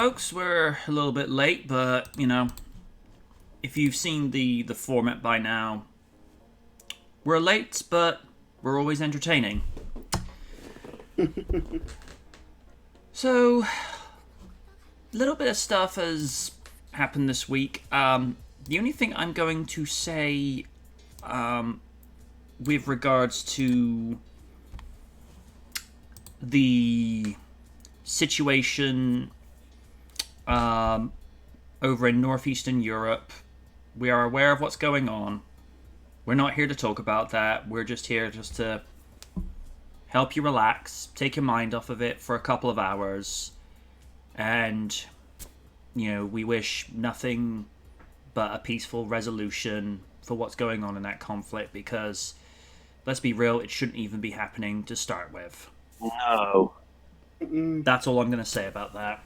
folks. We're a little bit late, but, if you've seen the format by now, we're late, but we're always entertaining. So, a little bit of stuff has happened this week. The only thing I'm going to say with regards to the situation over in northeastern Europe, we are aware of what's going on. We're not here to talk about that. We're just here to help you relax, take your mind off of it for a couple of hours, and we wish nothing but a peaceful resolution for what's going on in that conflict, because let's be real, it shouldn't even be happening to start with. No. That's all I'm going to say about that.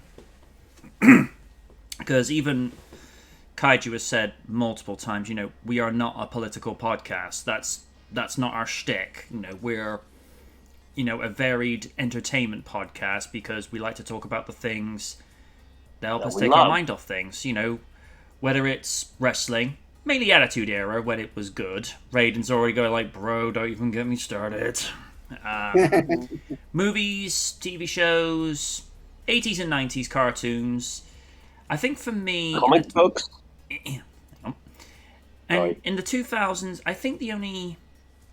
Because even Kaiju has said multiple times, we are not a political podcast. That's not our shtick. We're, a varied entertainment podcast because we like to talk about the things that help us take our mind off things. Whether it's wrestling, mainly Attitude Era when it was good. Raiden's already going like, bro, don't even get me started. Movies, TV shows, 80s and 90s cartoons. I think for me... Comic books? And in the 2000s, I think the only...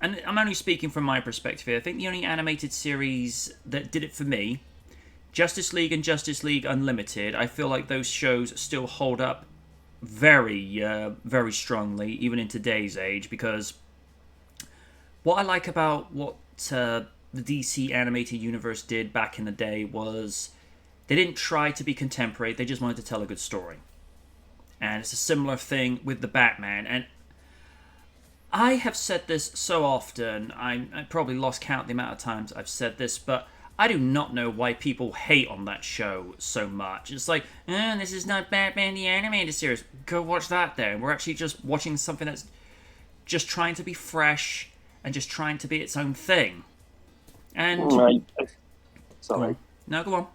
And I'm only speaking from my perspective here. I think the only animated series that did it for me, Justice League and Justice League Unlimited, I feel like those shows still hold up very, very strongly, even in today's age, because what I like about what the DC animated universe did back in the day was they didn't try to be contemporary, they just wanted to tell a good story. And it's a similar thing with the Batman. And I have said this so often, I probably lost count the amount of times I've said this, but I do not know why people hate on that show so much. It's like, this is not Batman the Animated Series. Go watch that then. We're actually just watching something that's just trying to be fresh and just trying to be its own thing. And... Sorry. No, go on.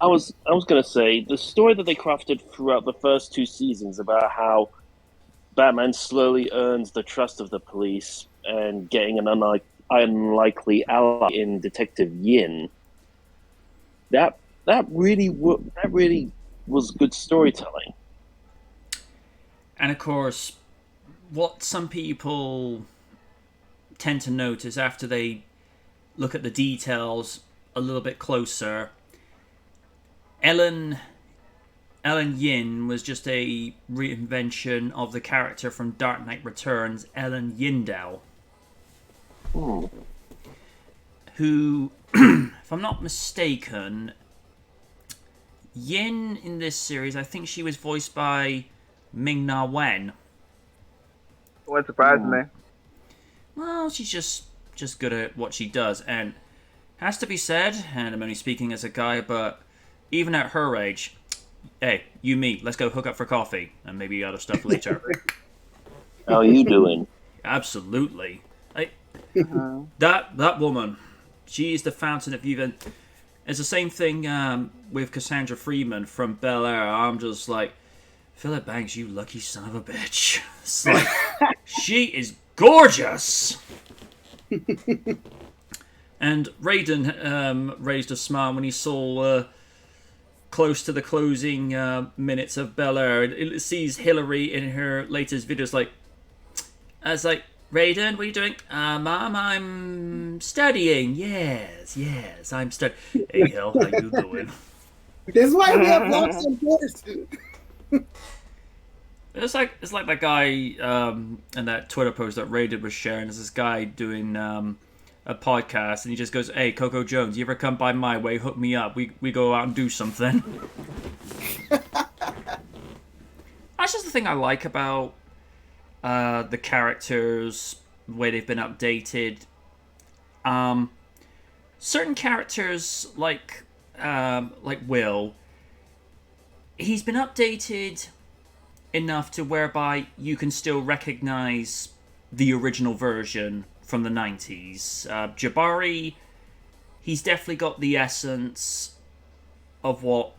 I was going to say, the story that they crafted throughout the first two seasons about how Batman slowly earns the trust of the police and getting an unlikely ally in Detective Yin, that really was good storytelling. And of course, what some people tend to notice after they look at the details a little bit closer, Ellen Yin was just a reinvention of the character from Dark Knight Returns, Ellen Yindel. Who, if I'm not mistaken, Yin in this series, I think she was voiced by Ming-Na Wen. Wouldn't surprise me. Well, she's just good at what she does, and has to be said, and I'm only speaking as a guy, but even at her age, hey, you meet, let's go hook up for coffee, and maybe other stuff later. How are you doing? Absolutely. That woman, she is the fountain of youth. And it's the same thing with Cassandra Freeman from Bel-Air. I'm just like, Philip Banks, you lucky son of a bitch. It's like, she is gorgeous. And Raiden raised a smile when he saw close to the closing minutes of Bel-Air. It sees Hillary in her latest videos like, I was like, Raiden, what are you doing? Mom, I'm studying. Yes, I'm studying. Hey, Hill, how you doing? That's why we have lots of boys. It's like that guy and that Twitter post that Raiden was sharing. There's this guy doing a podcast, and he just goes, "Hey, Coco Jones, you ever come by my way? Hook me up. We go out and do something." That's just the thing I like about the characters, the way they've been updated. Certain characters like Will, he's been updated enough to whereby you can still recognize the original version from the 90s. Jabari, he's definitely got the essence of what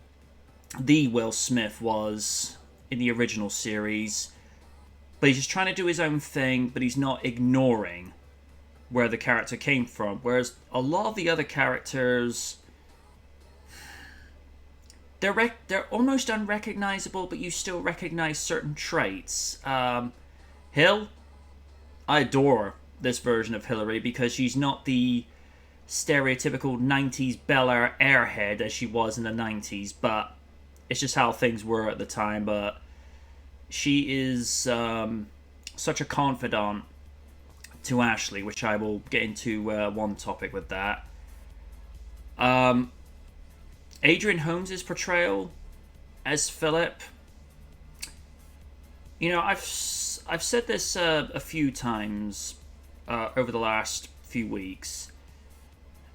the Will Smith was in the original series, but he's just trying to do his own thing, but he's not ignoring where the character came from. Whereas a lot of the other characters, they're almost unrecognizable, but you still recognize certain traits. Hill, I adore this version of Hillary because she's not the stereotypical 90s Bel-Air airhead as she was in the 90s, but it's just how things were at the time. But she is such a confidant to Ashley, which I will get into one topic with that. Adrian Holmes' portrayal as Philip, I've said this a few times over the last few weeks.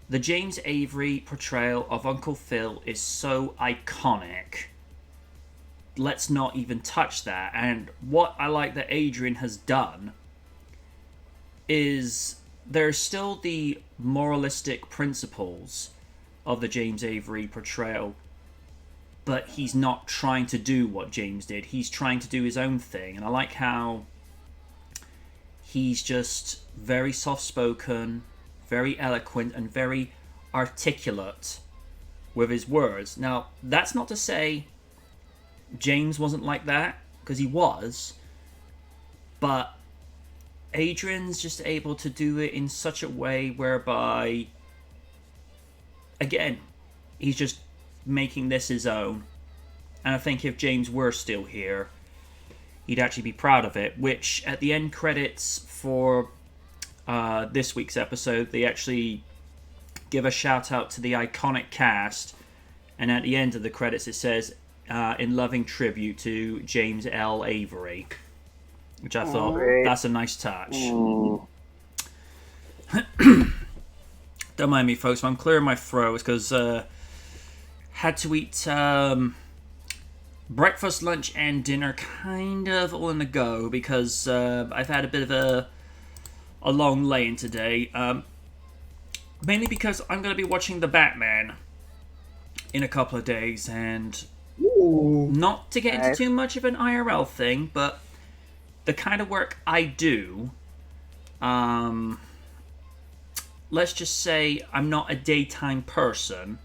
The James Avery portrayal of Uncle Phil is so iconic. Let's not even touch that. And what I like that Adrian has done is there's still the moralistic principles of the James Avery portrayal, but he's not trying to do what James did. He's trying to do his own thing. And I like how he's just very soft-spoken, very eloquent, and very articulate with his words. Now, that's not to say James wasn't like that, because he was, but Adrian's just able to do it in such a way whereby, again, he's just making this his own. And I think if James were still here, he'd actually be proud of it, which at the end credits for this week's episode, they actually give a shout out to the iconic cast, and at the end of the credits it says, in loving tribute to James L. Avery, which I thought, that's a nice touch. Don't mind me, folks, I'm clearing my throat because had to eat breakfast, lunch, and dinner kind of all in a go because I've had a bit of a long lay-in today. Mainly because I'm going to be watching The Batman in a couple of days, and not to get into too much of an IRL thing, but the kind of work I do, let's just say I'm not a daytime person.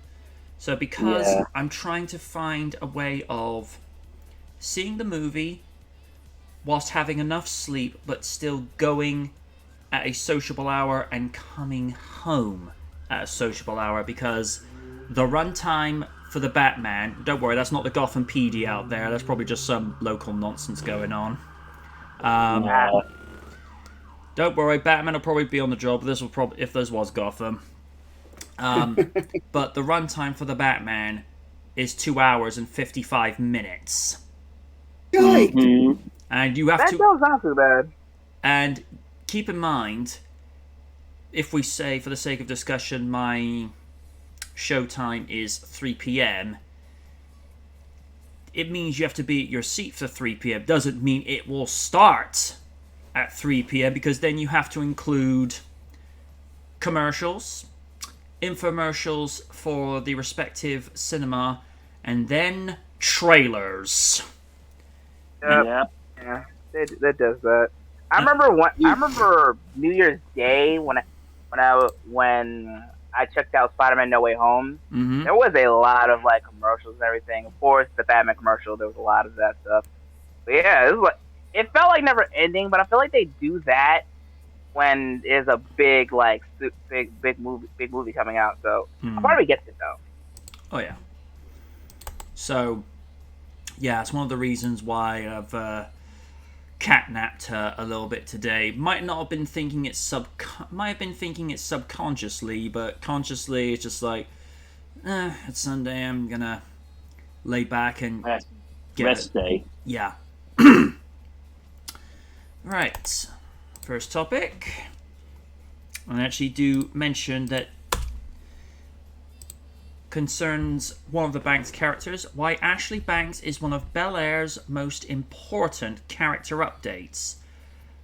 So because I'm trying to find a way of seeing the movie whilst having enough sleep, but still going at a sociable hour and coming home at a sociable hour, because the runtime for The Batman, don't worry, that's not the Gotham PD out there, that's probably just some local nonsense going on. Don't worry, Batman will probably be on the job, this will probably, if this was Gotham. But the runtime for The Batman is 2 hours and 55 minutes. Mm-hmm. And you have that to... That sounds not too bad. And keep in mind, if we say, for the sake of discussion, my showtime is 3 p.m., it means you have to be at your seat for 3 p.m. Doesn't mean it will start at 3 p.m., because then you have to include commercials, infomercials for the respective cinema, and then trailers. Yeah, that does that. I remember New Year's Day when I checked out Spider-Man: No Way Home. Mm-hmm. There was a lot of like commercials and everything. Of course, the Batman commercial. There was a lot of that stuff. But yeah, it felt like never ending. But I feel like they do that when there's a big movie coming out. So I'll probably get it though. Oh yeah. So yeah, it's one of the reasons why I've catnapped her a little bit today. Might have been thinking it subconsciously, but consciously it's just like, it's Sunday, I'm gonna lay back and get rest day. Yeah. Right. First topic. I actually do mention that concerns one of the Banks characters, why Ashley Banks is one of Bel-Air's most important character updates.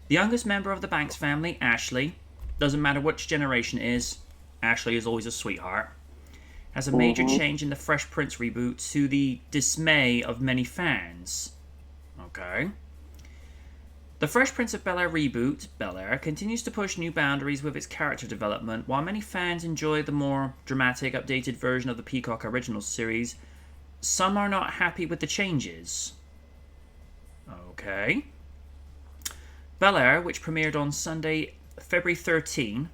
The youngest member of the Banks family, Ashley, doesn't matter which generation it is, Ashley is always a sweetheart, has a major change in the Fresh Prince reboot to the dismay of many fans. Okay. The Fresh Prince of Bel-Air reboot, Bel-Air, continues to push new boundaries with its character development. While many fans enjoy the more dramatic, updated version of the Peacock Originals series, some are not happy with the changes. Okay. Bel-Air, which premiered on Sunday, February 13,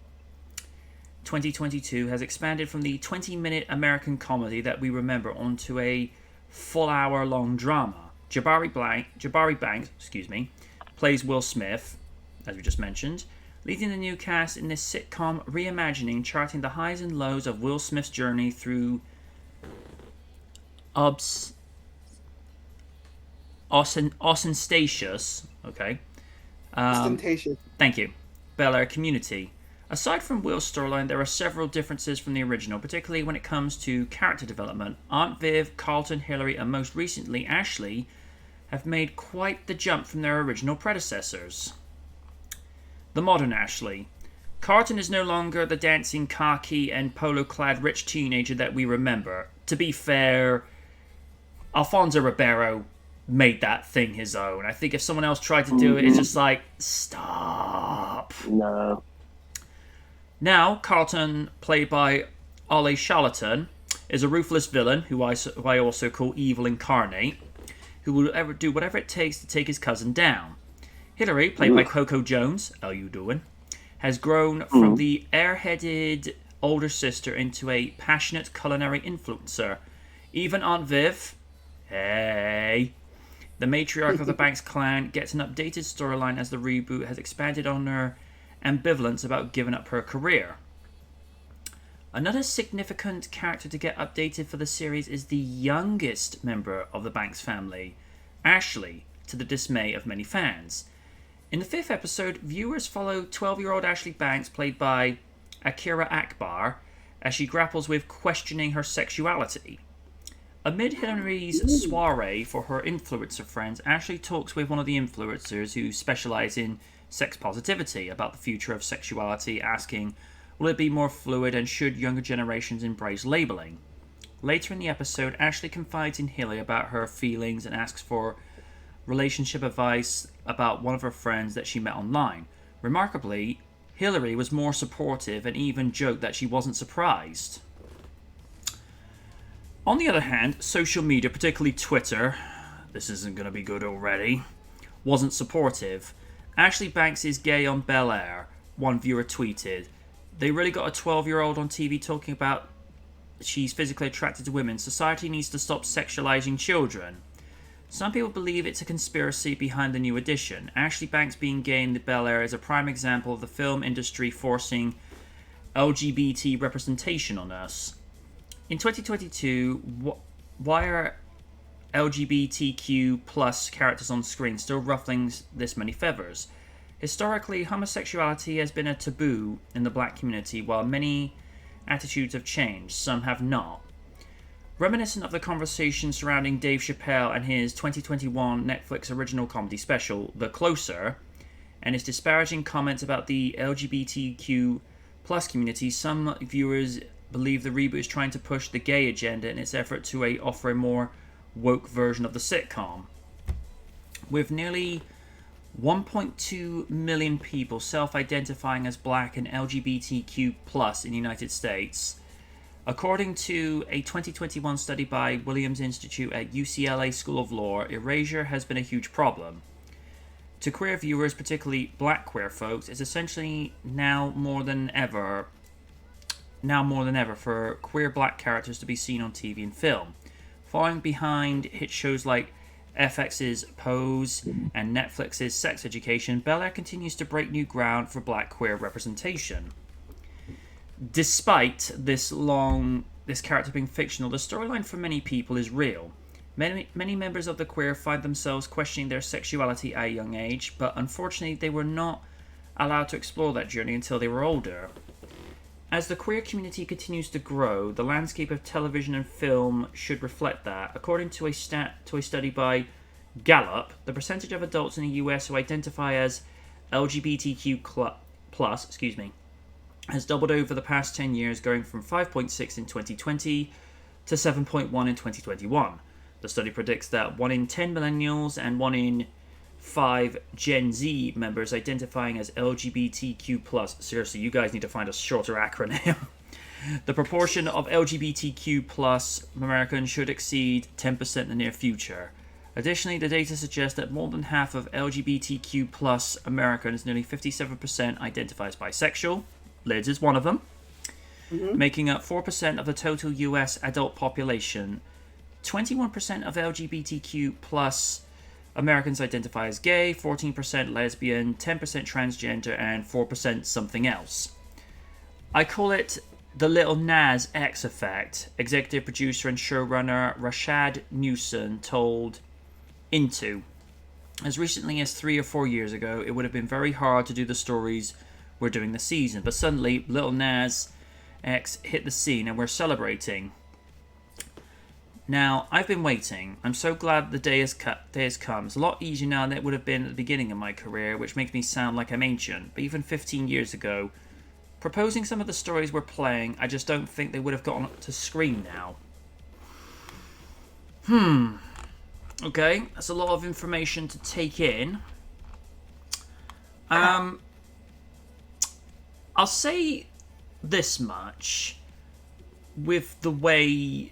2022, has expanded from the 20-minute American comedy that we remember onto a full hour-long drama. Jabari Banks, plays Will Smith, as we just mentioned, leading the new cast in this sitcom reimagining, charting the highs and lows of Will Smith's journey through ostentatious, Ostentatious. thank you, Bel-Air community. Aside from Will's storyline, there are several differences from the original, particularly when it comes to character development. Aunt Viv, Carlton, Hillary, and most recently Ashley have made quite the jump from their original predecessors. The modern Ashley. Carlton is no longer the dancing khaki and polo-clad rich teenager that we remember. To be fair, Alfonso Ribeiro made that thing his own. I think if someone else tried to do it, it's just like, stop. No. Now, Carlton, played by Ollie Charlatan, is a ruthless villain, who I also call evil incarnate, who will do whatever it takes to take his cousin down. Hillary, played by Coco Jones, how you doing, has grown from the airheaded older sister into a passionate culinary influencer. Even Aunt Viv, hey, the matriarch of the Banks clan, gets an updated storyline as the reboot has expanded on her ambivalence about giving up her career. Another significant character to get updated for the series is the youngest member of the Banks family, Ashley, to the dismay of many fans. In the 5th episode, viewers follow 12-year-old Ashley Banks, played by Akira Akbar, as she grapples with questioning her sexuality. Amid Hillary's soiree for her influencer friends, Ashley talks with one of the influencers who specialise in sex positivity about the future of sexuality, asking, will it be more fluid and should younger generations embrace labelling? Later in the episode, Ashley confides in Hillary about her feelings and asks for relationship advice about one of her friends that she met online. Remarkably, Hillary was more supportive and even joked that she wasn't surprised. On the other hand, social media, particularly Twitter, this isn't going to be good already, wasn't supportive. Ashley Banks is gay on Bel-Air, one viewer tweeted. They really got a 12-year-old on TV talking about she's physically attracted to women. Society needs to stop sexualizing children. Some people believe it's a conspiracy behind the new edition. Ashley Banks being gay in the Bel-Air is a prime example of the film industry forcing LGBT representation on us. In 2022, why are LGBTQ plus characters on screen still ruffling this many feathers? Historically, homosexuality has been a taboo in the black community, while many attitudes have changed, some have not. Reminiscent of the conversation surrounding Dave Chappelle and his 2021 Netflix original comedy special, The Closer, and his disparaging comments about the LGBTQ plus community, some viewers believe the reboot is trying to push the gay agenda in its effort to offer a more woke version of the sitcom. With nearly 1.2 million people self-identifying as black and LGBTQ plus in the United States, according to a 2021 study by Williams Institute at UCLA School of Law, erasure has been a huge problem. To queer viewers, particularly black queer folks, it's essentially now more than ever for queer black characters to be seen on TV and film. Following behind hit shows like FX's Pose and Netflix's Sex Education, Bel-Air continues to break new ground for black queer representation. Despite this character being fictional, the storyline for many people is real. Many members of the queer find themselves questioning their sexuality at a young age, but unfortunately they were not allowed to explore that journey until they were older. As the queer community continues to grow, the landscape of television and film should reflect that. According to a study by Gallup, the percentage of adults in the US who identify as LGBTQ plus, has doubled over the past 10 years, going from 5.6 in 2020 to 7.1 in 2021. The study predicts that 1 in 10 millennials and 1 in 5 Gen Z members identifying as LGBTQ+. Seriously, you guys need to find a shorter acronym. The proportion of LGBTQ+ Americans should exceed 10% in the near future. Additionally, the data suggests that more than half of LGBTQ+ Americans, nearly 57%, identify as bisexual. Liz is one of them, making up 4% of the total US adult population. 21% of LGBTQ+ Americans identify as gay, 14% lesbian, 10% transgender, and 4% something else. I call it the Lil Nas X effect. Executive producer and showrunner Rashad Newson told Into, as recently as 3 or 4 years ago, it would have been very hard to do the stories we're doing this season, but suddenly Lil Nas X hit the scene and we're celebrating. Now, I've been waiting. I'm so glad the day has come. It's a lot easier now than it would have been at the beginning of my career, which makes me sound like I'm ancient. But even 15 years ago, proposing some of the stories we're playing, I just don't think they would have gotten to screen now. Okay, that's a lot of information to take in. I'll say this much. With the way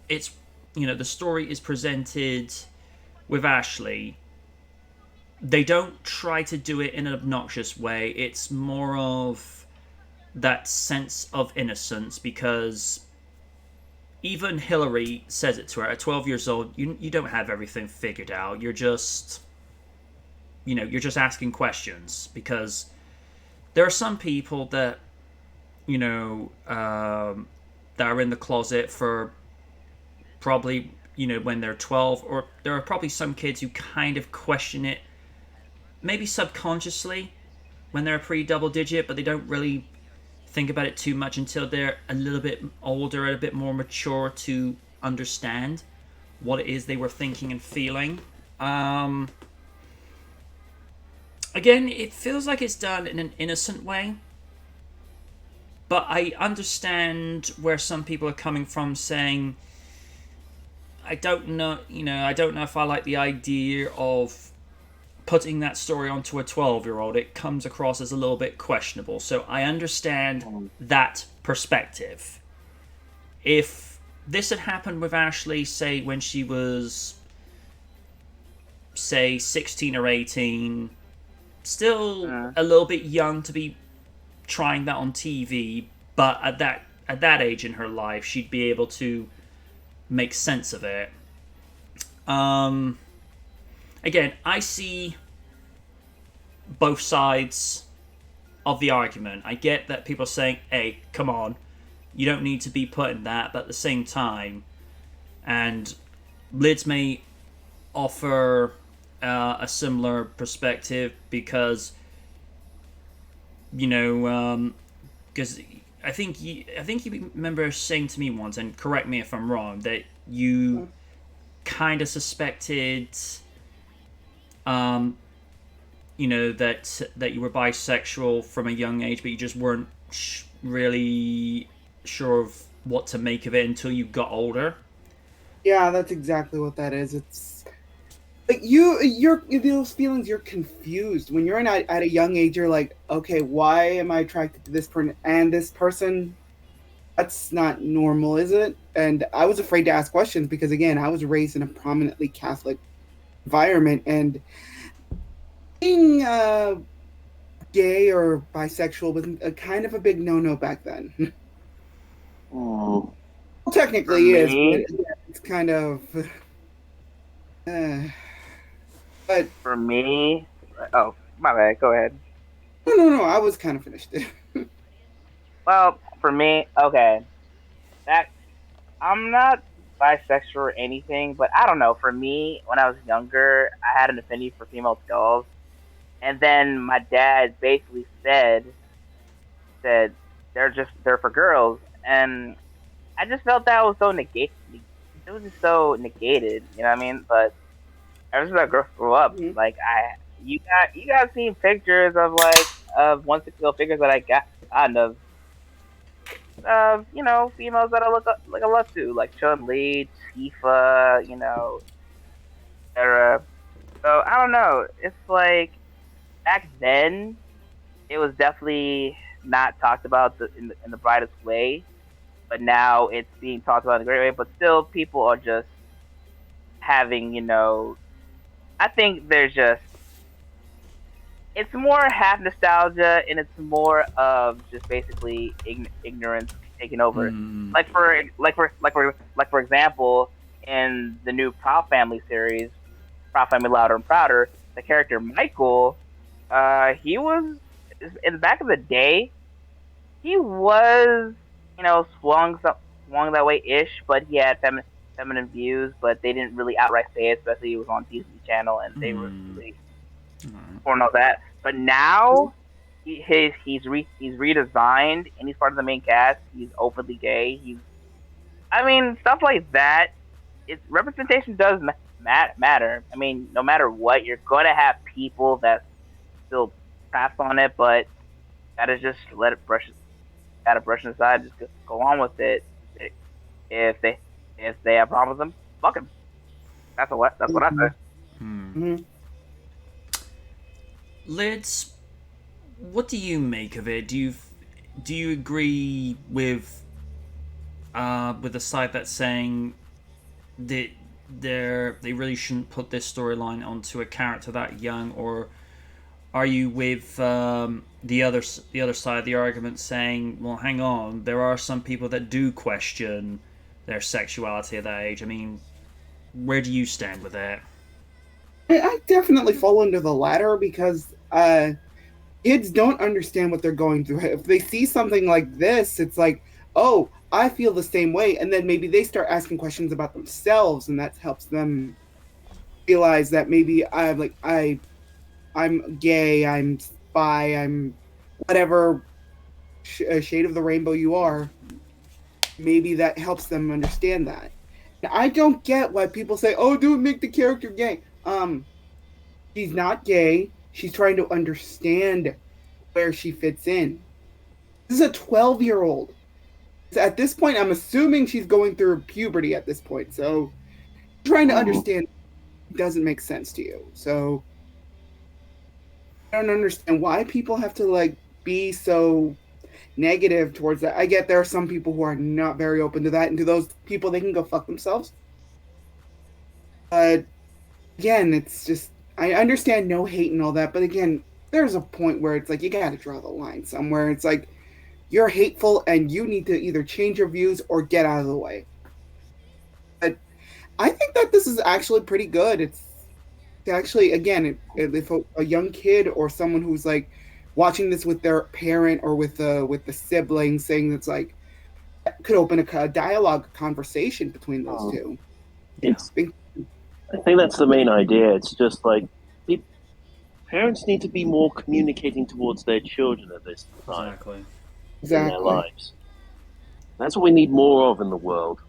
it's, the story is presented with Ashley, they don't try to do it in an obnoxious way. It's more of that sense of innocence, because even Hillary says it to her at 12 years old. You don't have everything figured out. You're just, you're just asking questions, because there are some people that, that are in the closet for probably, when they're 12, or there are probably some kids who kind of question it, maybe subconsciously, when they're pre-double digit, but they don't really think about it too much until they're a little bit older and a bit more mature to understand what it is they were thinking and feeling. Again, it feels like it's done in an innocent way, but I understand where some people are coming from, saying, I don't know if I like the idea of putting that story onto a 12-year-old. It comes across as a little bit questionable. So I understand that perspective. If this had happened with Ashley, say, when she was, say, 16 or 18, still a little bit young to be trying that on TV, but at that age in her life, she'd be able to make sense of it. Again, I see both sides of the argument. I get that people are saying, hey, come on, you don't need to be putting that, but at the same time, and Lids may offer a similar perspective, because because I think you remember saying to me once, and correct me if I'm wrong, that you kind of suspected that you were bisexual from a young age, but you just weren't really sure of what to make of it until you got older. Yeah, that's exactly what that is. It's like you're those feelings. You're confused when you're at a young age. You're like, okay, why am I attracted to this person and this person? That's not normal, is it? And I was afraid to ask questions because, again, I was raised in a prominently Catholic environment, and being gay or bisexual was a kind of a big no-no back then. Oh. Well, technically is, but it's kind of. But for me, oh my bad, go ahead. No, I was kind of finished. Well, for me, okay, that I'm not bisexual or anything, but I don't know. For me, when I was younger, I had an affinity for female skulls, and then my dad basically said they're for girls, and I just felt that was so negated. It was just so negated, you know what I mean? But ever since I grew up, like you guys seen pictures of like of one stick figures that I got of females that I look up to, like Chun Li, Tifa, etc. So I don't know. It's like back then, it was definitely not talked about in the brightest way, but now it's being talked about in a great way. But still, people are just having, I think there's just it's more half nostalgia and it's more of just basically ignorance taking over. Mm. For example, in the new Proud Family series, Proud Family Louder and Prouder, the character Michael, he was in the back of the day, he was swung that way ish, but he had feminine views, but they didn't really outright say it, especially it was on Disney Channel and they were really pouring all that. But now he's redesigned and he's part of the main cast. He's openly gay. I mean, stuff like that. It's representation does matter. I mean, no matter what, you're gonna have people that still pass on it, but gotta just gotta brush it aside. Just go on with it. If they have problems with them, fuck them. That's what I say. Mm-hmm. Lids, what do you make of it? Do you agree with the side that's saying that they really shouldn't put this storyline onto a character that young, or are you with the other side of the argument saying, well, hang on, there are some people that do question their sexuality at that age? I mean, where do you stand with that? I definitely fall into the latter because kids don't understand what they're going through. If they see something like this, it's like, oh, I feel the same way, and then maybe they start asking questions about themselves, and that helps them realize that maybe I'm gay, I'm bi, I'm whatever shade of the rainbow you are. Maybe that helps them understand that. Now, I don't get why people say, "Oh, don't make the character gay." She's not gay. She's trying to understand where she fits in. This is a 12-year-old. So at this point, I'm assuming she's going through puberty at this point. So trying to understand doesn't make sense to you. So I don't understand why people have to be so negative towards that. I get there are some people who are not very open to that, and to those people, they can go fuck themselves. But again, it's just I understand no hate and all that, but again, there's a point where it's like you got to draw the line somewhere. It's like you're hateful and you need to either change your views or get out of the way. But I think that this is actually pretty good. It's actually, again, if a young kid or someone who's like watching this with their parent or with the sibling, saying that's like could open a dialogue, a conversation between those two. I think that's the main idea. It's just like parents need to be more communicating towards their children at this time in their lives. That's what we need more of in the world.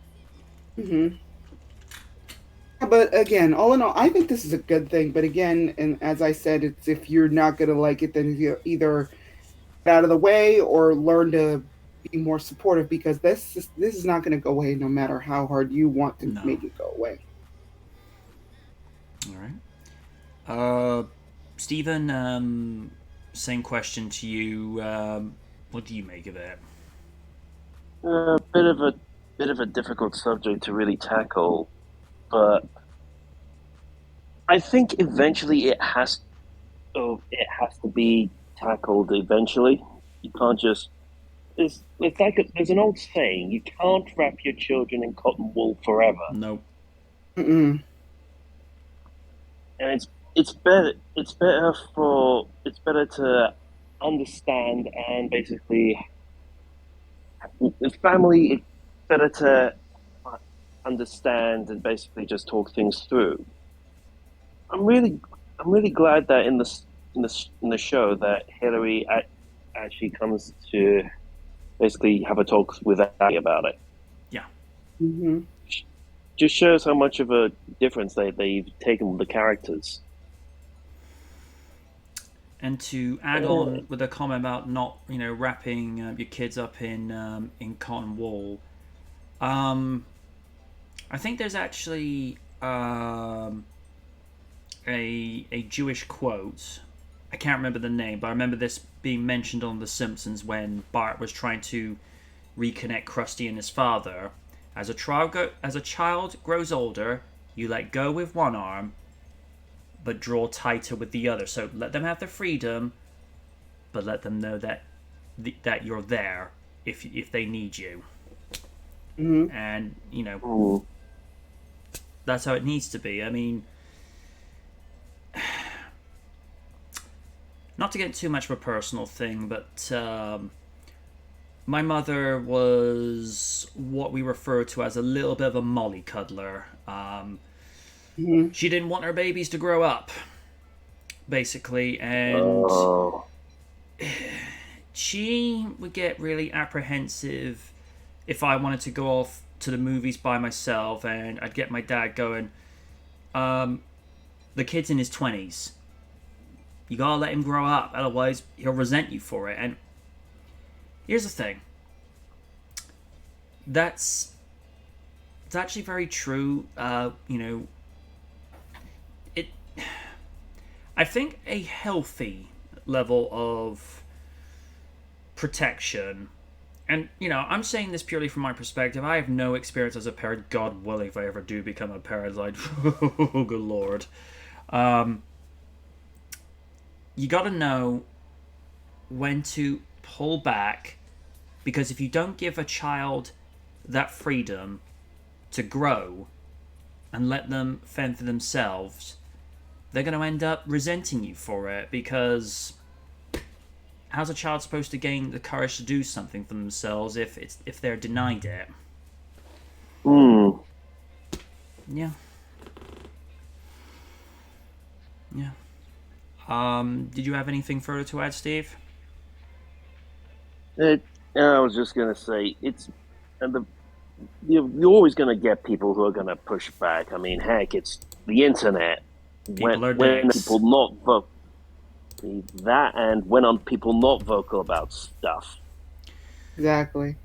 Mm-hmm. But again, all in all, I think this is a good thing. But again, and as I said, it's if you're not going to like it, then you either get out of the way or learn to be more supportive, because this is not going to go away no matter how hard you want to make it go away. All right. Stephen, same question to you. What do you make of it? A bit of a difficult subject to really tackle, but I think eventually it has to be tackled. Eventually, you can't just. It's like there's an old saying: you can't wrap your children in cotton wool forever. Nope. Mm-mm. And it's better to understand and basically with family. It's better to understand and basically just talk things through. I'm really glad that in the show that Hillary actually comes to basically have a talk with Abby about it. Yeah. Mm-hmm. Just shows how much of a difference they've taken with the characters. And to add on with a comment about not, wrapping your kids up in cotton wool, I think there's actually a Jewish quote. I can't remember the name, but I remember this being mentioned on The Simpsons when Bart was trying to reconnect Krusty and his father. As a child grows older, you let go with one arm, but draw tighter with the other. So let them have their freedom, but let them know that you're there if they need you. Mm-hmm. And Ooh. that's how it needs to be. I mean, not to get too much of a personal thing, but my mother was what we refer to as a little bit of a mollycuddler. She didn't want her babies to grow up, basically, and she would get really apprehensive if I wanted to go off to the movies by myself, and I'd get my dad going, the kid's in his 20s. You gotta let him grow up, otherwise he'll resent you for it. And here's the thing. It's actually very true. I think a healthy level of protection, and I'm saying this purely from my perspective. I have no experience as a parent. God willing, if I ever do become a parent, like, oh good lord. You got to know when to pull back, because if you don't give a child that freedom to grow and let them fend for themselves, they're going to end up resenting you for it, because how's a child supposed to gain the courage to do something for themselves if they're denied it? Yeah. Did you have anything further to add, Steve? I was just gonna say you're always gonna get people who are gonna push back. I mean, heck, it's the internet. People are when dicks. people not vote that, and when people not vocal about stuff. Exactly.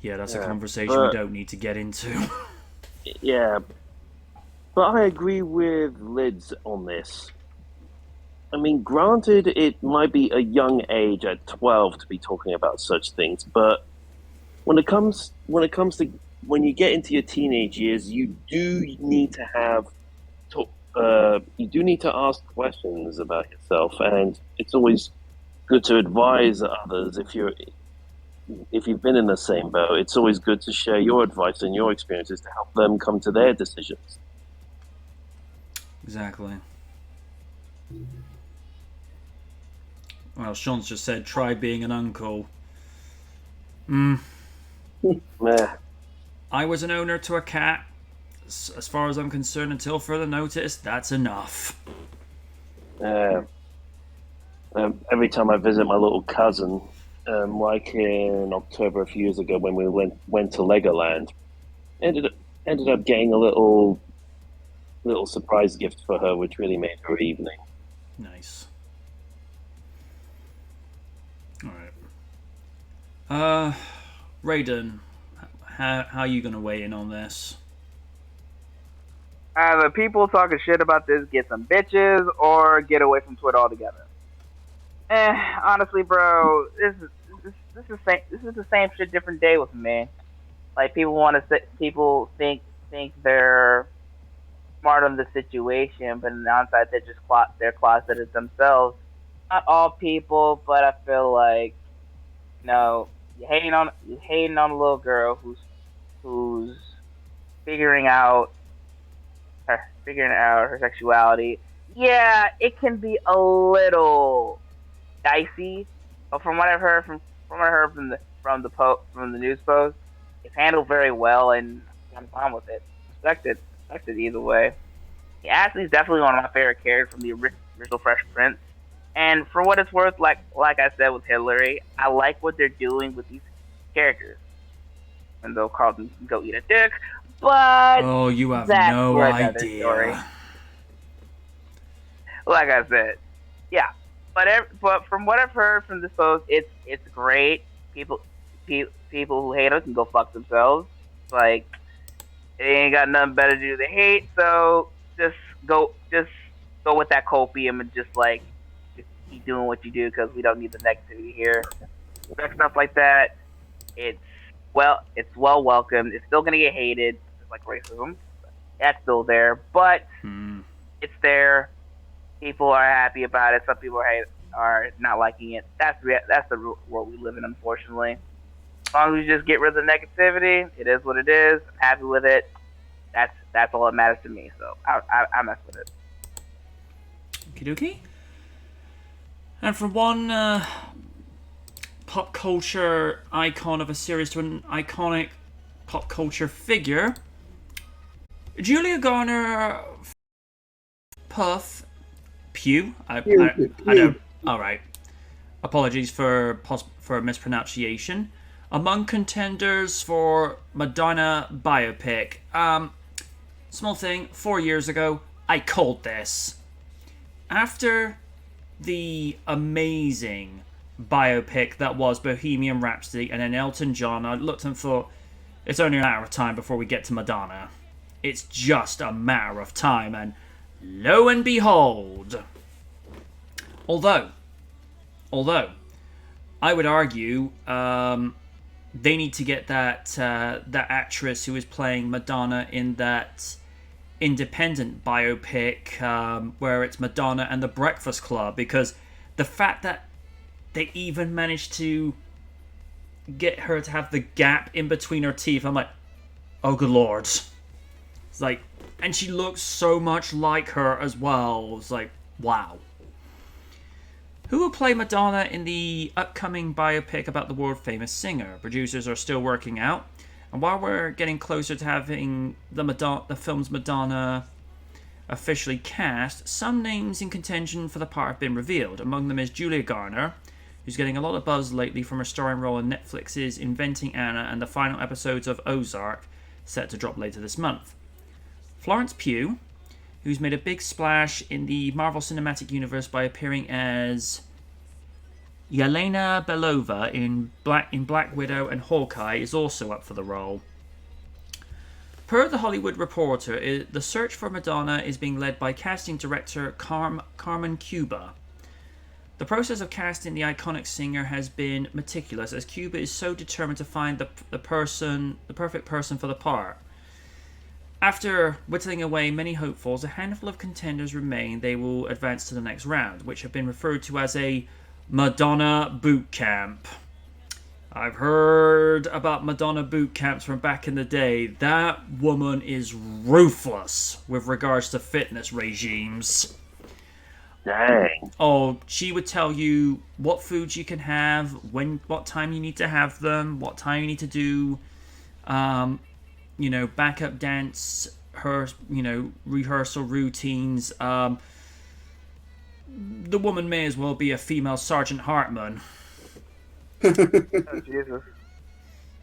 Yeah, that's a conversation we don't need to get into. Yeah, but I agree with Lids on this. I mean, granted, it might be a young age at 12 to be talking about such things, but when it comes to when you get into your teenage years, you do need to ask questions about yourself, and it's always good to advise others if you've been in the same boat. It's always good to share your advice and your experiences to help them come to their decisions. Exactly. Well, Sean's just said, try being an uncle. Meh. I was an owner to a cat. As far as I'm concerned, until further notice, that's enough. Every time I visit my little cousin, like in October a few years ago when we went to Legoland, ended up getting a little surprise gift for her, which really made her evening. Nice. All right. Raiden, how are you gonna weigh in on this? Either people talking shit about this get some bitches, or get away from Twitter altogether. Honestly, bro, this is the same shit, different day with me. Like, people think they're smart on the situation, but on the outside they're closeted themselves. Not all people, but I feel like, you're hating on a little girl who's figuring out her sexuality. Yeah, it can be a little dicey, but from what I've heard from the news post, it's handled very well, and I'm fine with it. Respected either way. Ashley's definitely one of my favorite characters from the original Fresh Prince. And for what it's worth, like I said with Hillary, I like what they're doing with these characters. And they'll call them go eat a dick, but you have that's no another idea. story. Like I said, yeah. but from what I've heard from this post, it's great. People who hate us can go fuck themselves. Like they ain't got nothing better to do. They hate, so just go with that copium and just keep doing what you do because we don't need the negativity here. Stuff like that. It's it's well welcomed. It's still gonna get hated, just like racism. That's still there, but it's there. People are happy about it. Some people are not liking it. That's the world we live in, unfortunately. As long as we just get rid of the negativity, it is what it is. I'm happy with it. That's all that matters to me. So I mess with it. Okie dokie. And from one pop culture icon of a series to an iconic pop culture figure, Julia Garner Pugh. I don't. All right. Apologies for mispronunciation. Among contenders for Madonna biopic. Small thing. 4 years ago, I called this. After the amazing biopic that was Bohemian Rhapsody and then Elton John, I looked and thought, it's only a matter of time before we get to Madonna. It's just a matter of time, and lo and behold. Although, I would argue they need to get that actress who is playing Madonna in that independent biopic where it's Madonna and the Breakfast Club, because the fact that they even managed to get her to have the gap in between her teeth, I'm like, oh good lord. It's like, and she looks so much like her as well. It's like, wow. Who will play Madonna in the upcoming biopic about the world-famous singer? Producers are still working out. And while we're getting closer to having the film's Madonna officially cast, some names in contention for the part have been revealed. Among them is Julia Garner, who's getting a lot of buzz lately from her starring role in Netflix's Inventing Anna and the final episodes of Ozark, set to drop later this month. Florence Pugh, who's made a big splash in the Marvel Cinematic Universe by appearing as Yelena Belova in Black Widow and Hawkeye, is also up for the role. Per The Hollywood Reporter, the search for Madonna is being led by casting director Carmen Cuba. The process of casting the iconic singer has been meticulous, as Cuba is so determined to find the perfect person for the part. After whittling away many hopefuls, a handful of contenders remain. They will advance to the next round, which have been referred to as a Madonna boot camp. I've heard about Madonna boot camps from back in the day. That woman is ruthless with regards to fitness regimes. Dang. Oh, she would tell you what foods you can have, what time you need to have them, what time you need to do, backup dance, rehearsal routines. The woman may as well be a female Sergeant Hartman. Oh, Jesus.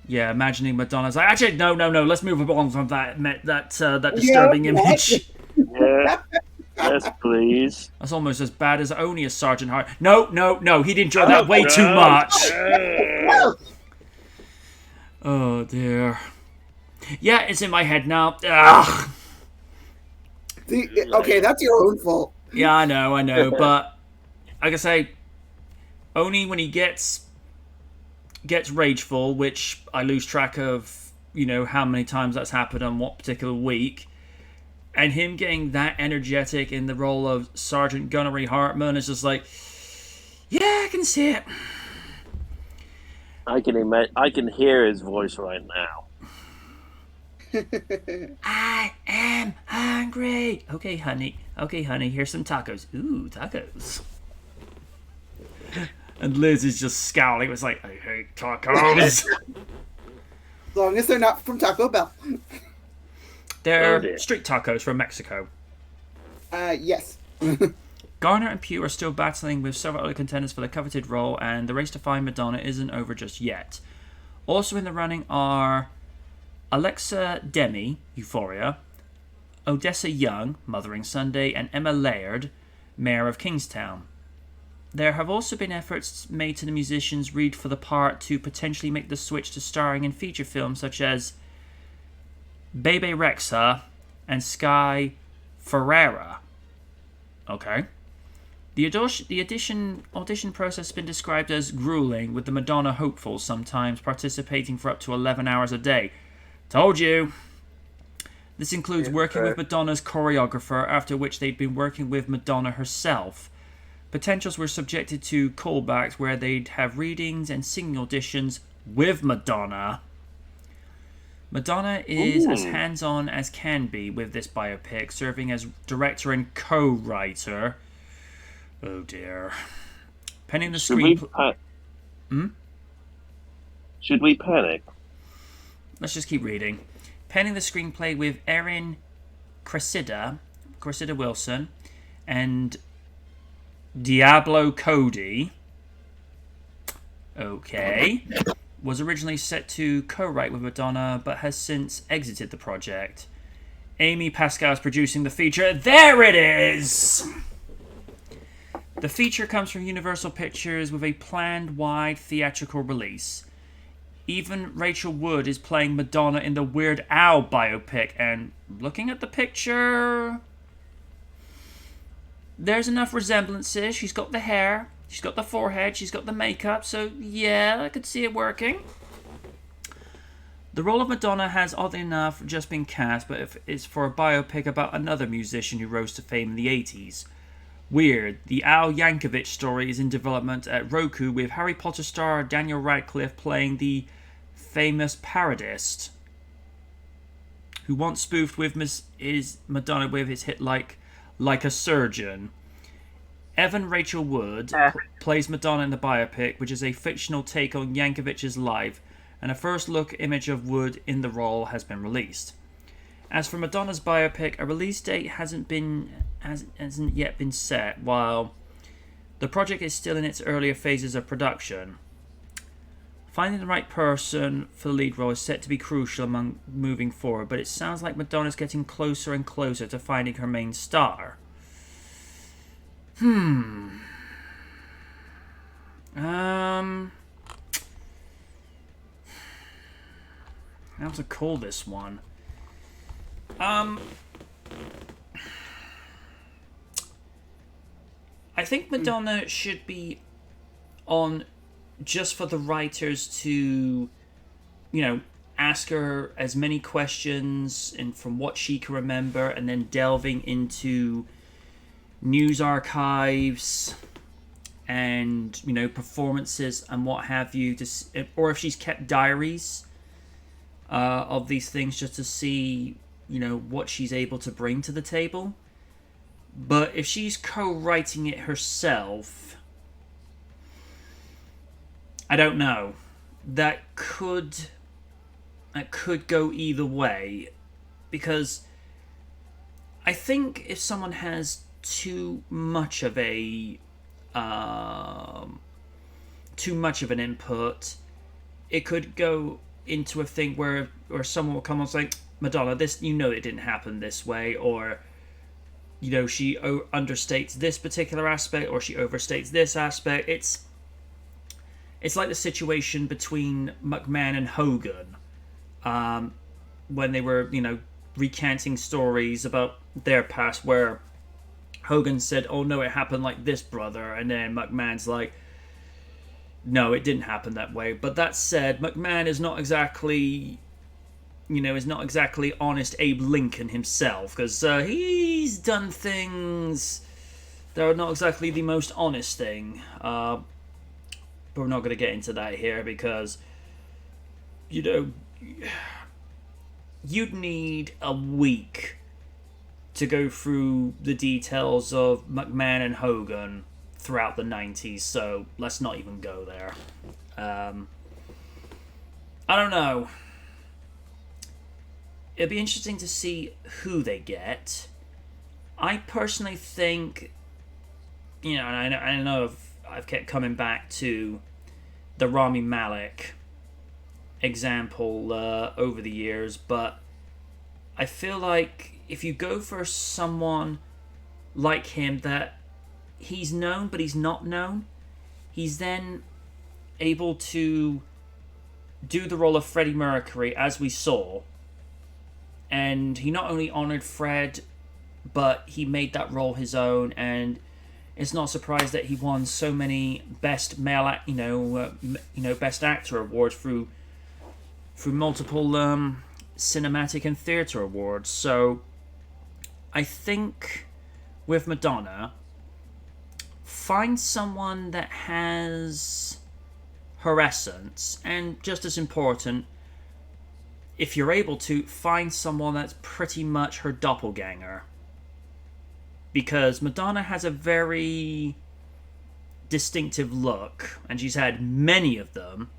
Yeah, imagining Madonna's like, actually, no, let's move on from that disturbing image. Yeah. Yes, please. That's almost as bad as only a Sergeant Hart. No, he'd enjoy that way too much. Oh, dear. Yeah, it's in my head now. Ugh. See, okay, that's your own fault. Yeah, I know, but like I say, only when he gets rageful, which I lose track of, how many times that's happened on what particular week, and him getting that energetic in the role of Sergeant Gunnery Hartman is just like, yeah, I can see it. I can hear his voice right now. I am hungry. Okay, honey, here's some tacos. Ooh, tacos. And Liz is just scowling. It was like, I hate tacos. As long as they're not from Taco Bell. They're street tacos from Mexico. Yes. Garner and Pugh are still battling with several other contenders for the coveted role, and the race to find Madonna isn't over just yet. Also in the running are Alexa Demi, Euphoria, Odessa Young, Mothering Sunday, and Emma Laird, Mayor of Kingstown. There have also been efforts made to the musicians read for the part to potentially make the switch to starring in feature films such as Bebe Rexha and Sky Ferreira. Okay. The audition process has been described as grueling, with the Madonna hopefuls sometimes participating for up to 11 hours a day. Told you! This includes working with Madonna's choreographer, after which they'd been working with Madonna herself. Potentials were subjected to callbacks where they'd have readings and singing auditions with Madonna. Madonna is as hands-on as can be with this biopic, serving as director and co-writer. Oh dear. Penning the screenplay. Should we panic? Let's just keep reading. Penning the screenplay with Erin Cressida Wilson, and Diablo Cody. Okay. Was originally set to co-write with Madonna, but has since exited the project. Amy Pascal is producing the feature. There it is! The feature comes from Universal Pictures with a planned wide theatrical release. Even Rachel Wood is playing Madonna in the Weird Al biopic, and looking at the picture, there's enough resemblances. She's got the hair, she's got the forehead, she's got the makeup, so yeah, I could see it working. The role of Madonna has, oddly enough, just been cast, but it's for a biopic about another musician who rose to fame in the 80s. Weird. The Al Yankovic story is in development at Roku, with Harry Potter star Daniel Radcliffe playing the famous parodist who once spoofed with Madonna with his hit like a Surgeon. Evan Rachel Wood plays Madonna in the biopic, which is a fictional take on Yankovic's life, and a first look image of Wood in the role has been released. As for Madonna's biopic, a release date hasn't yet been set, while the project is still in its earlier phases of production. Finding the right person for the lead role is set to be crucial among moving forward, but it sounds like Madonna's getting closer and closer to finding her main star. How to call this one? I think Madonna should be on just for the writers to, ask her as many questions and from what she can remember, and then delving into news archives and, performances and what have you, or if she's kept diaries of these things, just to see, what she's able to bring to the table. But if she's co-writing it herself, I don't know. That could go either way, because I think if someone has too much of an input, it could go into a thing where someone will come on and say, Madonna, this, it didn't happen this way, or she understates this particular aspect, or she overstates this aspect. It's like the situation between McMahon and Hogan, when they were, recanting stories about their past, where Hogan said, "Oh no, it happened like this, brother," and then McMahon's like, "No, it didn't happen that way." But that said, McMahon is not exactly, honest Abe Lincoln himself, because he's done things that are not exactly the most honest thing. But we're not going to get into that here, because, you'd need a week to go through the details of McMahon and Hogan throughout the 90s, so let's not even go there. I don't know. It'd be interesting to see who they get. I personally think, and I know I've kept coming back to the Rami Malek example over the years, but I feel like if you go for someone like him that he's known, but he's not known. He's then able to do the role of Freddie Mercury, as we saw. And he not only honored Fred, but he made that role his own. And it's not surprised that he won so many best male, best actor awards through multiple cinematic and theater awards. So I think with Madonna, find someone that has her essence, and just as important, if you're able to, find someone that's pretty much her doppelganger. Because Madonna has a very distinctive look, and she's had many of them.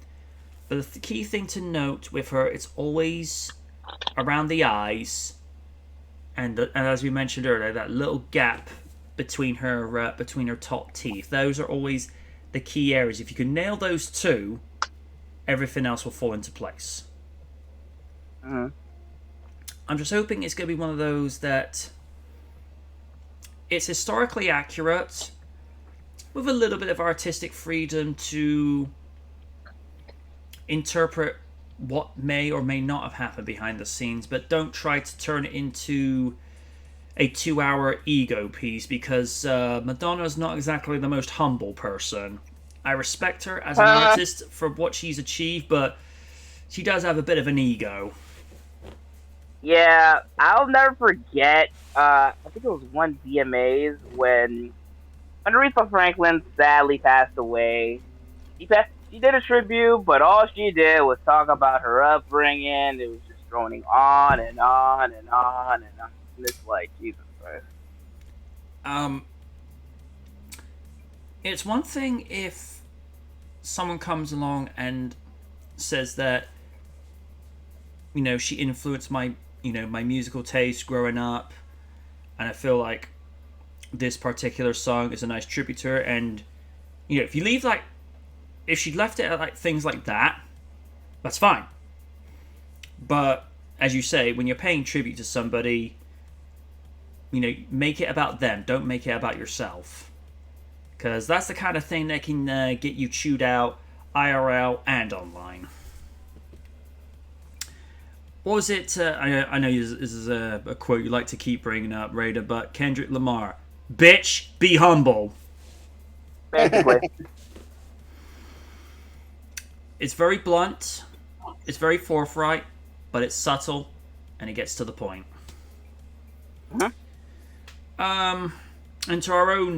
But the key thing to note with her, it's always around the eyes, and as we mentioned earlier, that little gap between her top teeth. Those are always the key areas. If you can nail those two, everything else will fall into place. Uh-huh. I'm just hoping it's going to be one of those that it's historically accurate, with a little bit of artistic freedom to interpret what may or may not have happened behind the scenes, but don't try to turn it into a 2-hour ego piece, because Madonna is not exactly the most humble person. I respect her as an artist for what she's achieved, but she does have a bit of an ego. Yeah, I'll never forget. I think it was one VMAs when Aretha Franklin sadly passed away. She did a tribute, but all she did was talk about her upbringing. It was just droning on and on and on and on. And it's like, Jesus Christ. It's one thing if someone comes along and says that, she influenced my musical taste growing up, and I feel like this particular song is a nice tribute to her. And if she'd left it at things like that, that's fine. But as you say, when you're paying tribute to somebody, make it about them. Don't make it about yourself, because that's the kind of thing that can get you chewed out IRL and online. What was it? I know this is a quote you like to keep bringing up, Raider, but Kendrick Lamar, "Bitch, be humble." Basically. It's very blunt, it's very forthright, but it's subtle, and it gets to the point. Uh-huh. And to our own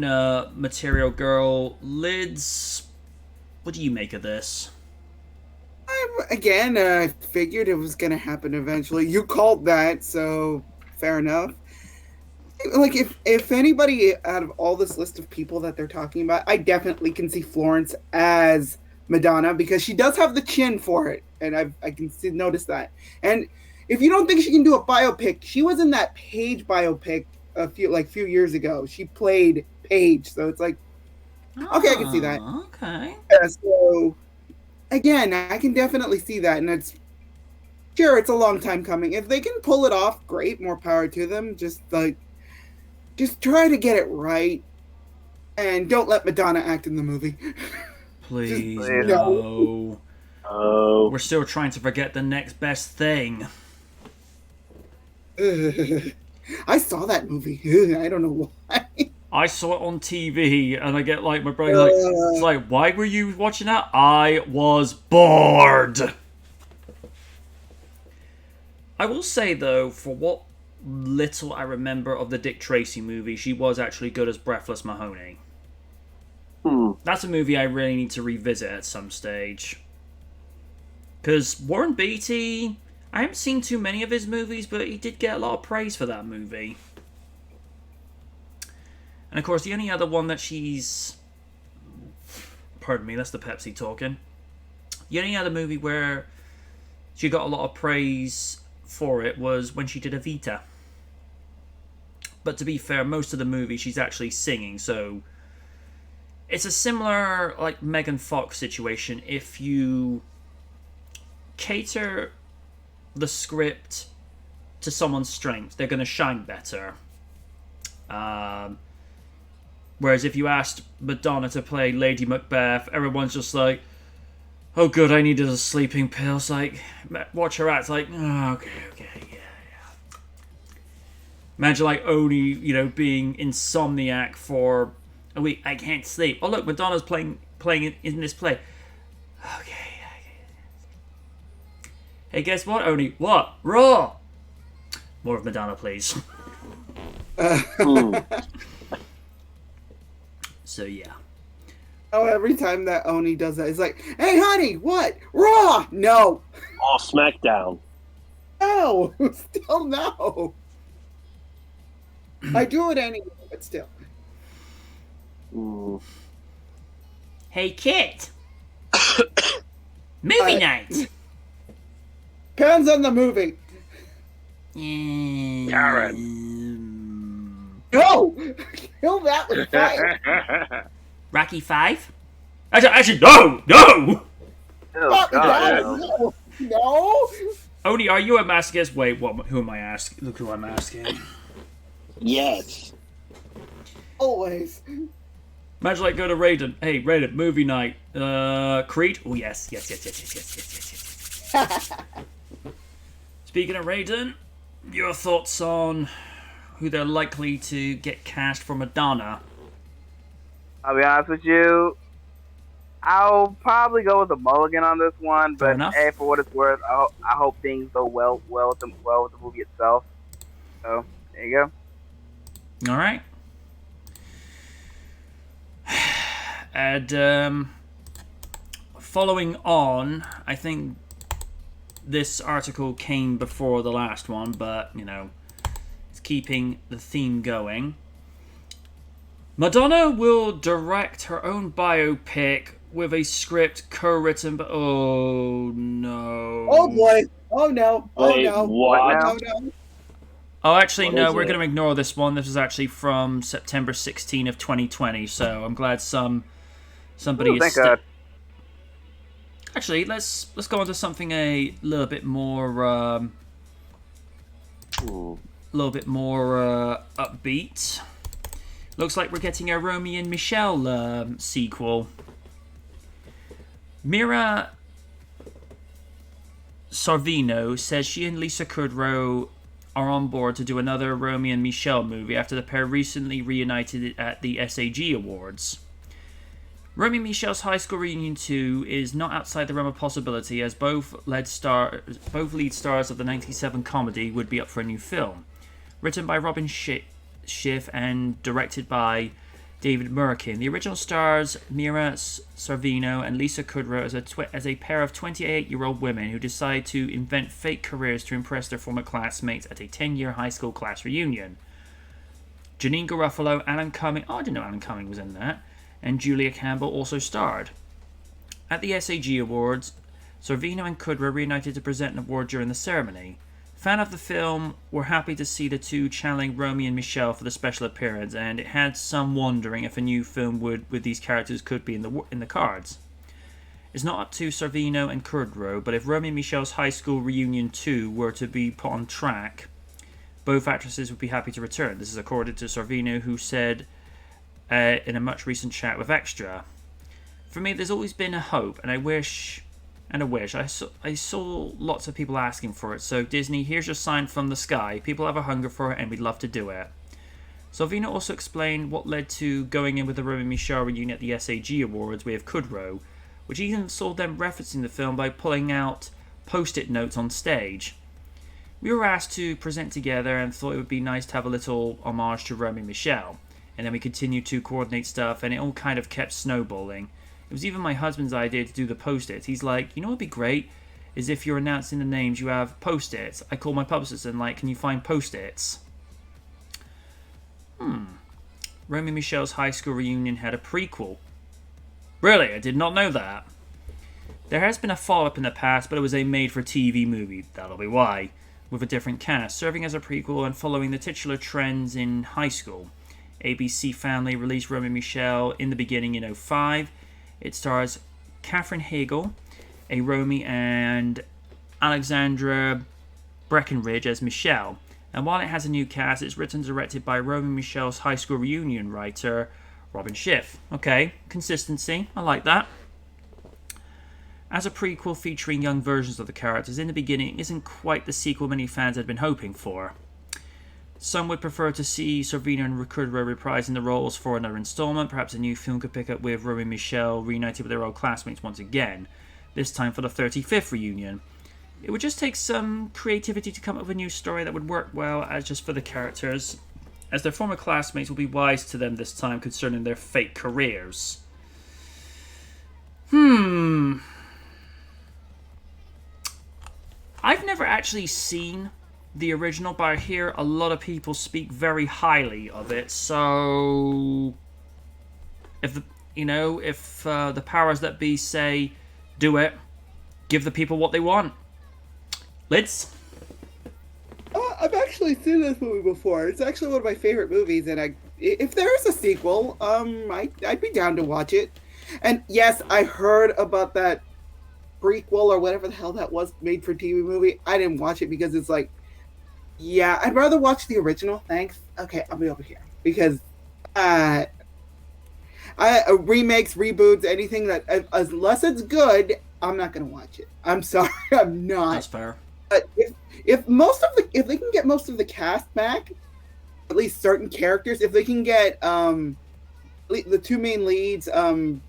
material girl, Lids, what do you make of this? I figured it was going to happen eventually. You called that, so fair enough. Like, if anybody out of all this list of people that they're talking about, I definitely can see Florence as Madonna, because she does have the chin for it, and I can notice that. And if you don't think she can do a biopic, she was in that Paige biopic a few years ago. She played Paige, so it's like, okay, I can see that. Okay. Yeah, so again, I can definitely see that, and it's a long time coming. If they can pull it off, great, more power to them. Just try to get it right, and don't let Madonna act in the movie. Please, Please. no. Oh, We're still trying to forget the next best thing. I saw that movie. I don't know why. I saw it on TV, and I get my brother it's like, why were you watching that? I was bored. I will say though, for what little I remember of the Dick Tracy movie, she was actually good as Breathless Mahoney. That's a movie I really need to revisit at some stage. Because Warren Beatty, I haven't seen too many of his movies, but he did get a lot of praise for that movie. And of course, the only other one that she's... Pardon me, that's the Pepsi talking. The only other movie where she got a lot of praise for it was when she did Evita. But to be fair, most of the movie she's actually singing, so... It's a similar, Megan Fox situation. If you cater the script to someone's strength, they're going to shine better. Whereas if you asked Madonna to play Lady Macbeth, everyone's just like, oh good, I needed a sleeping pill. It's like, watch her act, like, oh, okay, yeah. Imagine like Oni, being insomniac for a week. I can't sleep. Oh look, Madonna's playing in this play. Okay. Hey, guess what, Oni? What? Raw! More of Madonna, please. So, yeah. Oh, every time that Oni does that, it's like, hey, honey, what? Raw! No! Oh, SmackDown. No! Still no! I do it anyway, but still. Hey, Kit! Movie night! Depends on the movie. Karen. Go! Kill that with fire. Rocky 5? Actually, no! Oh, Fuck God, that. No! Oni, are you a masochist? Wait, who am I asking? Look who I'm asking. Yes. Always. Imagine like go to Raiden. Hey, Raiden, movie night. Creed? Oh, yes. Speaking of Raiden, your thoughts on who they're likely to get cast for Madonna? I'll be honest with you. I'll probably go with a mulligan on this one, Fair but enough. hey, for what it's worth, I hope things go well with the movie itself. So there you go. All right. And following on, I think this article came before the last one, but it's keeping the theme going. Madonna will direct her own biopic with a script co-written by... Oh, no. Oh, boy. Oh, no. Oh, Wait, no. what? Oh, no. Oh, actually, What no, is we're it? going to ignore this one. This is actually from September 16 of 2020, so I'm glad somebody Ooh, is... thank God. Actually, let's go on to something a little bit more... upbeat. Looks like we're getting a Romy and Michelle sequel. Mira Sorvino says she and Lisa Kudrow are on board to do another Romy and Michelle movie after the pair recently reunited at the SAG Awards. Romy and Michelle's High School Reunion 2 is not outside the realm of possibility, as both lead stars of the 1997 comedy would be up for a new film. Written by Robin Schiff and directed by David Murkin. The original stars Mira Sorvino and Lisa Kudrow as a pair of 28-year-old women who decide to invent fake careers to impress their former classmates at a 10-year high school class reunion. Janine Garofalo, Alan Cumming... Oh, I didn't know Alan Cumming was in that. And Julia Campbell also starred. At the SAG Awards, Sorvino and Kudrow reunited to present an award during the ceremony. Fan of the film were happy to see the two channeling Romy and Michelle for the special appearance, and it had some wondering if a new film with these characters could be in the cards. It's not up to Sorvino and Kudrow, but if Romy and Michelle's High School Reunion 2 were to be put on track, both actresses would be happy to return. This is according to Sorvino, who said in a much recent chat with Extra, "For me, there's always been a hope, and a wish. I saw lots of people asking for it, so Disney, here's your sign from the sky. People have a hunger for it, and we'd love to do it." Sorvino also explained what led to going in with the Romy and Michelle reunion at the SAG Awards with Kudrow, which even saw them referencing the film by pulling out post-it notes on stage. "We were asked to present together and thought it would be nice to have a little homage to Romy and Michelle. And then we continued to coordinate stuff, and it all kind of kept snowballing. It was even my husband's idea to do the post-its. He's like, you know what would be great? Is if you're announcing the names, you have post-its. I call my publicist and can you find post-its? Romy and Michelle's High School Reunion had a prequel. Really? I did not know that. There has been a follow-up in the past, but it was a made-for-TV movie. That'll be why. With a different cast, serving as a prequel and following the titular trends in high school. ABC Family released Romy and Michelle in the beginning in 2005. It stars Katherine Hagel, a Romy, and Alexandra Breckenridge as Michelle. And while it has a new cast, it's written and directed by Romy and Michelle's High School Reunion writer Robin Schiff. Okay, consistency. I like that. As a prequel featuring young versions of the characters, In the Beginning isn't quite the sequel many fans had been hoping for. Some would prefer to see Sorvino and Ricurdo reprising the roles for another installment. Perhaps a new film could pick up with Romy and Michelle reunited with their old classmates once again, this time for the 35th reunion. It would just take some creativity to come up with a new story that would work well as just for the characters, as their former classmates will be wise to them this time concerning their fake careers. I've never actually seen the original, but I hear a lot of people speak very highly of it. So, if the powers that be say, do it, give the people what they want. Lids? I've actually seen this movie before. It's actually one of my favorite movies, and if there is a sequel, I'd be down to watch it. And yes, I heard about that prequel or whatever the hell that was, made for TV movie. I didn't watch it because it's like, yeah, I'd rather watch the original. Thanks. Okay, I'll be over here because remakes, reboots, anything that unless it's good, I'm not gonna watch it. I'm sorry, I'm not. That's fair. But if they can get most of the cast back, at least certain characters, if they can get the two main leads, the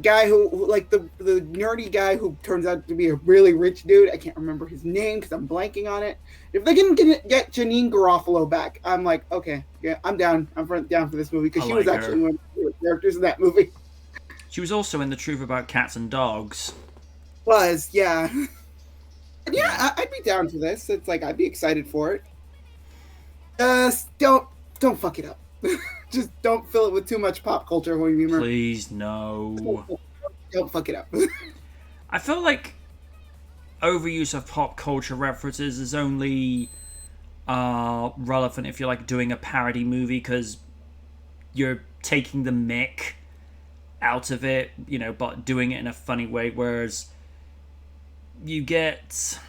guy who like the nerdy guy who turns out to be a really rich dude. I can't remember his name because I'm blanking on it. If they can get Janine Garofalo back, I'm like, okay, yeah, I'm down. I'm down for this movie because she was actually one of the favorite characters in that movie. She was also in The Truth About Cats and Dogs. Yeah. Yeah, I'd be down for this. It's like I'd be excited for it. Just don't fuck it up. Just don't fill it with too much pop culture humor. Please, no. Don't fuck it up. I feel like overuse of pop culture references is only relevant if you're like doing a parody movie because you're taking the mick out of it, but doing it in a funny way, whereas you get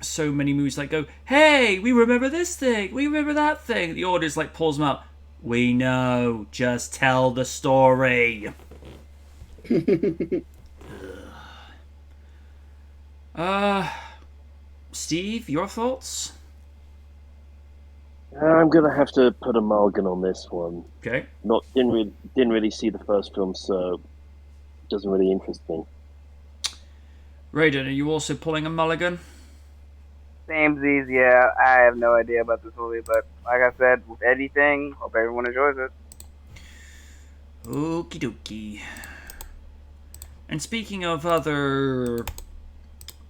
so many movies like go, hey, we remember this thing, we remember that thing. The audience like pulls them out. We know, just tell the story. Steve, your thoughts? I'm gonna have to put a mulligan on this one. Okay. Didn't really see the first film, so it doesn't really interest me. Raiden, are you also pulling a mulligan? Samesies, yeah. I have no idea about this movie, but like I said, with anything, hope everyone enjoys it. Okie dokie. And speaking of other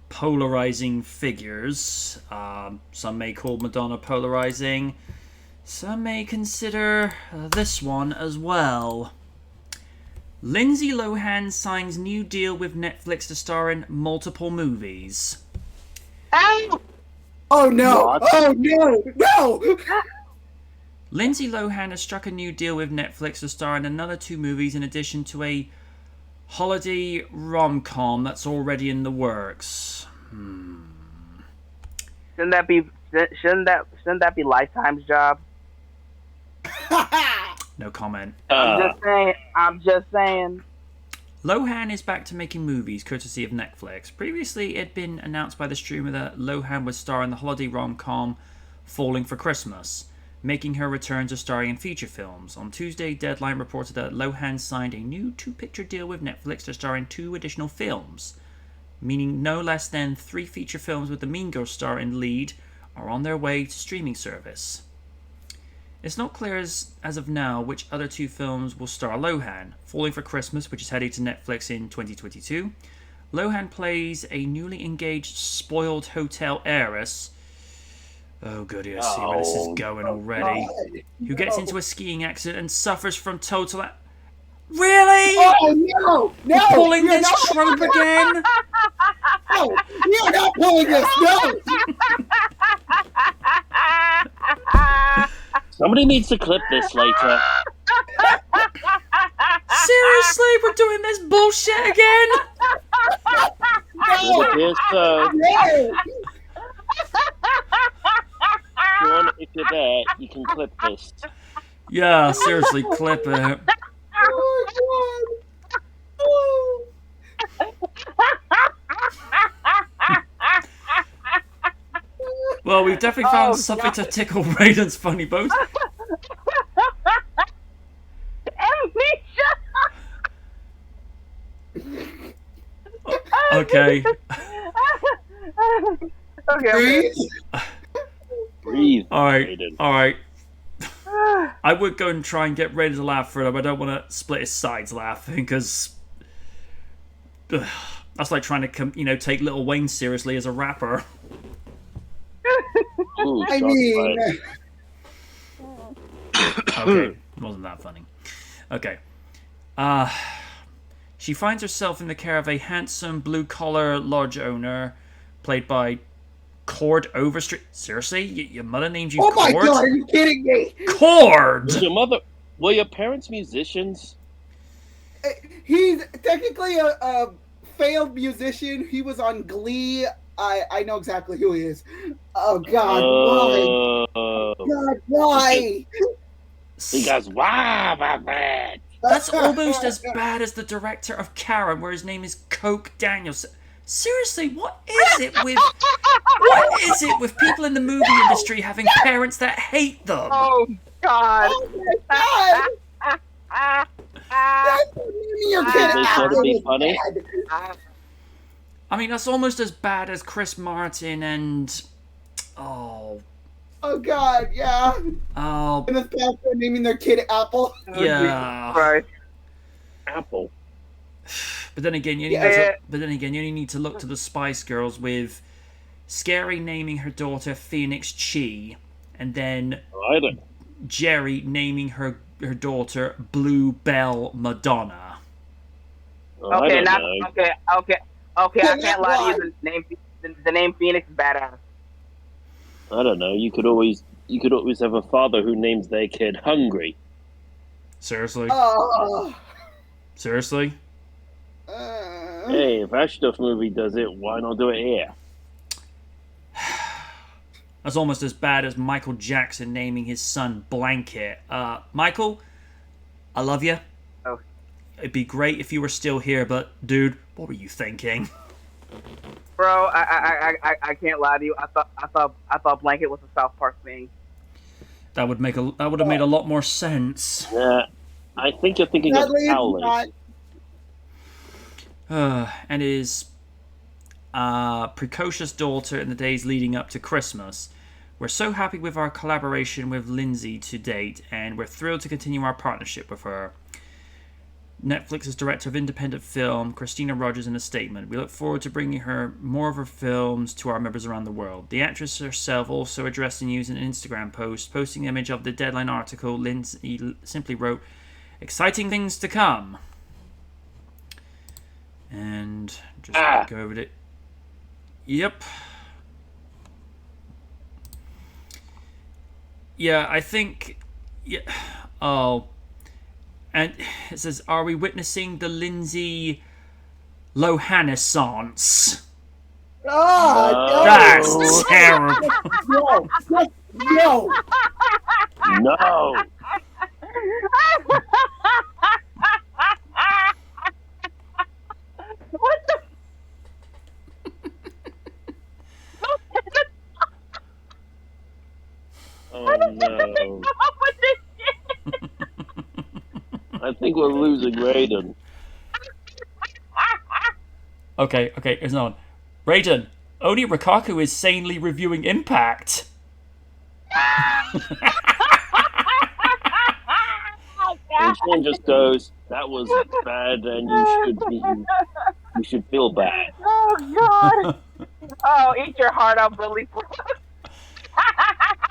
polarizing figures, some may call Madonna polarizing, some may consider this one as well. Lindsay Lohan signs new deal with Netflix to star in multiple movies. Oh no! What? Oh no! No! Lindsay Lohan has struck a new deal with Netflix to star in another 2 movies in addition to a holiday rom-com that's already in the works. Shouldn't that be Lifetime's job? No comment. I'm just saying. Lohan is back to making movies, courtesy of Netflix. Previously, it had been announced by the streamer that Lohan would star in the holiday rom-com Falling for Christmas, making her return to starring in feature films. On Tuesday, Deadline reported that Lohan signed a new 2-picture deal with Netflix to star in 2 additional films, meaning no less than 3 feature films with the Mean Girls star in lead are on their way to streaming service. It's not clear as of now which other 2 films will star Lohan. Falling for Christmas, which is heading to Netflix in 2022. Lohan plays a newly engaged spoiled hotel heiress. Oh goody, I see where this is going already. Who gets into a skiing accident and suffers from total... Really? Oh no! No! You're pulling You're this not- trope again? No! You're not pulling this! No! Somebody needs to clip this later. Seriously, we're doing this bullshit again? It appears so. No! Sean, if you're there, you can clip this. Yeah, seriously, clip it. Oh my god! Oh. Well, we've definitely found Oh, something to God. tickle Raiden's funny bones. Amnesia. Okay. Okay, I'm Breathe. Breathe, All right. Raiden. All right. good. I would go and try and get Raiden to laugh for it, but I don't want to split his sides laughing because that's like trying to, take Lil Wayne seriously as a rapper. Ooh, I shots mean, fired. Okay, it wasn't that funny. Okay. She finds herself in the care of a handsome blue-collar lodge owner, played by Cord Overstreet. Seriously? Your mother named you oh my Cord? god, are you kidding me? Cord! Were your parents musicians? He's technically a failed musician. He was on Glee. I know exactly who he is. Oh god, why? God, why? Because why about that? That's almost as bad as the director of Karen, where his name is Coke Daniels. Seriously, what is it with people in the movie industry having parents that hate them? Oh God. Oh my god! That's your kid They thought it'd be funny. I mean, that's almost as bad as Chris Martin and Oh god, yeah. oh And the fact they're naming their kid Apple. yeah. Right. Apple. But then again, you only need to look to the Spice Girls with Scary naming her daughter Phoenix Chi, and then I don't. Jerry naming her daughter Bluebell Madonna. I Okay, don't now know. okay. I can't lie to you. The name Phoenix is badass. I don't know. You could always have a father who names their kid Hungry. Seriously? Oh. Seriously? Hey, if Ashstuff movie does it, why not do it here? That's almost as bad as Michael Jackson naming his son Blanket. Michael, I love you. Oh. It'd be great if you were still here, but dude, what were you thinking? Bro, I can't lie to you. I thought Blanket was a South Park thing. That would have made a lot more sense. Yeah, I think you're thinking Sadly, it's of Howley. not. And his precocious daughter in the days leading up to Christmas. We're so happy with our collaboration with Lindsay to date, and we're thrilled to continue our partnership with her. Netflix's director of independent film, Christina Rogers, in a statement. We look forward to bringing her more of her films to our members around the world. The actress herself also addressed the news in an Instagram post, posting the image of the Deadline article. Lindsay simply wrote, "Exciting things to come." And just go over it. Yep. Yeah, I think. Yeah. Oh. And it says, "Are we witnessing the Lindsay Lohanissance?" Oh, That's terrible. no. No. No. What the? Oh no. I think we're losing Raiden. Okay, it's on. Raiden, Oni Rikaku is sanely reviewing Impact. And Sean just goes, "That was bad, and you should feel bad." Oh God! Oh, eat your heart out, Billy.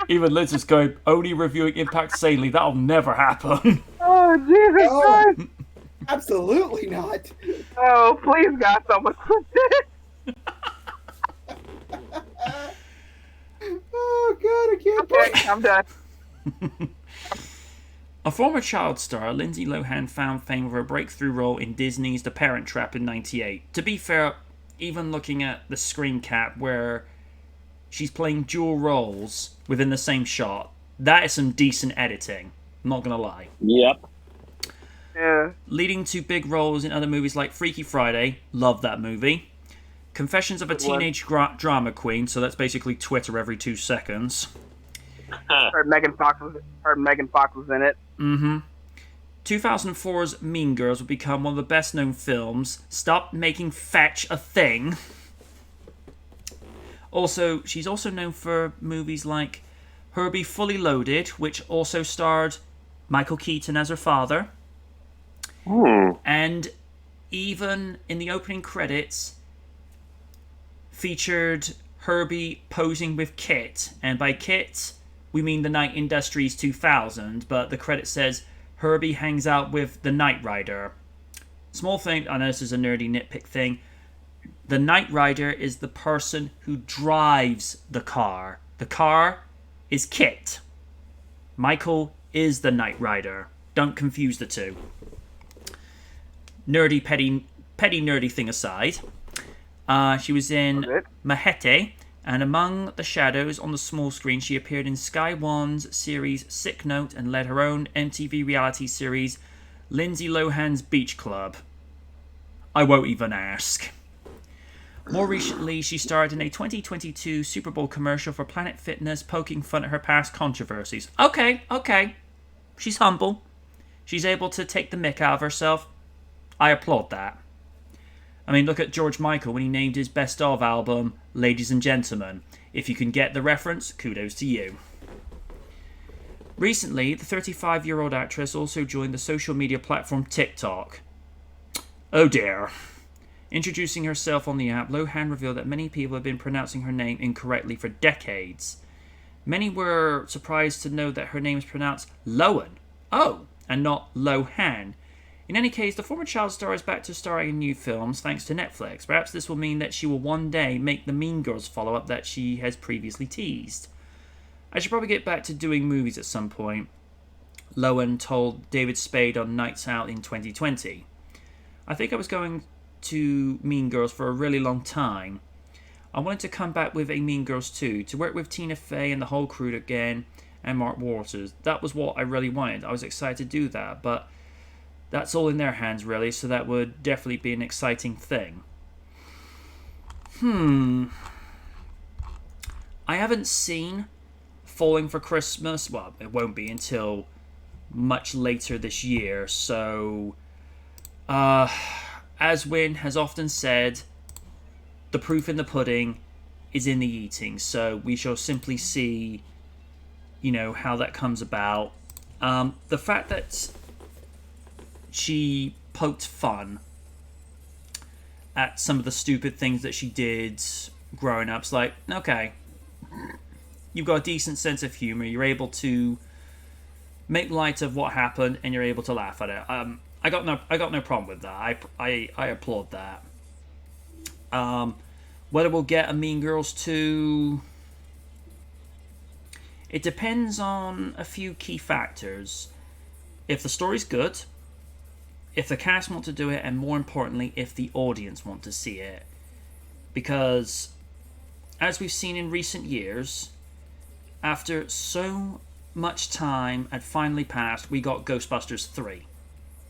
Even Liz is going, Oni reviewing Impact sanely. That'll never happen. Oh Jesus Christ! Absolutely not. Oh, please God, someone quit this. Oh god, I can't Okay, breathe. I'm done. A former child star, Lindsay Lohan found fame with her breakthrough role in Disney's The Parent Trap in '98. To be fair, even looking at the screen cap where she's playing dual roles within the same shot, that is some decent editing. I'm not gonna lie. Yep. Yeah. Leading to big roles in other movies like Freaky Friday, love that movie. Confessions of a Good one. Teenage Drama Queen, so that's basically Twitter every 2 seconds. Heard Megan Fox was in it. 2004's Mean Girls would become one of the best known films. Stop making fetch a thing. Also, she's also known for movies like Herbie Fully Loaded, which also starred Michael Keaton as her father. And even in the opening credits, featured Herbie posing with Kit. And by Kit, we mean the Night Industries 2000, but the credit says Herbie hangs out with the Knight Rider. Small thing, I know this is a nerdy nitpick thing. The Knight Rider is the person who drives the car. The car is Kit. Michael is the Knight Rider. Don't confuse the two. Nerdy, petty nerdy thing aside. She was in Mahete, and among the shadows on the small screen, she appeared in Sky One's series Sick Note and led her own MTV reality series, Lindsay Lohan's Beach Club. I won't even ask. More recently, she starred in a 2022 Super Bowl commercial for Planet Fitness, poking fun at her past controversies. Okay. She's humble. She's able to take the mick out of herself. I applaud that. I mean, look at George Michael when he named his best of album, Ladies and Gentlemen. If you can get the reference, kudos to you. Recently, the 35-year-old actress also joined the social media platform TikTok. Oh dear. Introducing herself on the app, Lohan revealed that many people have been pronouncing her name incorrectly for decades. Many were surprised to know that her name is pronounced Lohan. Oh, and not Lohan. In any case, the former child star is back to starring in new films thanks to Netflix. Perhaps this will mean that she will one day make the Mean Girls follow-up that she has previously teased. I should probably get back to doing movies at some point, Lohan told David Spade on Nights Out in 2020. I think I was going to Mean Girls for a really long time. I wanted to come back with a Mean Girls 2, to work with Tina Fey and the whole crew again, and Mark Waters. That was what I really wanted. I was excited to do that, but that's all in their hands, really, so that would definitely be an exciting thing. I haven't seen Falling for Christmas. Well, it won't be until much later this year, so as Wynn has often said, the proof in the pudding is in the eating, so we shall simply see, how that comes about. The fact that she poked fun at some of the stupid things that she did growing up. It's like, okay, you've got a decent sense of humor. You're able to make light of what happened, and you're able to laugh at it. I got no problem with that. I applaud that. Whether we'll get a Mean Girls 2, it depends on a few key factors. If the story's good, if the cast want to do it, and more importantly, if the audience want to see it. Because, as we've seen in recent years, after so much time had finally passed, we got Ghostbusters 3.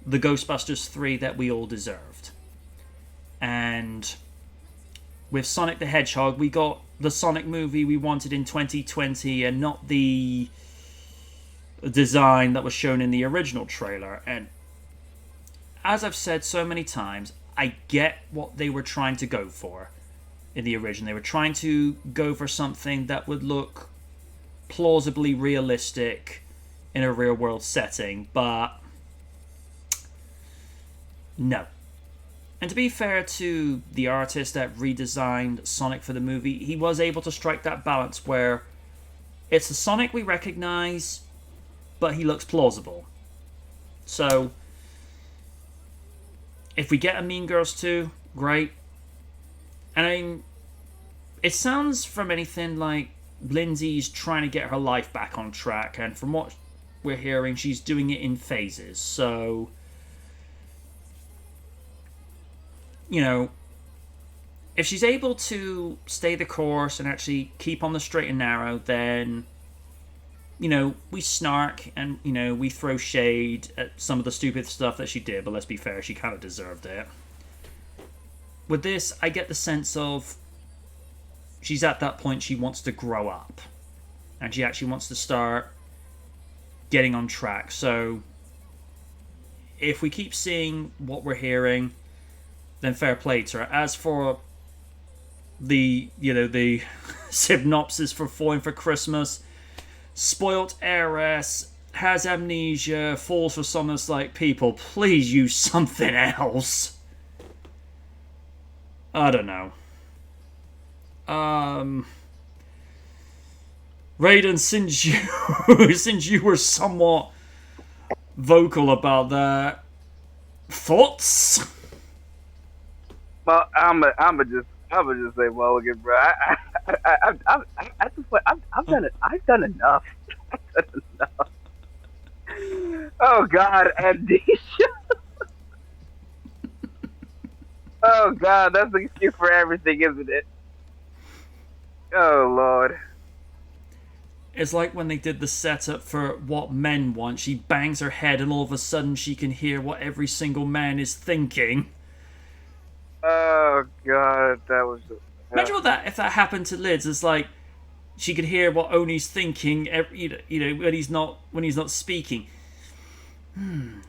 The Ghostbusters 3 that we all deserved. And with Sonic the Hedgehog, we got the Sonic movie we wanted in 2020, and not the design that was shown in the original trailer. And as I've said so many times, I get what they were trying to go for in the original. They were trying to go for something that would look plausibly realistic in a real world setting, but no. And to be fair to the artist that redesigned Sonic for the movie, he was able to strike that balance where it's the Sonic we recognize, but he looks plausible. So if we get a Mean Girls 2, great. And I mean, it sounds from anything like Lindsay's trying to get her life back on track, and from what we're hearing, she's doing it in phases. So, if she's able to stay the course and actually keep on the straight and narrow, then we snark and, we throw shade at some of the stupid stuff that she did, but let's be fair, she kind of deserved it. With this, I get the sense of she's at that point she wants to grow up. And she actually wants to start getting on track. So, if we keep seeing what we're hearing, then fair play to her. As for the synopsis for Falling for Christmas, spoilt heiress, has amnesia, falls for someone that's like, people, please use something else. I don't know. Raiden, since you were somewhat vocal about that, thoughts? Well, I'm just say, well, look at bro. I've done it. I've done enough. I've done enough. Oh God, amnesia. Oh God, that's the excuse for everything, isn't it? Oh Lord. It's like when they did the setup for What Men Want. She bangs her head and all of a sudden she can hear what every single man is thinking. Oh God, that was... Imagine if that happened to Liz. It's like she could hear what Oni's thinking, when he's not speaking.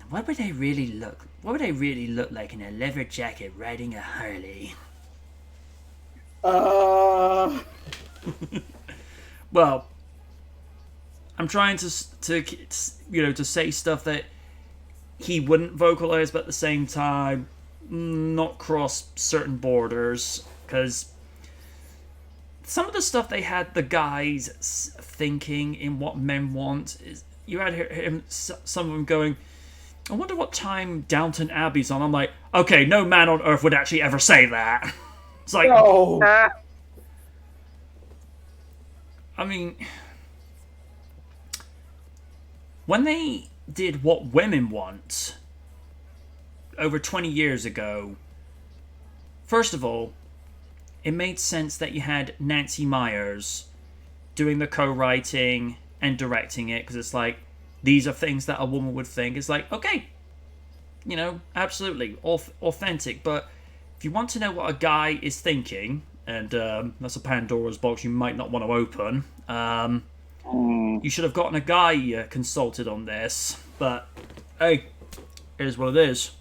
What would they really look? What would they really look like in a leather jacket riding a Harley? Well, I'm trying to say stuff that he wouldn't vocalize, but at the same time, not cross certain borders, because some of the stuff they had the guys thinking in What Men Want is you had some of them going, I wonder what time Downton Abbey's on. I'm like, okay, no man on earth would actually ever say that. It's like, No. I mean, when they did What Women Want over 20 years ago, first of all, it made sense that you had Nancy Myers doing the co-writing and directing it, because it's like, these are things that a woman would think. It's like, okay, absolutely authentic. But if you want to know what a guy is thinking, and that's a Pandora's box you might not want to open, you should have gotten a guy consulted on this. But hey, it is what it is.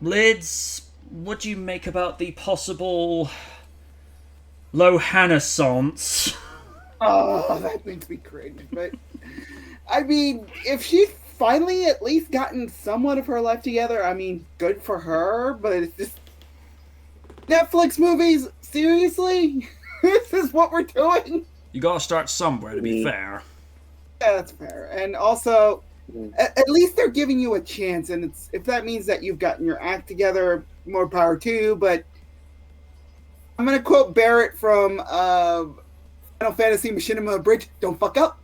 Lids, what do you make about the possible Lohanissance? Oh, that makes me cringe. But I mean, if she's finally at least gotten somewhat of her life together, I mean, good for her. But it's just Netflix movies. Seriously, this is what we're doing. You gotta start somewhere, to be fair. Yeah, that's fair. And also, at least they're giving you a chance. And if that means that you've gotten your act together, more power to you. But I'm gonna quote Barrett from Final Fantasy Machinima Bridge, don't fuck up.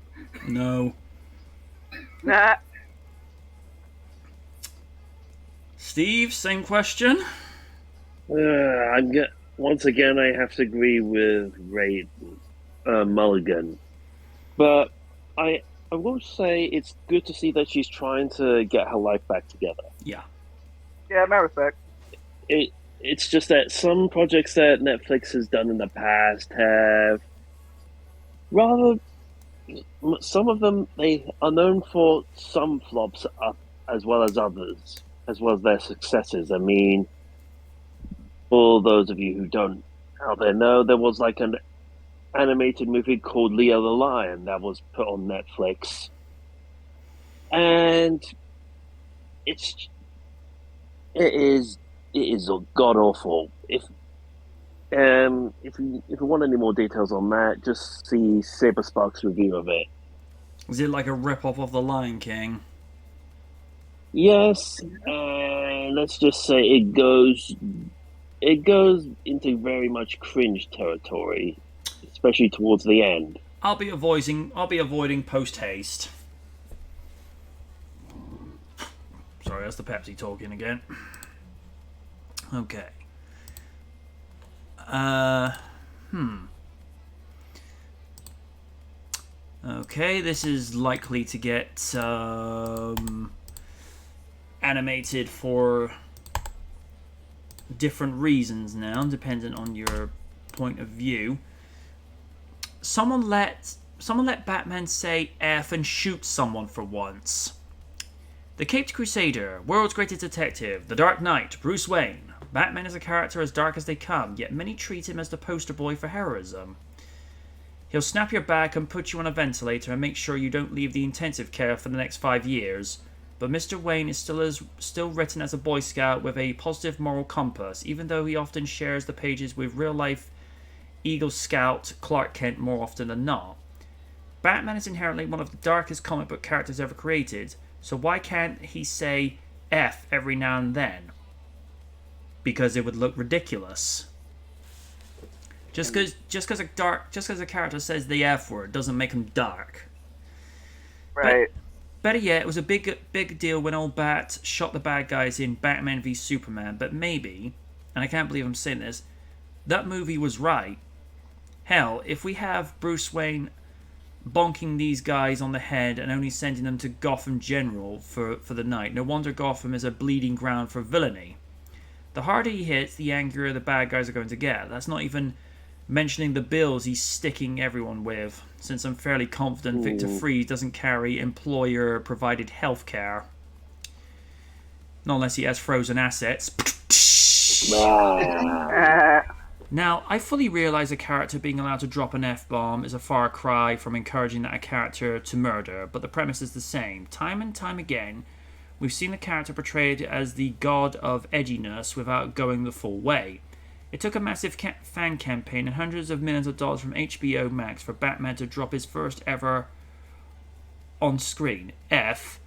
No. Nah. Steve, same question? Once again, I have to agree with Ray Mulligan. But I will say it's good to see that she's trying to get her life back together. Yeah. Yeah, my respect. It's just that some projects that Netflix has done in the past have some of them, they are known for some flops up as well as others, as well as their successes. I mean, for those of you who don't out there know, there was like an animated movie called Leo the Lion that was put on Netflix, and it is god awful. If you want any more details on that, just see Saber Sparks' review of it. Is it like a rip-off of The Lion King? Yes, and let's just say it goes into very much cringe territory, especially towards the end. I'll be avoiding post-haste. Sorry, that's the Pepsi talking again. Okay. Okay, this is likely to get animated for different reasons now, dependent on your point of view. Someone let Batman say F and shoot someone for once. The Caped Crusader, world's greatest detective, the Dark Knight, Bruce Wayne. Batman is a character as dark as they come, yet many treat him as the poster boy for heroism. He'll snap your back and put you on a ventilator and make sure you don't leave the intensive care for the next 5 years. But Mr. Wayne is still written as a Boy Scout with a positive moral compass, even though he often shares the pages with real-life Eagle Scout Clark Kent more often than not. Batman is inherently one of the darkest comic book characters ever created, so why can't he say F every now and then? Because it would look ridiculous. Just because a character says the F word doesn't make him dark. Right. Better yet, it was a big deal when old Bat shot the bad guys in Batman v Superman, but maybe, and I can't believe I'm saying this, that movie was right. Hell, if we have Bruce Wayne bonking these guys on the head and only sending them to Gotham General for the night, no wonder Gotham is a bleeding ground for villainy. The harder he hits, the angrier the bad guys are going to get. That's not even mentioning the bills he's sticking everyone with, since I'm fairly confident Victor Freeze doesn't carry employer-provided healthcare. Not unless he has frozen assets. Now, I fully realise a character being allowed to drop an F-bomb is a far cry from encouraging that character to murder, but the premise is the same. Time and time again, we've seen the character portrayed as the god of edginess without going the full way. It took a massive fan campaign and hundreds of millions of dollars from HBO Max for Batman to drop his first ever on-screen F.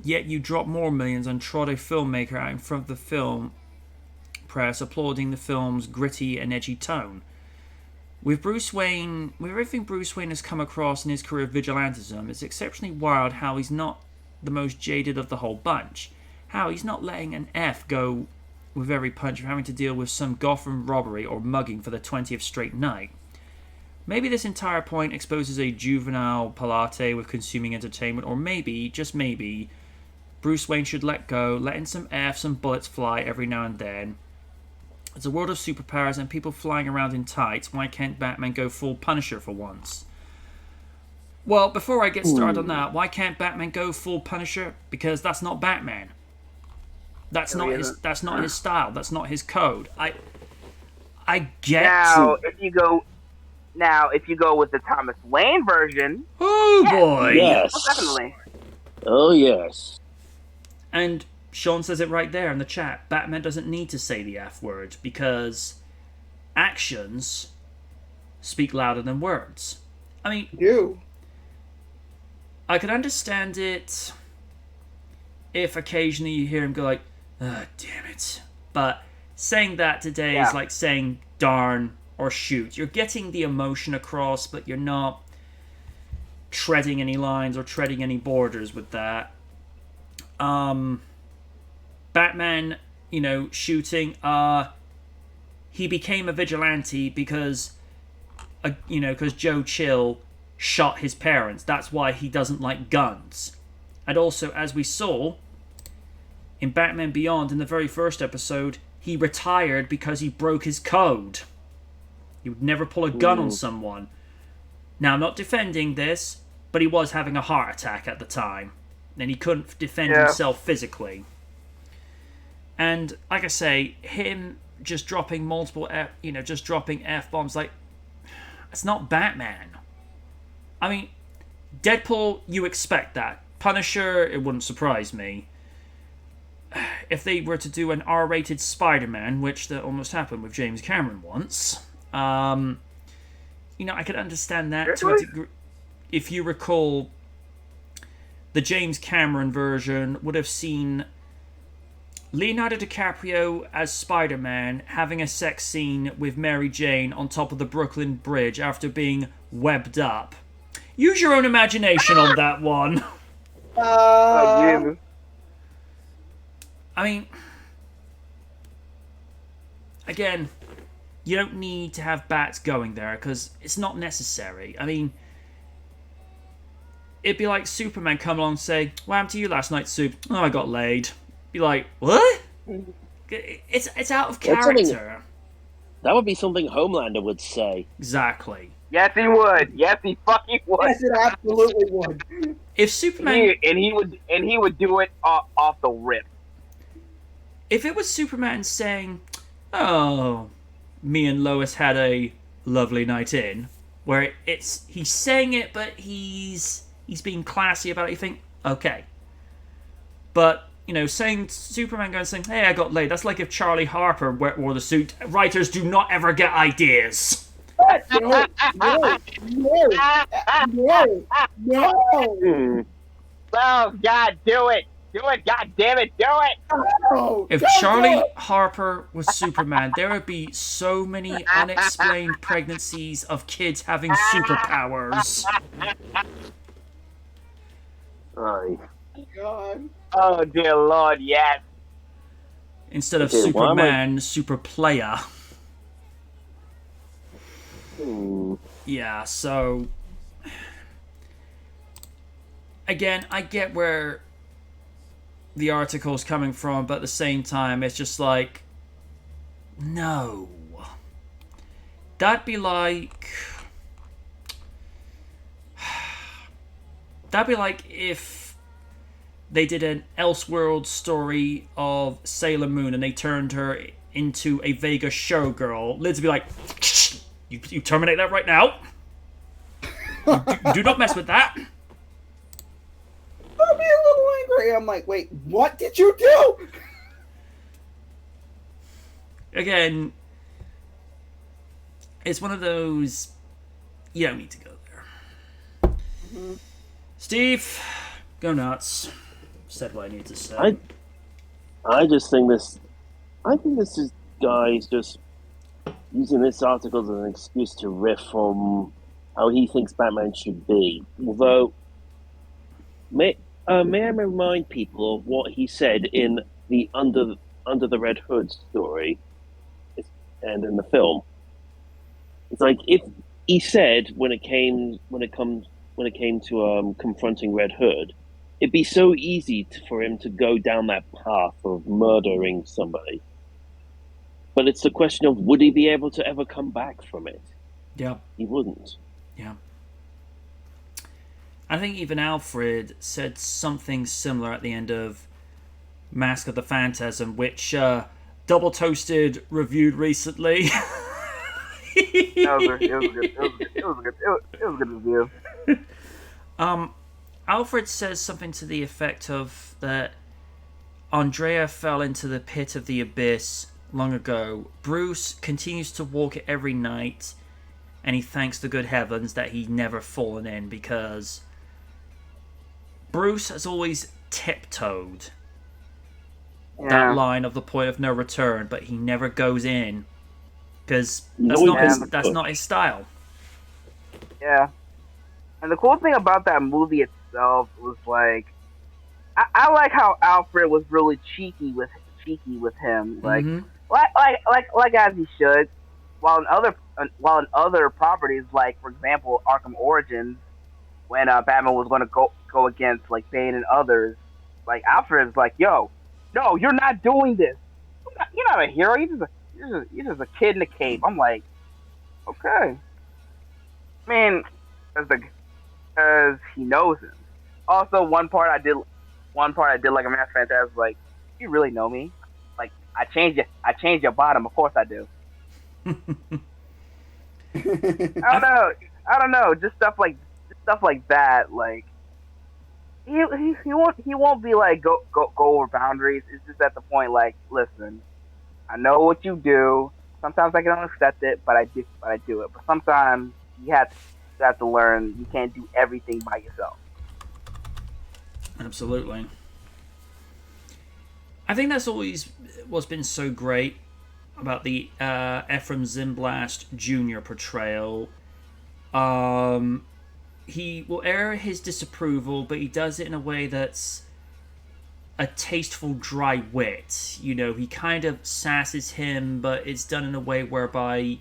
Yet you drop more millions and trot a filmmaker out in front of the film press applauding the film's gritty and edgy tone. With everything Bruce Wayne has come across in his career of vigilantism, it's exceptionally wild how he's not the most jaded of the whole bunch. How he's not letting an F go with every punch of having to deal with some Gotham robbery or mugging for the 20th straight night. Maybe this entire point exposes a juvenile palate with consuming entertainment, or maybe, just maybe, Bruce Wayne should let go, letting some F's and bullets fly every now and then. It's a world of superpowers and people flying around in tights. Why can't Batman go full Punisher for once? Well, before I get started on that, why can't Batman go full Punisher? Because that's not Batman. That's not his style. That's not his code. I get if you go with the Thomas Wayne version, boy, yes, definitely. Oh yes. And Sean says it right there in the chat. Batman doesn't need to say the F word because actions speak louder than words. I mean, I could understand it if occasionally you hear him go like, "Oh, damn it." But saying that today is like saying darn or shoot. You're getting the emotion across, but you're not treading any lines or treading any borders with that. Batman, shooting, he became a vigilante because Joe Chill shot his parents. That's why he doesn't like guns. And also, as we saw in Batman Beyond in the very first episode, he retired because he broke his code. He would never pull a gun on someone. Now, I'm not defending this, but he was having a heart attack at the time, and he couldn't defend himself physically. And like I say, him just dropping multiple dropping F-bombs, like, it's not Batman. I mean, Deadpool, you expect that. Punisher, it wouldn't surprise me. If they were to do an R-rated Spider-Man, which that almost happened with James Cameron once, I could understand that to a degree. If you recall, the James Cameron version would have seen Leonardo DiCaprio as Spider-Man having a sex scene with Mary Jane on top of the Brooklyn Bridge after being webbed up. Use your own imagination on that one. Jesus. I mean, again, You don't need to have bats going there because it's not necessary. I mean, it'd be like Superman come along and say, "What happened to you last night, Soup?" "Oh, I got laid." Be like, "What?" It's out of character. That would be something Homelander would say. Exactly. Yes, he would. Yes, he fucking would. Yes, it absolutely would. If Superman, he would do it off the rip. if it was Superman saying, "Oh, me and Lois had a lovely night in," where he's saying it, but he's being classy about it, you think, okay. But saying Superman going saying, "Hey, I got laid," that's like if Charlie Harper wore the suit. Writers do not ever get ideas. No. Oh, God, do it. Do it, God damn it, do it. No. If Charlie Harper was Superman, there would be so many unexplained pregnancies of kids having superpowers. Aye. God. Oh, dear Lord, yes. Instead of Okay, why am I- Superman, Super Player. Hmm. Yeah, so again, I get where the article's coming from, but at the same time, it's just like, no. That'd be like if they did an Elseworld story of Sailor Moon and they turned her into a Vegas showgirl. Liz would be like, you terminate that right now. Do not mess with that. I'll be a little angry. I'm like, wait, what did you do? Again, it's one of those, you don't need to go there. Mm-hmm. Steve, go nuts. Said what I need to say. I just think this. I think this is guys just using this article as an excuse to riff on how he thinks Batman should be. Although, may I remind people of what he said in the Under the Red Hood story, and in the film. It's like if he said when it came to confronting Red Hood, it'd be so easy for him to go down that path of murdering somebody. But it's the question of, would he be able to ever come back from it? Yeah. He wouldn't. Yeah. I think even Alfred said something similar at the end of Mask of the Phantasm, which Double Toasted reviewed recently. It was a good review. Alfred says something to the effect of that Andrea fell into the pit of the abyss long ago. Bruce continues to walk it every night, and he thanks the good heavens that he'd never fallen in, because Bruce has always tiptoed that line of the point of no return, but he never goes in because that's not his style. Yeah. And the cool thing about that movie itself was like, I like how Alfred was really cheeky with him, like, like as he should. While in other properties, like for example Arkham Origins, when Batman was going to go against like Bane and others, like Alfred's like, "Yo, no, you're not doing this. You're not a hero. You're just a kid in a cape." I'm like, okay. I mean, because he knows him. Also, one part I did like a Mask Fantastic, like, you really know me? Like, I changed your bottom. Of course I do. I don't know. Just stuff like that. Like, he won't be like go over boundaries. It's just at the point like, listen, I know what you do. Sometimes I can accept it, but I do it. But sometimes you have to learn you can't do everything by yourself. Absolutely. I think that's always what's been so great about the Ephraim Zimblast Jr. portrayal. He will air his disapproval, but he does it in a way that's a tasteful dry wit. You know, he kind of sasses him, but it's done in a way whereby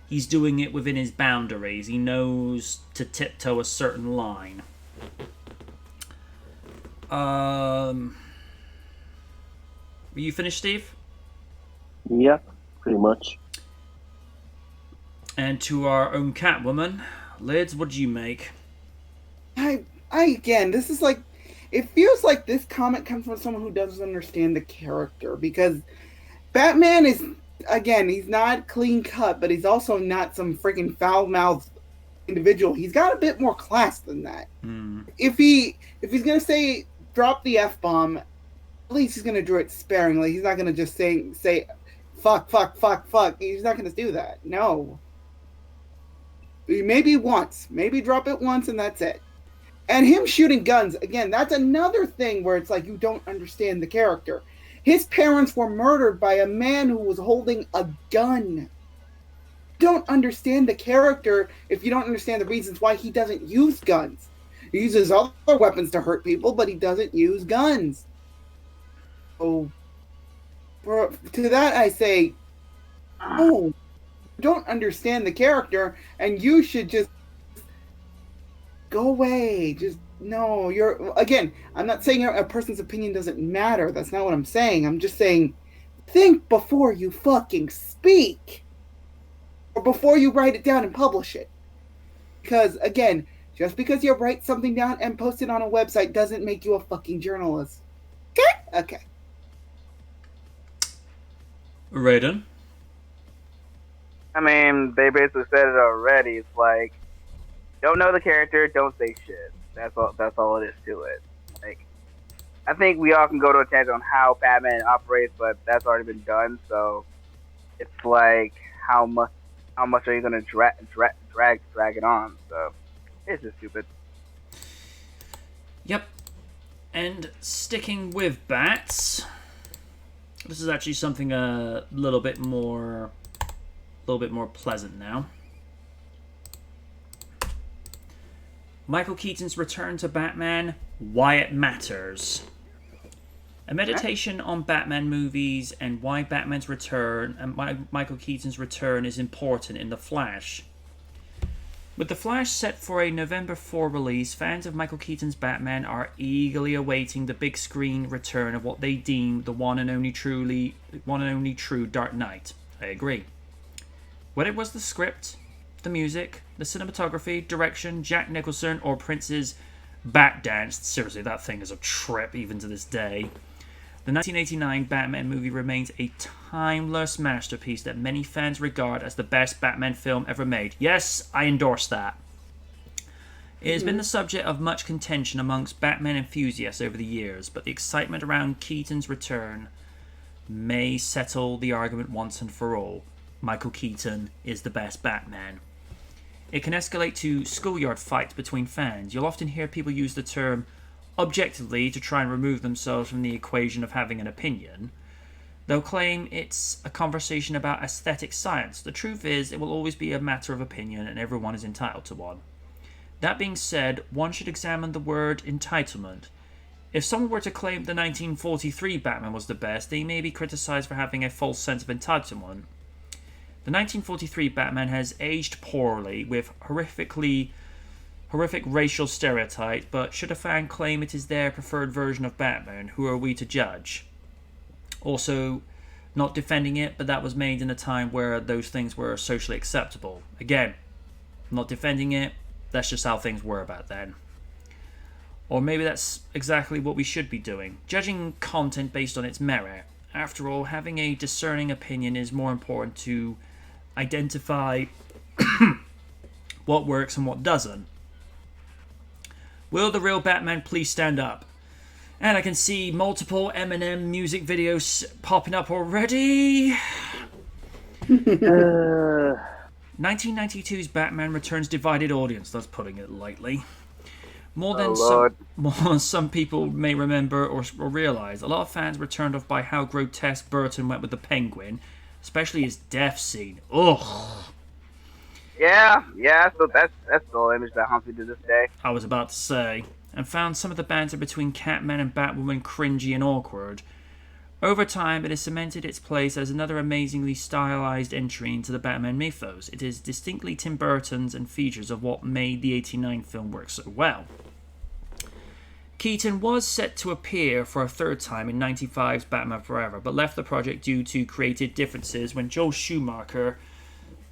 he's doing it within his boundaries. He knows to tiptoe a certain line. Are you finished, Steve? Yeah, pretty much. And to our own Catwoman, Lids, what do you make? I again, this is like, it feels like this comment comes from someone who doesn't understand the character, because Batman is, again, he's not clean cut, but he's also not some freaking foul mouthed individual. He's got a bit more class than that. If he's gonna say drop the F-bomb, at least he's gonna do it sparingly. He's not gonna just say fuck. He's not gonna do that. No. Maybe once. Maybe drop it once and that's it. And him shooting guns, again, that's another thing where it's like you don't understand the character. His parents were murdered by a man who was holding a gun. You don't understand the character if you don't understand the reasons why he doesn't use guns. He uses other weapons to hurt people, but he doesn't use guns. So, to that I say, oh, you don't understand the character, and you should just go away. Just, no, again, I'm not saying a person's opinion doesn't matter. That's not what I'm saying. I'm just saying, think before you fucking speak. Or before you write it down and publish it. Because, again, just because you write something down and post it on a website doesn't make you a fucking journalist. Okay? Okay. Raiden? I mean, they basically said it already. It's like, don't know the character, don't say shit. That's all it is to it. Like, I think we all can go to a tangent on how Batman operates, but that's already been done. So it's like, how much are you gonna drag it on? So it's just stupid. Yep. And sticking with bats, this is actually something a little bit more pleasant now. Michael Keaton's return to Batman, Why It Matters. A meditation on Batman movies and why Batman's return and Michael Keaton's return is important in The Flash. With The Flash set for a November 4 release, fans of Michael Keaton's Batman are eagerly awaiting the big screen return of what they deem the one and only true Dark Knight. I agree. Whether it was the script, the music, the cinematography, direction, Jack Nicholson, or Prince's Bat Dance, seriously, that thing is a trip even to this day. The 1989 Batman movie remains a timeless masterpiece that many fans regard as the best Batman film ever made. Yes, I endorse that. It has been the subject of much contention amongst Batman enthusiasts over the years, but the excitement around Keaton's return may settle the argument once and for all. Michael Keaton is the best Batman. It can escalate to schoolyard fights between fans. You'll often hear people use the term objectively to try and remove themselves from the equation of having an opinion. They'll claim it's a conversation about aesthetic science. The truth is, it will always be a matter of opinion, and everyone is entitled to one. That being said, one should examine the word entitlement. If someone were to claim the 1943 Batman was the best, they may be criticized for having a false sense of entitlement. The 1943 Batman has aged poorly, with horrific racial stereotypes, but should a fan claim it is their preferred version of Batman, who are we to judge? Also, not defending it, but that was made in a time where those things were socially acceptable. Again, not defending it, that's just how things were back then. Or maybe that's exactly what we should be doing, judging content based on its merit. After all, having a discerning opinion is more important to identify what works and what doesn't. Will the real Batman please stand up? And I can see multiple Eminem music videos popping up already. 1992's Batman returns divided audience, that's putting it lightly. More than some people may remember or realize, a lot of fans were turned off by how grotesque Burton went with the Penguin, especially his death scene. Ugh. Yeah, so that's the image that haunts me to this day. I was about to say. and found some of the banter between Catman and Batwoman cringy and awkward. Over time, it has cemented its place as another amazingly stylized entry into the Batman mythos. It is distinctly Tim Burton's and features of what made the '89 film work so well. Keaton was set to appear for a third time in '95's Batman Forever, but left the project due to creative differences when Joel Schumacher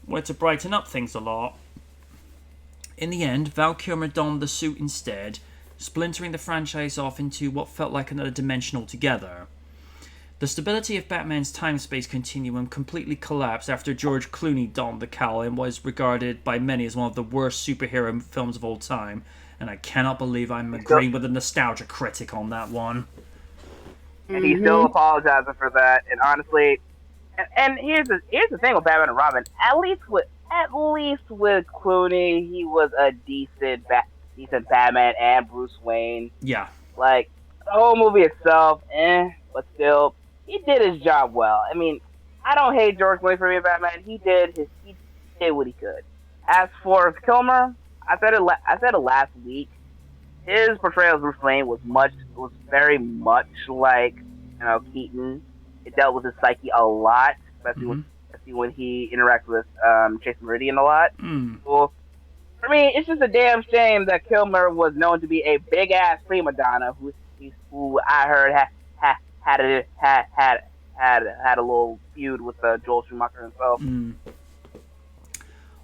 wanted to brighten up things a lot. In the end, Val Kilmer donned the suit instead, splintering the franchise off into what felt like another dimension altogether. The stability of Batman's time-space continuum completely collapsed after George Clooney donned the cowl and was regarded by many as one of the worst superhero films of all time, and I cannot believe I'm agreeing with a nostalgia critic on that one. And he's still apologizing for that, and honestly, and here's the thing with Batman and Robin, at least with Clooney, he was a decent Batman and Bruce Wayne. Yeah. Like, the whole movie itself, but still, he did his job well. I mean, I don't hate George Clooney for being Batman. He did what he could. As for Kilmer, I said it last week. His portrayal of Bruce Wayne was very much like Keaton. It dealt with his psyche a lot, especially when he interacts with Chase Meridian a lot. Well, for me, it's just a damn shame that Kilmer was known to be a big ass prima donna who I heard had a little feud with Joel Schumacher himself.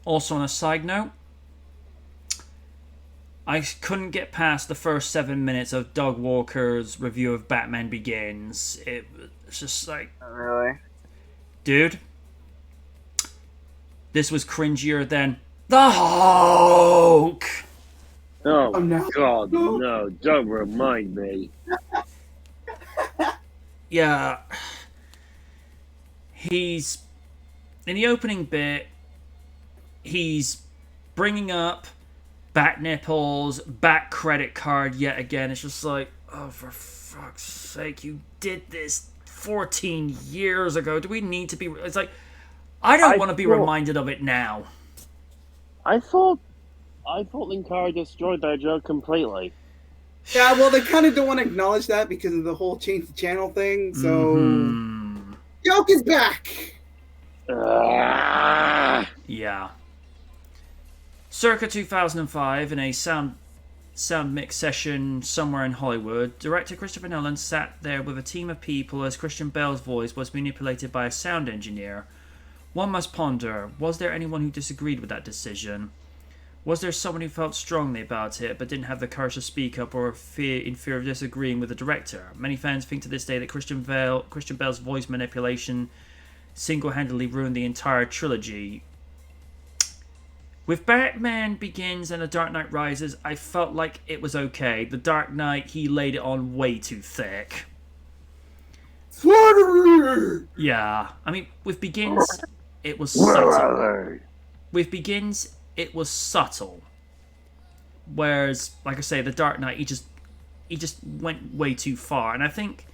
Also, on a side note, I couldn't get past the first 7 minutes of Doug Walker's review of Batman Begins. It's just like, really, dude, this was cringier than the Hulk. Oh, no. God, no, don't remind me. Yeah. He's, in the opening bit, he's bringing up bat nipples, bat credit card yet again. It's just like, oh, for fuck's sake, you did this 14 years ago. Do we need to be... It's like, I don't want to be reminded of it now. I thought Linkara destroyed that joke completely. Yeah, well, they kind of don't want to acknowledge that because of the whole change the channel thing, so... Joke is back! Yeah. Circa 2005, in a sound mix session somewhere in Hollywood, director Christopher Nolan sat there with a team of people as Christian Bale's voice was manipulated by a sound engineer. One must ponder, was there anyone who disagreed with that decision? Was there someone who felt strongly about it but didn't have the courage to speak up or in fear of disagreeing with the director? Many fans think to this day that Christian Bale's voice manipulation single-handedly ruined the entire trilogy. With Batman Begins and The Dark Knight Rises, I felt like it was okay. The Dark Knight, he laid it on way too thick. Yeah, I mean, with Begins, it was subtle. With Begins, it was subtle. Whereas, like I say, The Dark Knight, he just went way too far. And I think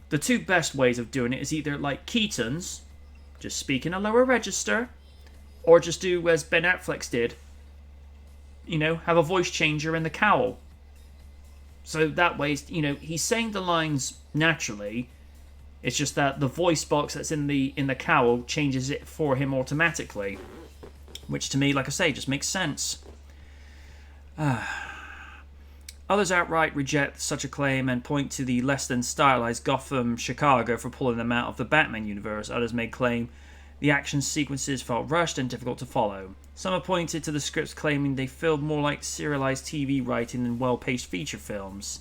the two best ways of doing it is either like Keaton's, just speak in a lower register, or just do as Ben Affleck did, have a voice changer in the cowl. So that way, he's saying the lines naturally. It's just that the voice box that's in the cowl changes it for him automatically. Which to me, like I say, just makes sense. Others outright reject such a claim and point to the less than stylized Gotham Chicago for pulling them out of the Batman universe. Others may claim the action sequences felt rushed and difficult to follow. Some have pointed to the scripts claiming they feel more like serialized TV writing than well-paced feature films.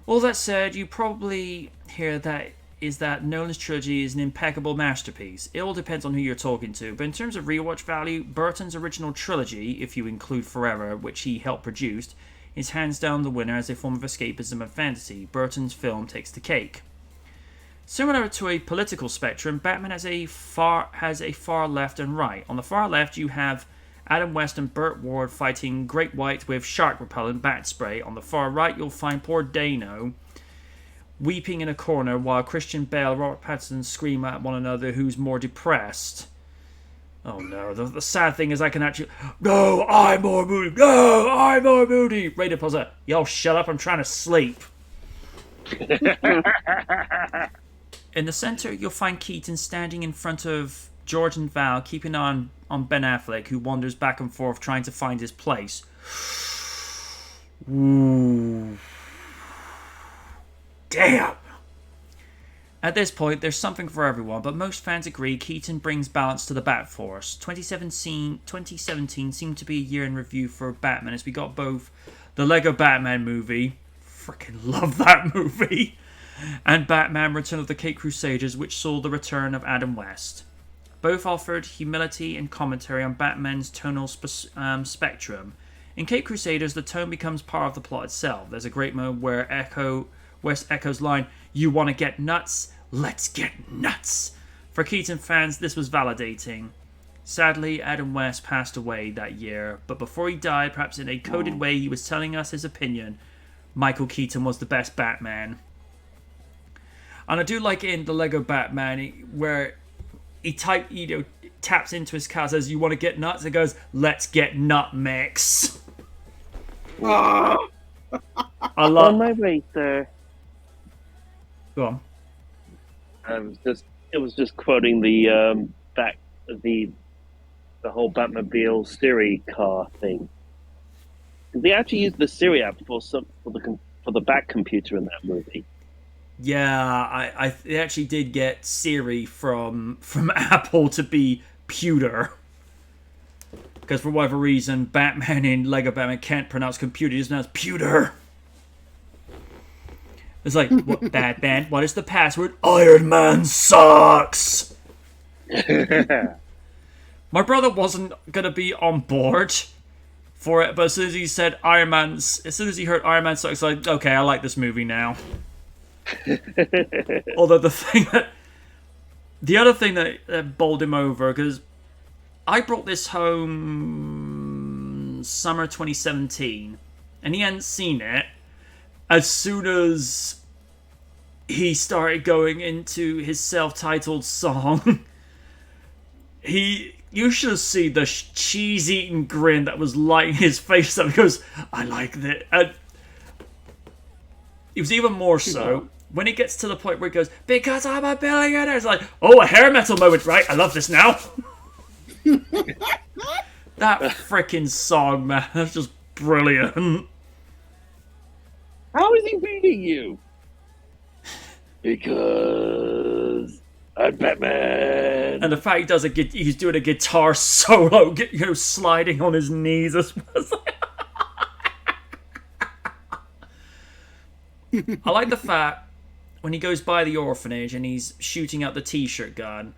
All that said, you probably hear that Nolan's trilogy is an impeccable masterpiece. It all depends on who you're talking to, but in terms of rewatch value, Burton's original trilogy, if you include Forever, which he helped produce, is hands down the winner as a form of escapism and fantasy. Burton's film takes the cake. Similar to a political spectrum, Batman has a far left and right. On the far left, you have Adam West and Burt Ward fighting Great White with shark repellent bat spray. On the far right, you'll find poor Dano weeping in a corner while Christian Bale and Robert Pattinson scream at one another who's more depressed. Oh no, the sad thing is I can actually... No, I'm more moody! No, I'm more moody! Rated Plaza, y'all shut up, I'm trying to sleep. In the center, you'll find Keaton standing in front of George and Val, keeping on Ben Affleck, who wanders back and forth trying to find his place. Ooh. Damn! At this point, there's something for everyone, but most fans agree Keaton brings balance to the Bat-Force. 2017 seemed to be a year in review for Batman, as we got both the Lego Batman movie, freaking love that movie, and Batman Return of the Caped Crusaders, which saw the return of Adam West. Both offered humility and commentary on Batman's tonal spectrum. In Caped Crusaders, the tone becomes part of the plot itself. There's a great moment where West echoes line, "You want to get nuts? Let's get nuts." For Keaton fans, this was validating. Sadly, Adam West passed away that year, but before he died, perhaps in a coded way, he was telling us his opinion. Michael Keaton was the best Batman. And I do like it in the Lego Batman, where he taps into his car, says, "You want to get nuts?" It goes, "Let's get nut mix." I love... On my way there. Go on. It was just quoting the whole Batmobile Siri car thing. They actually used the Siri app for the Bat computer in that movie. Yeah, they actually did get Siri from Apple to be pewter. Because for whatever reason, Batman in Lego Batman can't pronounce computer, he just pronounces pewter. It's like, what, Batman, what is the password? Iron Man sucks! My brother wasn't going to be on board for it, but as soon as he said as soon as he heard Iron Man sucks, it's like, okay, I like this movie now. Although the other thing that bowled him over, because I brought this home summer 2017, and he hadn't seen it. As soon as he started going into his self-titled song, you should see the cheese-eating grin that was lighting his face up. He goes, "I like that." And it was even more so when it gets to the point where he goes, "Because I'm a billionaire." It's like, oh, a hair metal moment, right? I love this now. That freaking song, man, that's just brilliant. How is he beating you? Because I'm Batman. And the fact he's doing a guitar solo, sliding on his knees as well. I like the fact when he goes by the orphanage and he's shooting out the t-shirt gun.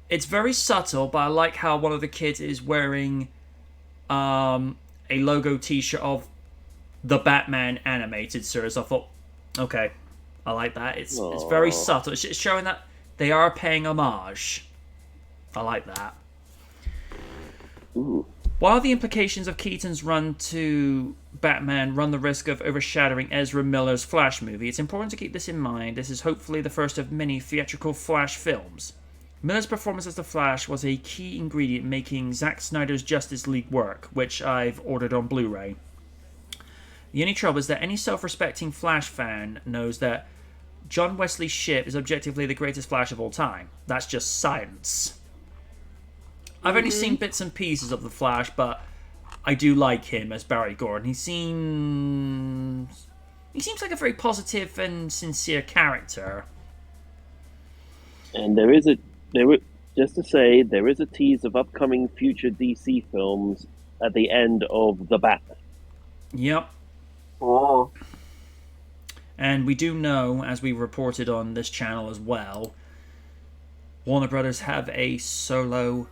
It's very subtle, but I like how one of the kids is wearing a logo t-shirt of the Batman animated series. I thought, okay, I like that. It's very subtle. It's showing that they are paying homage. I like that. Ooh. While the implications of Keaton's run to Batman run the risk of overshadowing Ezra Miller's Flash movie, it's important to keep this in mind. This is hopefully the first of many theatrical Flash films. Miller's performance as the Flash was a key ingredient making Zack Snyder's Justice League work, which I've ordered on Blu-ray. The only trouble is that any self-respecting Flash fan knows that John Wesley Shipp is objectively the greatest Flash of all time. That's just science. I've only seen bits and pieces of the Flash, but I do like him as Barry Gordon. He seems like a very positive and sincere character. And there is a tease of upcoming future DC films at the end of the Batman. Yep. Oh. And we do know, as we reported on this channel as well, Warner Brothers have a solo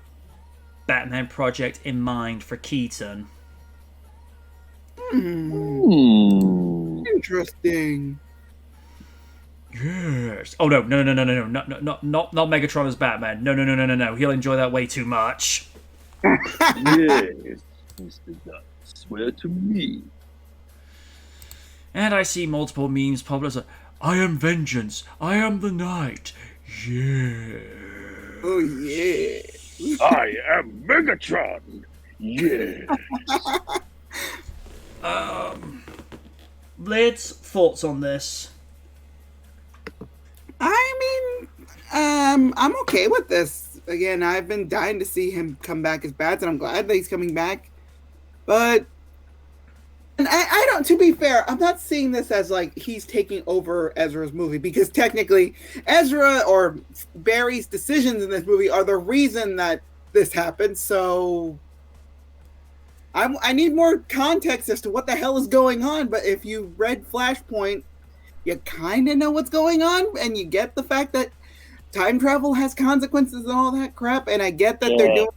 Batman project in mind for Keaton. Interesting. Yes. Oh no, not Megatron as Batman. No. He'll enjoy that way too much. Yes, Mr. Nutt, swear to me. And I see multiple memes published. I am vengeance. I am the night. Yeah. Oh yeah. I am Megatron. Yeah. Lid's thoughts on this? I mean, I'm okay with this. Again, I've been dying to see him come back as Bats, and I'm glad that he's coming back. But, and I don't. To be fair, I'm not seeing this as like he's taking over Ezra's movie, because technically, Ezra or Barry's decisions in this movie are the reason that this happened. So, I need more context as to what the hell is going on. But if you read Flashpoint, you kind of know what's going on, and you get the fact that time travel has consequences and all that crap. And I get that they're doing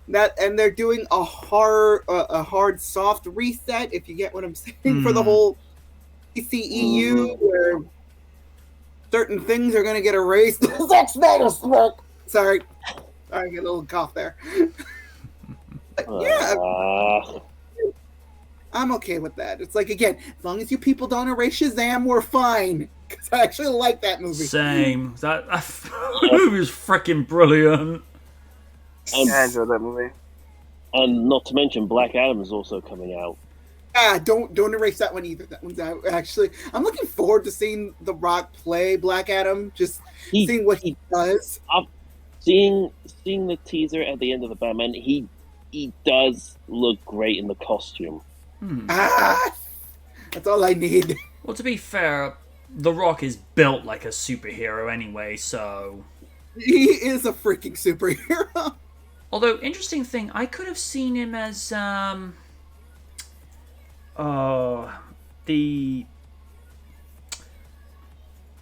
that, and they're doing a hard, soft reset. If you get what I'm saying, for the whole DCEU, where certain things are going to get erased. Zack Snyder smoke. Sorry, I get a little cough there. Yeah, I'm okay with that. It's like, again, as long as you people don't erase Shazam, we're fine. Because I actually like that movie. Same. That movie was freaking brilliant. I enjoyed that movie. And not to mention, Black Adam is also coming out. Don't erase that one either. That one's out. Actually, I'm looking forward to seeing The Rock play Black Adam. Just seeing what he does. Seeing the teaser at the end of the Batman, he does look great in the costume. That's all I need. Well, to be fair, The Rock is built like a superhero anyway, so... He is a freaking superhero. Although, interesting thing, I could have seen him as, the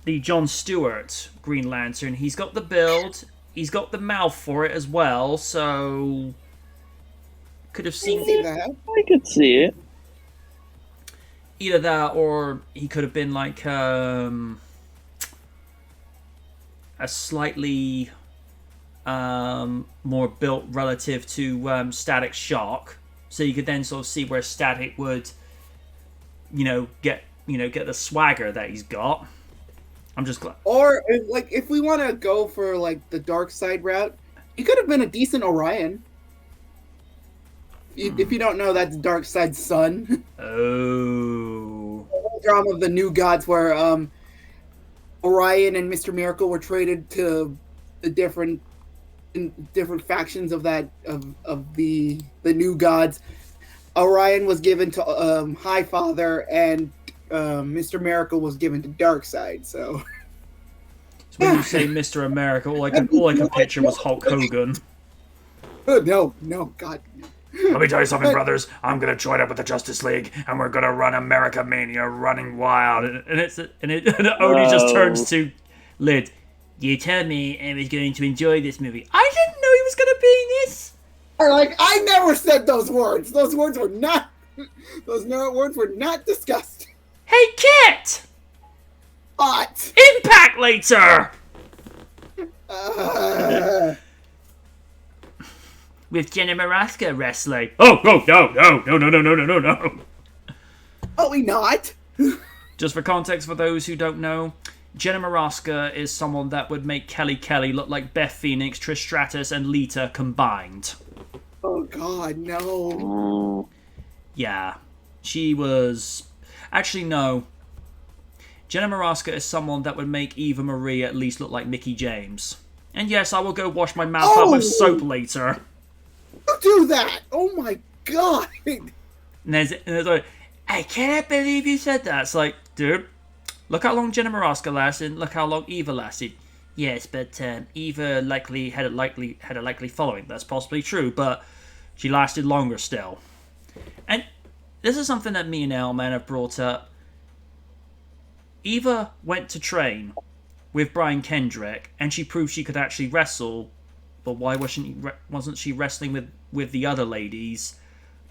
Jon Stewart Green Lantern. He's got the build, he's got the mouth for it as well, so... Could have seen that. I could see it. Either that, or he could have been like a slightly more built relative to Static Shock, so you could then sort of see where Static would, get the swagger that he's got. I'm just glad. Or if we want to go for like the dark side route, he could have been a decent Orion. If you don't know, that's Darkseid's son. Oh. The whole drama of the New Gods, where Orion and Mr. Miracle were traded to the different factions of that of the New Gods. Orion was given to Highfather, and Mr. Miracle was given to Darkseid. So when you say Mr. America, all I can picture was Hulk Hogan. No, God. Let me tell you something, brothers. I'm gonna join up with the Justice League, and we're gonna run America Mania, running wild. And Odie just turns to Lid. You told me I was going to enjoy this movie. I didn't know he was gonna be in this. I never said those words. Those words were not discussed. Hey, Kit! What? Impact later. With Jenna Maraska wrestling. Oh, no. Oh, we not? Just for context, for those who don't know, Jenna Maraska is someone that would make Kelly look like Beth Phoenix, Trish Stratus, and Lita combined. Oh, God, no. Yeah. She was... Actually, no. Jenna Maraska is someone that would make Eva Marie at least look like Mickey James. And yes, I will go wash my mouth out with soap later. Don't do that! Oh my God! And there's like, I cannot believe you said that. It's like, dude, look how long Jenna Maraska lasted, and look how long Eva lasted. Yes, but Eva likely had a likely following. That's possibly true, but she lasted longer still. And this is something that me and Elman have brought up. Eva went to train with Brian Kendrick, and she proved she could actually wrestle. But why wasn't she wrestling with the other ladies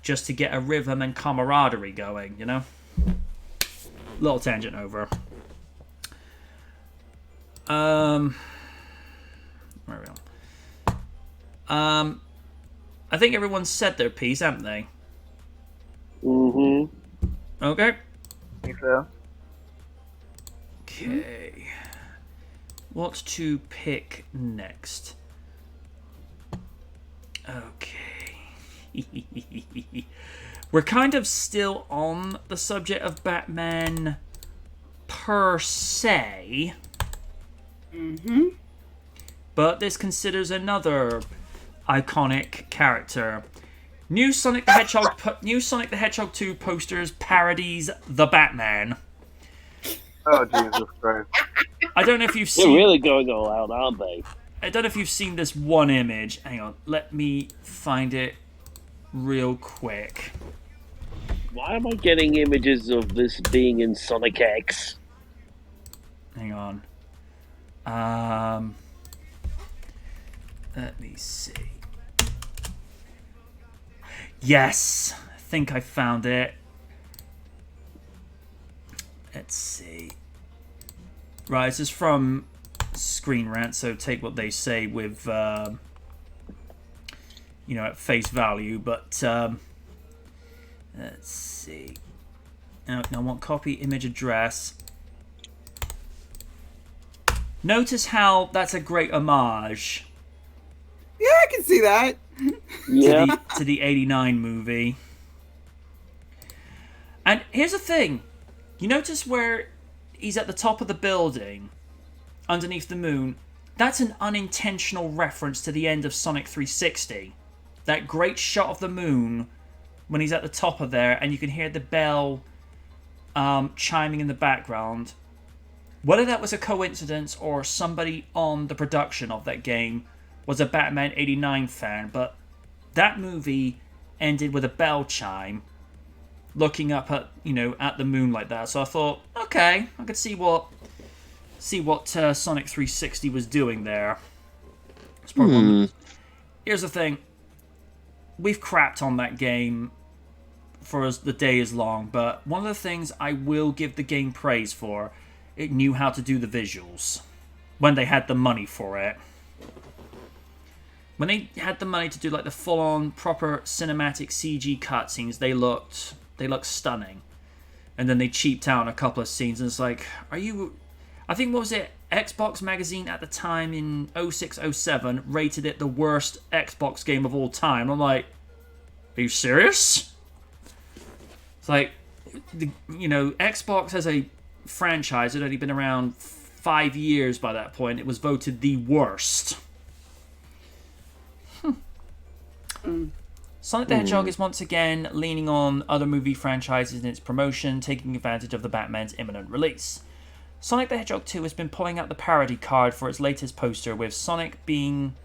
just to get a rhythm and camaraderie going, Little tangent over. Where are we on? I think everyone's said their piece, haven't they? Mm-hmm. Okay. I think so. Okay. What to pick next? Okay. We're kind of still on the subject of Batman per se. Mm-hmm. But this considers another iconic character. New Sonic the Hedgehog 2 posters parodies the Batman. Oh, Jesus Christ. I don't know if you've They're seen. really going all out, aren't they? I don't know if you've seen this one image. Hang on, let me find it real quick. Why am I getting images of this being in Sonic X? Hang on. Let me see. Yes, I think I found it. Let's see. Right, this is from Screen Rant, so take what they say with, at face value. But let's see. Now I want copy image address. Notice how that's a great homage. Yeah, I can see that. Yeah. To the 89 movie. And here's the thing. You notice where he's at the top of the building, underneath the moon? That's an unintentional reference to the end of Sonic 360. That great shot of the moon when he's at the top of there and you can hear the bell chiming in the background. Whether that was a coincidence or somebody on the production of that game was a Batman 89 fan, but that movie ended with a bell chime looking up at the moon like that. So I thought, okay, I could see what Sonic 360 was doing there. It's probably Here's the thing. We've crapped on that game for as the day is long, but one of the things I will give the game praise for, it knew how to do the visuals when they had the money for it. When they had the money to do like the full-on proper cinematic CG cutscenes, they looked stunning. And then they cheaped out on a couple of scenes, and it's like, I think, what was it? Xbox Magazine at the time in 06-07 rated it the worst Xbox game of all time. I'm like, are you serious? It's like, Xbox as a franchise had only been around 5 years by that point. It was voted the worst. Sonic the Hedgehog is once again leaning on other movie franchises in its promotion, taking advantage of the Batman's imminent release. Sonic the Hedgehog 2 has been pulling out the parody card for its latest poster, with Sonic being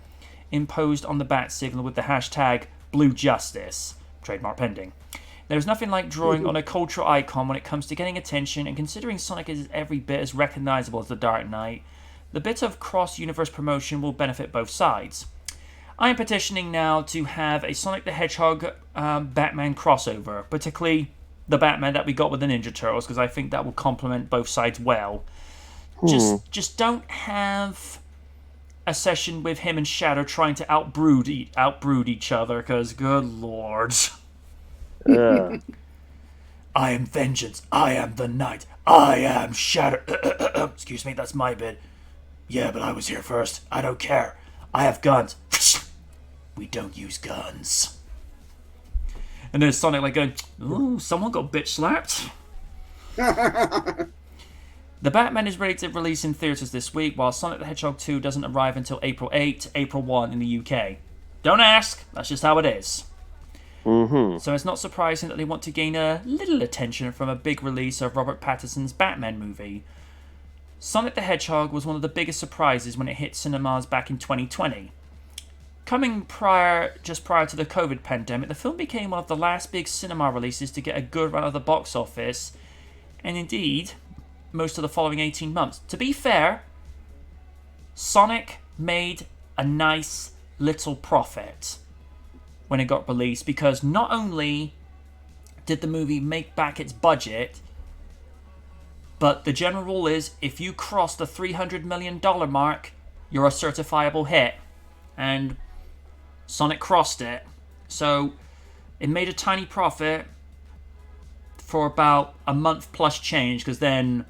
imposed on the bat signal with the hashtag Blue Justice, trademark pending. There's nothing like drawing on a cultural icon when it comes to getting attention, and considering Sonic is every bit as recognizable as the Dark Knight, the bit of cross-universe promotion will benefit both sides. I am petitioning now to have a Sonic the Hedgehog Batman crossover, particularly the Batman that we got with the Ninja Turtles, because I think that will complement both sides well. Just don't have a session with him and Shadow trying to outbrood each other, because good lord. Yeah. I am vengeance. I am the night. I am Shadow. Excuse me, that's my bit. Yeah, but I was here first. I don't care. I have guns. We don't use guns. And there's Sonic like going, ooh, someone got bitch slapped. The Batman is ready to release in theaters this week, while Sonic the Hedgehog 2 doesn't arrive until April 8, April 1 in the UK. Don't ask, that's just how it is. So it's not surprising that they want to gain a little attention from a big release of Robert Pattinson's Batman movie. Sonic the Hedgehog was one of the biggest surprises when it hit cinemas back in 2020. Coming just prior to the COVID pandemic, the film became one of the last big cinema releases to get a good run of the box office, and indeed, most of the following 18 months. To be fair, Sonic made a nice little profit when it got released, because not only did the movie make back its budget, but the general rule is, if you cross the $300 million mark, you're a certifiable hit. And Sonic crossed it. So it made a tiny profit for about a month plus change, because then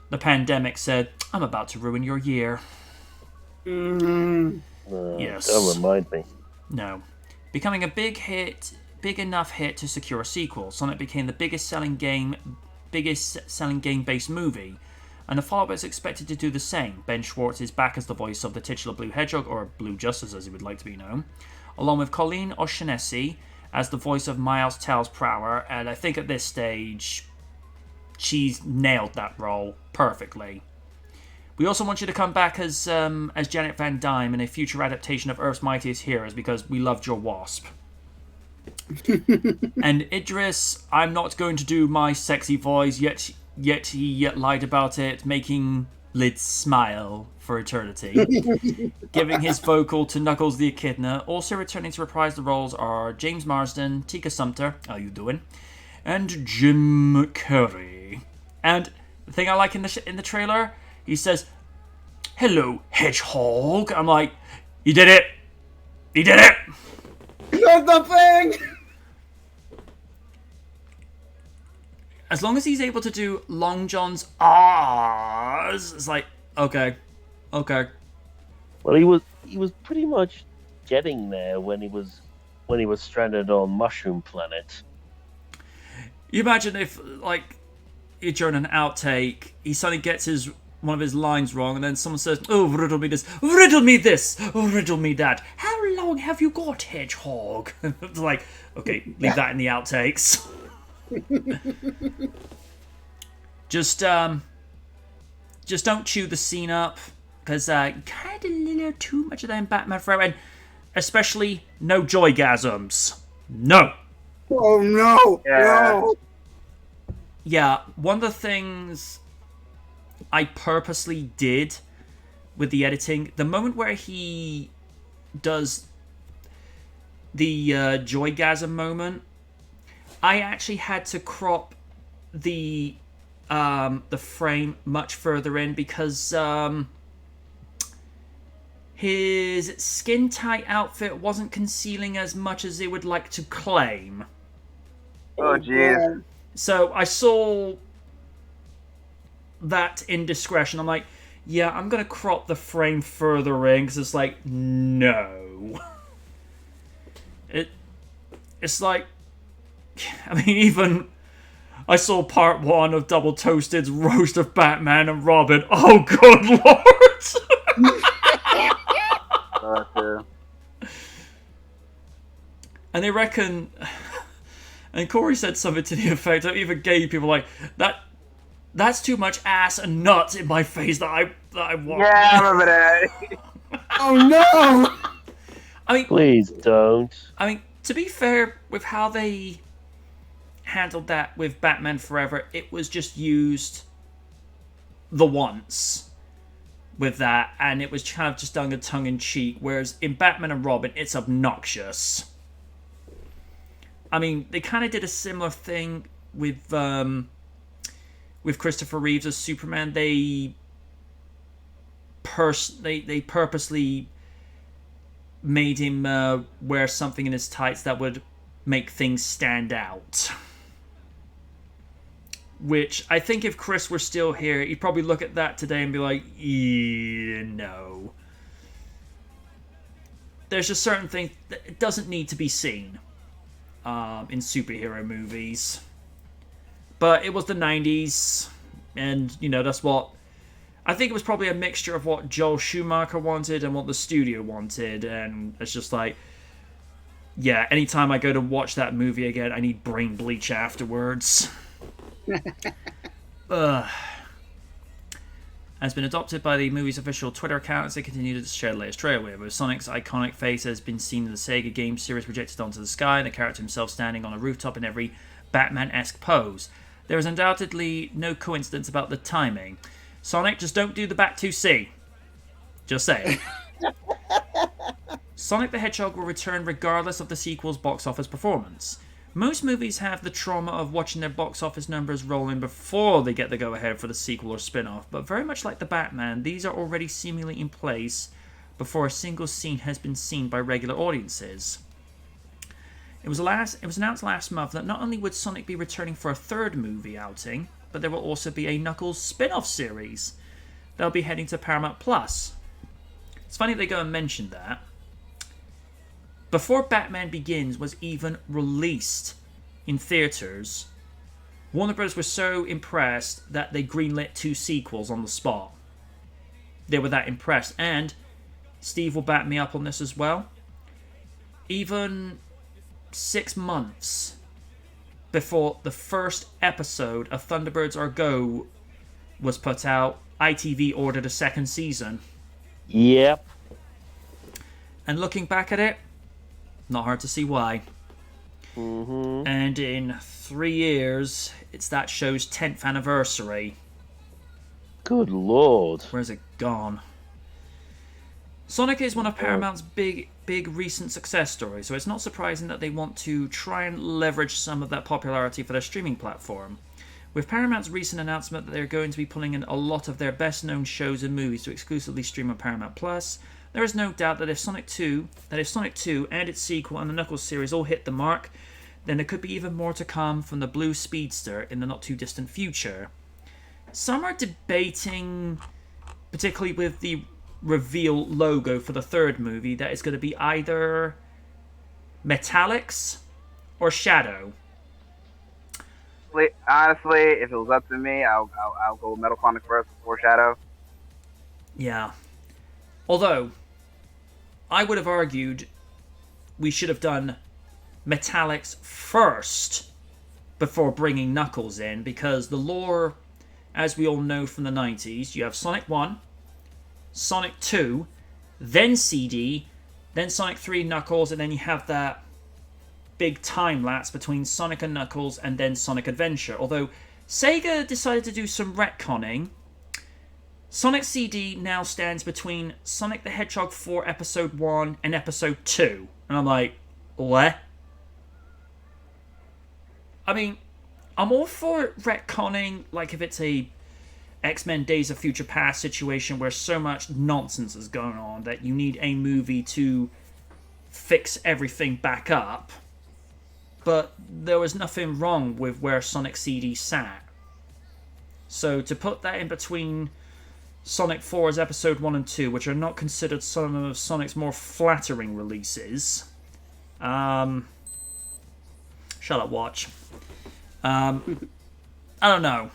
the pandemic said, I'm about to ruin your year. Yes. Don't remind me. No. Becoming a big enough hit to secure a sequel, Sonic became the biggest selling game-based movie, and the follow-up is expected to do the same. Ben Schwartz is back as the voice of the titular Blue Hedgehog, or Blue Justice as he would like to be known, along with Colleen O'Shaughnessy as the voice of Miles Tails Prower, and I think at this stage, she's nailed that role perfectly. We also want you to come back as Janet Van Dyne in a future adaptation of Earth's Mightiest Heroes, because we loved your Wasp. And Idris, I'm not going to do my sexy voice, yet he lied about it, making Lids smile for eternity. Giving his vocal to Knuckles the Echidna. Also returning to reprise the roles are James Marsden, Tika Sumpter, how you doing? And Jim Carrey. And the thing I like in the trailer, he says, "Hello, Hedgehog." I'm like, he did it! He did it! That's the thing! As long as he's able to do Long John's ahs, it's like, okay. Well, he was pretty much getting there when he was stranded on Mushroom Planet. You imagine if, like, during an outtake, he suddenly gets one of his lines wrong, and then someone says, "Oh, riddle me this, oh, riddle me that. How long have you got, Hedgehog?" It's like, okay, leave that in the outtakes. Just don't chew the scene up, because kind of a little too much of that in Batman Forever, and especially no joygasms. No. Oh no! Yeah. No! Yeah, one of the things I purposely did with the editing, the moment where he does the joygasm moment, I actually had to crop the frame much further in, because his skin tight outfit wasn't concealing as much as they would like to claim. Oh, jeez. So I saw that indiscretion. I'm like, yeah, I'm going to crop the frame further in, because it's like, no. It's like, I mean, even I saw part 1 of Double Toasted's roast of Batman and Robin. Oh, good lord! And they reckon, and Corey said something to the effect of even gay people like, that's too much ass and nuts in my face that I want. Yeah, I remember that. Oh no! I mean, Please don't. I mean, to be fair, with how they handled that with Batman Forever, it was just used the once with that, and it was kind of just done a tongue-in-cheek, whereas in Batman and Robin, it's obnoxious. I mean, they kind of did a similar thing with Christopher Reeves as Superman. They purposely made him wear something in his tights that would make things stand out. Which, I think if Chris were still here, he'd probably look at that today and be like, yeah, no. There's just certain things that it doesn't need to be seen in superhero movies. But it was the 90s, and, you know, that's what... I think it was probably a mixture of what Joel Schumacher wanted and what the studio wanted, and it's just like, yeah, anytime I go to watch that movie again, I need brain bleach afterwards. Has been adopted by the movie's official Twitter account as they continue to share the latest trailer, where Sonic's iconic face has been seen in the Sega game series projected onto the sky, and the character himself standing on a rooftop in every Batman-esque pose. There is undoubtedly no coincidence about the timing. Sonic, just don't do the Bat-2C. Just saying. Sonic the Hedgehog will return regardless of the sequel's box office performance. Most movies have the trauma of watching their box office numbers roll in before they get the go-ahead for the sequel or spin-off, but very much like the Batman, these are already seemingly in place before a single scene has been seen by regular audiences. It was announced last month that not only would Sonic be returning for a third movie outing, but there will also be a Knuckles spin-off series. They'll be heading to Paramount+. It's funny they go and mention that. before Batman Begins was even released in theaters, Warner Bros. Was so impressed that they greenlit 2 sequels on the spot. They were that impressed. And Steve will back me up on this as well. Even 6 months before the first episode of Thunderbirds Are Go was put out, ITV ordered a 2nd season. Yep. And looking back at it, not hard to see why. Mm-hmm. And in 3 years, it's that show's 10th anniversary. Good lord. Where's it gone? Sonic is one of Paramount's big recent success stories, so it's not surprising that they want to try and leverage some of that popularity for their streaming platform. With Paramount's recent announcement that they're going to be pulling in a lot of their best-known shows and movies to exclusively stream on Paramount Plus, there is no doubt that if Sonic 2 and its sequel and the Knuckles series all hit the mark, then there could be even more to come from the Blue Speedster in the not-too-distant future. Some are debating, particularly with the reveal logo for the 3rd movie, that it's going to be either Metallics or Shadow. Honestly, if it was up to me, I'll go with Metal Sonic first before Shadow. Yeah. Although, I would have argued we should have done Metallics first before bringing Knuckles in, because the lore, as we all know from the 90s, you have Sonic 1, Sonic 2, then CD, then Sonic 3 Knuckles, and then you have that big time lapse between Sonic and Knuckles and then Sonic Adventure. Although Sega decided to do some retconning, Sonic CD now stands between Sonic the Hedgehog 4 Episode 1 and Episode 2. And I'm like, what? I mean, I'm all for retconning, like if it's a X-Men Days of Future Past situation where so much nonsense is going on that you need a movie to fix everything back up. But there was nothing wrong with where Sonic CD sat. So to put that in between Sonic 4's Episode 1 and 2, which are not considered some of Sonic's more flattering releases. Shut up, watch. I don't know.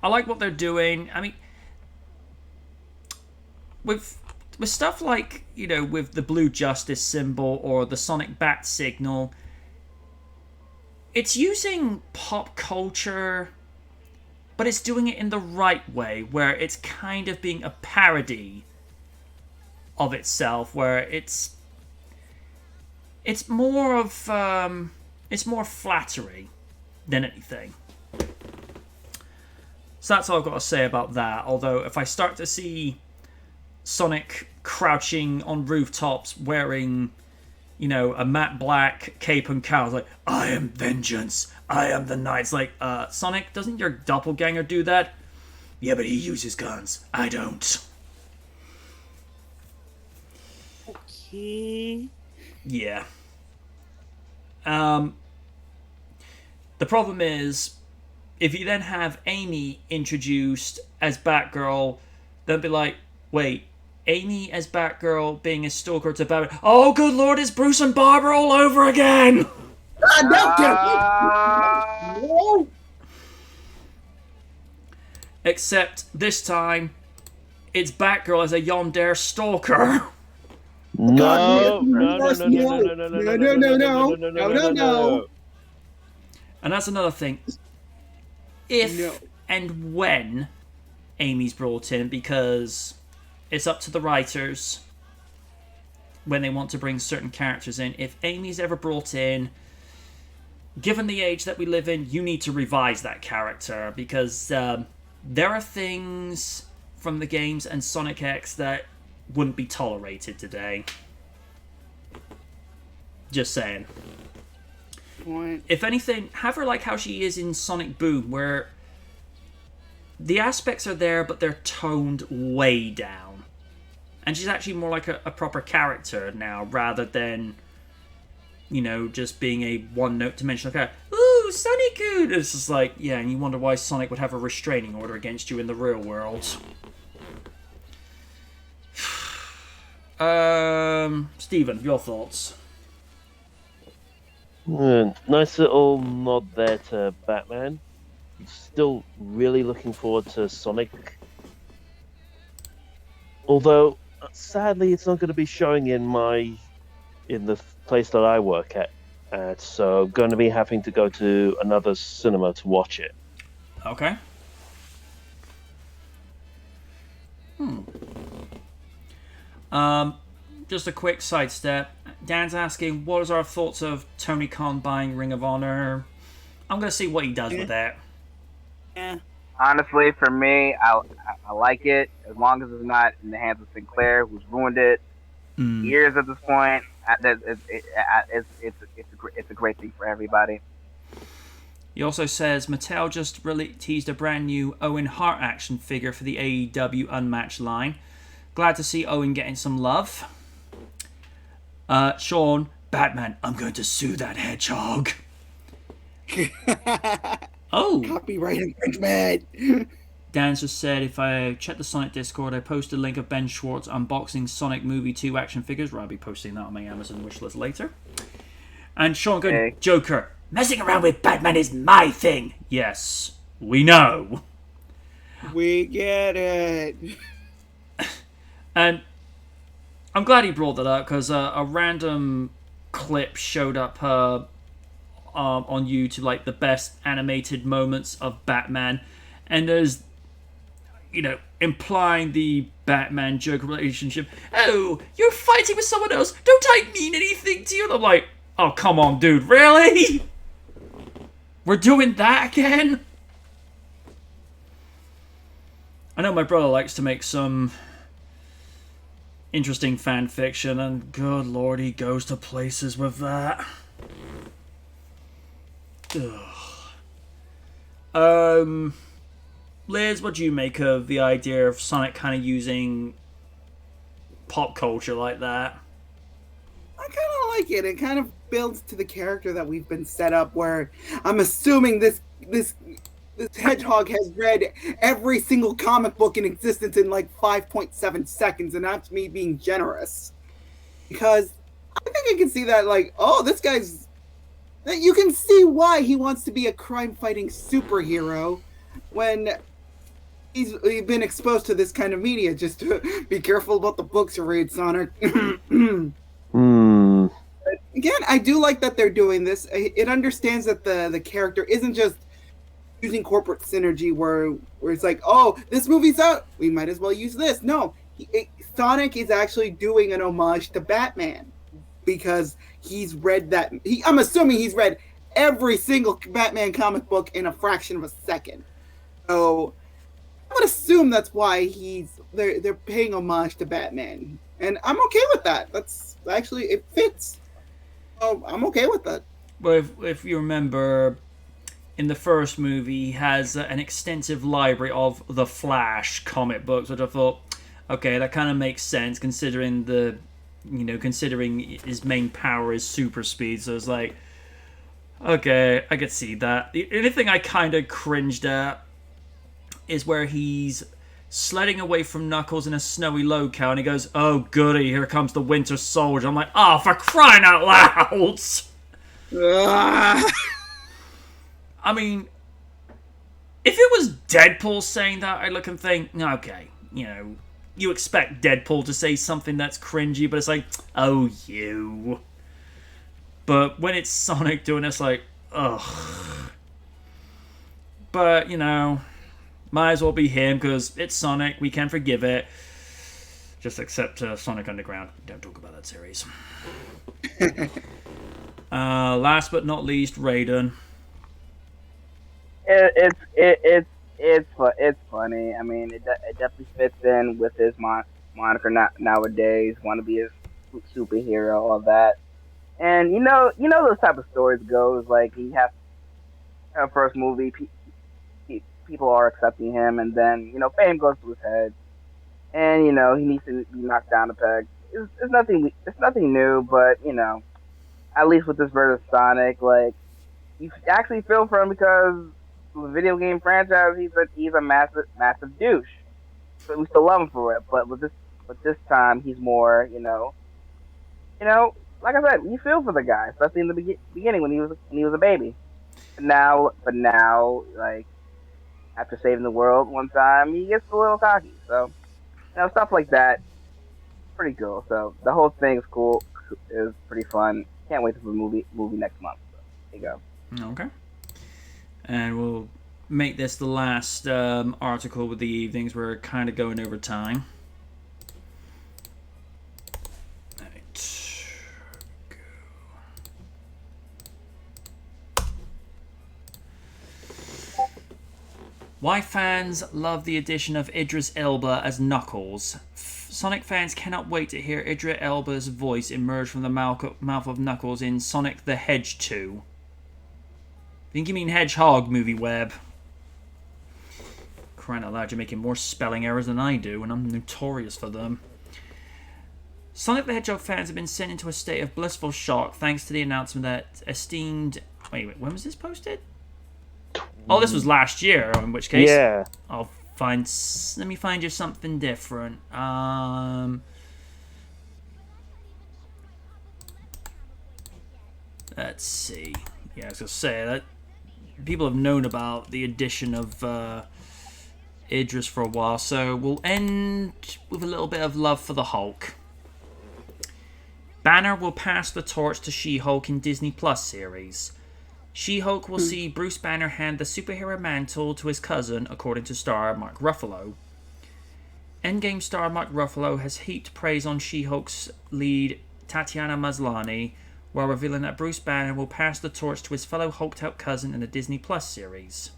I like what they're doing. I mean, with stuff like, you know, with the Blue Justice symbol or the Sonic Bat signal, it's using pop culture, but it's doing it in the right way, where it's kind of being a parody of itself, where it's more of it's more flattery than anything. So that's all I've got to say about that. Although if I start to see Sonic crouching on rooftops wearing, you know, a matte black cape and cowl, like, I am vengeance, I am the night. It's like, Sonic, doesn't your doppelganger do that? Yeah, but he uses guns. I don't. Okay. Yeah. The problem is, if you then have Amy introduced as Batgirl, they'll be like, wait, Amy as Batgirl being a stalker to Batman. Oh, good lord, it's Bruce and Barbara all over again! No. Except this time, it's Batgirl as a Yondaire stalker. No. And that's another thing. If and when Amy's brought in, because it's up to the writers when they want to bring certain characters in. If Amy's ever brought in, given the age that we live in, you need to revise that character, because there are things from the games and Sonic X that wouldn't be tolerated today. Just saying. Point. If anything, have her like how she is in Sonic Boom, where the aspects are there, but they're toned way down. And she's actually more like a proper character now, rather than, you know, just being a one-note dimensional character. Ooh, Sonic-kun! It's just like, yeah, and you wonder why Sonic would have a restraining order against you in the real world. Steven, your thoughts? Nice little nod there to Batman. Still really looking forward to Sonic. Although, sadly, it's not going to be showing in the place that I work at, so I'm going to be having to go to another cinema to watch it. Okay. Just a quick sidestep. Dan's asking, what is our thoughts of Tony Khan buying Ring of Honor? I'm going to see what he does with that. Yeah. Honestly, for me, I like it as long as it's not in the hands of Sinclair, who's ruined it years at this point. It's a great thing for everybody. He also says Mattel just teased a brand new Owen Hart action figure for the AEW Unmatched line. Glad to see Owen getting some love. Sean, Batman, I'm going to sue that hedgehog. Oh. Copyright infringement. Dan just said, if I check the Sonic Discord, I posted a link of Ben Schwartz unboxing Sonic Movie 2 action figures. I'll be posting that on my Amazon wishlist later. And Sean going, Okay. Joker, messing around with Batman is my thing. Yes, we know. We get it. And I'm glad he brought that up, because a random clip showed up on YouTube, like the best animated moments of Batman, and there's, implying the Batman-Joker relationship. Oh, you're fighting with someone else. Don't I mean anything to you? And I'm like, oh, come on, dude, really? We're doing that again? I know my brother likes to make some interesting fan fiction, and good lord, he goes to places with that. Ugh. Liz, what do you make of the idea of Sonic kind of using pop culture like that? I kind of like it. It kind of builds to the character that we've been set up, where I'm assuming this hedgehog has read every single comic book in existence in like 5.7 seconds, and that's me being generous. Because I think I can see that, like, oh, this guy's... You can see why he wants to be a crime-fighting superhero when he's been exposed to this kind of media. Just to be careful about the books you read, Sonic. Again, I do like that they're doing this. It understands that the character isn't just using corporate synergy where it's like, oh, this movie's out, we might as well use this. No, Sonic is actually doing an homage to Batman because he's read that. I'm assuming he's read every single Batman comic book in a fraction of a second. So I would assume that's why they're paying homage to Batman, and I'm okay with that. That's actually, it fits. So I'm okay with that. Well, if you remember, in the first movie, he has an extensive library of the Flash comic books, which I thought, okay, that kind of makes sense considering considering his main power is super speed. So it's like, okay, I could see that. The only thing I kind of cringed at is where he's sledding away from Knuckles in a snowy locale, and he goes, "Oh goody, here comes the Winter Soldier." I'm like, oh, for crying out loud! I mean, if it was Deadpool saying that, I'd look and think, okay, you expect Deadpool to say something that's cringy, but it's like, oh, you. But when it's Sonic doing it, it's like, ugh. But, might as well be him, because it's Sonic, we can forgive it. Just accept Sonic Underground. Don't talk about that series. Last but not least, Raiden. It's funny. I mean, it definitely fits in with his moniker nowadays. Want to be a superhero, all that. And those type of stories goes like he has a first movie, people are accepting him, and then fame goes to his head, and he needs to be knocked down a peg. It's nothing new, but at least with this version of Sonic, like you actually feel for him because the video game franchise, he's a massive douche. But we still love him for it. But with but this time he's more, like I said, you feel for the guy, especially in the beginning when he was a baby. But now, like after saving the world one time, he gets a little cocky. So stuff like that, pretty cool. So the whole thing is cool. Is pretty fun. Can't wait for the movie next month. So there you go. Okay. And we'll make this the last article with the evenings. We're kind of going over time. Right. Why fans love the addition of Idris Elba as Knuckles. Sonic fans cannot wait to hear Idris Elba's voice emerge from the mouth of Knuckles in Sonic the Hedge 2. I think you mean Hedgehog, movie web. Crying out loud, you're making more spelling errors than I do, and I'm notorious for them. Sonic the Hedgehog fans have been sent into a state of blissful shock thanks to the announcement that esteemed... Wait, when was this posted? Oh, this was last year, in which case... Yeah. Let me find you something different. Let's see. Yeah, I was going to say that people have known about the addition of Idris for a while, so we'll end with a little bit of love for the Hulk. Banner will pass the torch to She-Hulk in Disney Plus series. She-Hulk will see Bruce Banner hand the superhero mantle to his cousin, according to star Mark Ruffalo. Endgame star Mark Ruffalo has heaped praise on She-Hulk's lead Tatiana Maslany, while revealing that Bruce Banner will pass the torch to his fellow hulked-out cousin in the Disney Plus series.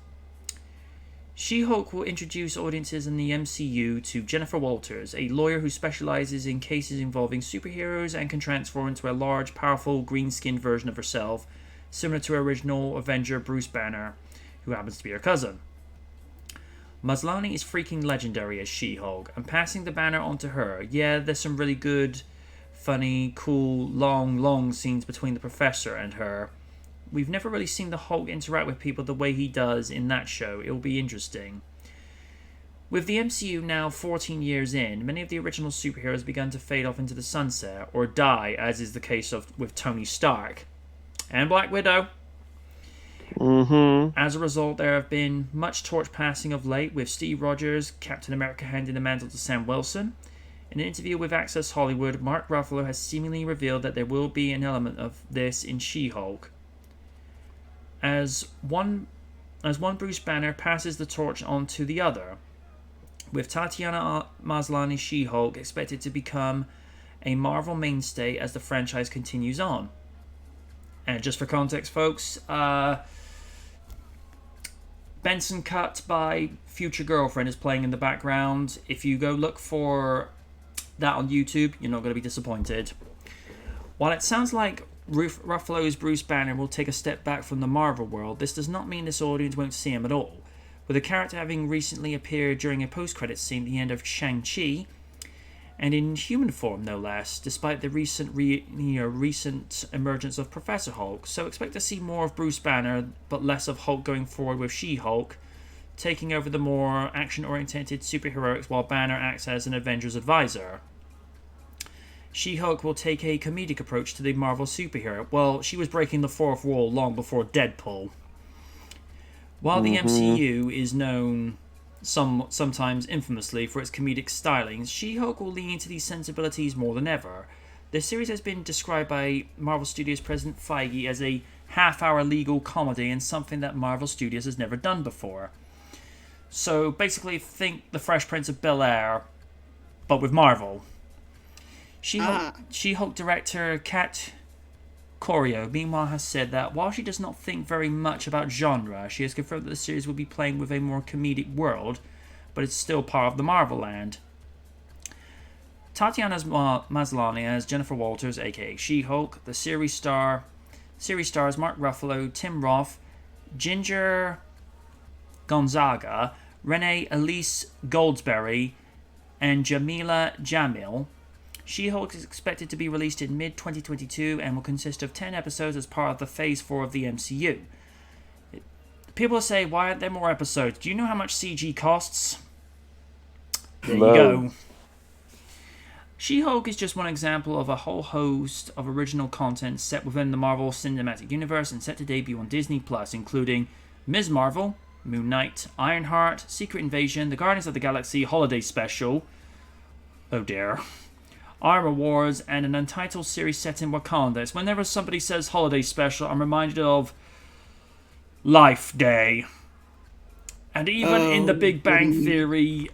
She-Hulk will introduce audiences in the MCU to Jennifer Walters, a lawyer who specializes in cases involving superheroes and can transform into a large, powerful, green-skinned version of herself, similar to original Avenger Bruce Banner, who happens to be her cousin. Maslany is freaking legendary as She-Hulk, and passing the banner on to her, yeah, there's some really good, funny, cool, long scenes between the Professor and her. We've never really seen the Hulk interact with people the way he does in that show. It'll be interesting. With the MCU now 14 years in, many of the original superheroes have begun to fade off into the sunset, or die, as is the case with Tony Stark. And Black Widow. As a result, there have been much torch passing of late, with Steve Rogers, Captain America, handing the mantle to Sam Wilson. In an interview with Access Hollywood, Mark Ruffalo has seemingly revealed that there will be an element of this in She-Hulk. As one Bruce Banner passes the torch on to the other, with Tatiana Maslany's She-Hulk expected to become a Marvel mainstay as the franchise continues on. And just for context, folks, Benson Cut by Future Girlfriend is playing in the background. If you go look for that on YouTube, you're not going to be disappointed. While it sounds like Ruffalo's Bruce Banner will take a step back from the Marvel world, this does not mean this audience won't see him at all. With the character having recently appeared during a post-credits scene at the end of Shang-Chi, and in human form no less, despite the recent emergence of Professor Hulk. So expect to see more of Bruce Banner, but less of Hulk going forward, with She-Hulk taking over the more action-oriented superheroics while Banner acts as an Avengers advisor. She-Hulk will take a comedic approach to the Marvel superhero. Well, she was breaking the fourth wall long before Deadpool. While the MCU is known sometimes infamously for its comedic stylings, She-Hulk will lean into these sensibilities more than ever. The series has been described by Marvel Studios President Feige as a half-hour legal comedy and something that Marvel Studios has never done before. So basically think the Fresh Prince of Bel-Air, but with Marvel. She-Hulk director Kat Corio, meanwhile, has said that while she does not think very much about genre, she has confirmed that the series will be playing with a more comedic world, but it's still part of the Marvel land. Tatiana Maslany as Jennifer Walters, aka She-Hulk. The series stars Mark Ruffalo, Tim Roth, Ginger Gonzaga, Renee Elise Goldsberry, and Jamila Jamil. She-Hulk is expected to be released in mid-2022 and will consist of 10 episodes as part of the Phase 4 of the MCU. People say, why aren't there more episodes? Do you know how much CG costs? There you go. She-Hulk is just one example of a whole host of original content set within the Marvel Cinematic Universe and set to debut on Disney+, including Ms. Marvel, Moon Knight, Ironheart, Secret Invasion, The Guardians of the Galaxy Holiday Special, oh dear, Armor Wars, and an untitled series set in Wakanda. It's whenever somebody says Holiday Special, I'm reminded of Life Day. And even in The Big Bang Theory,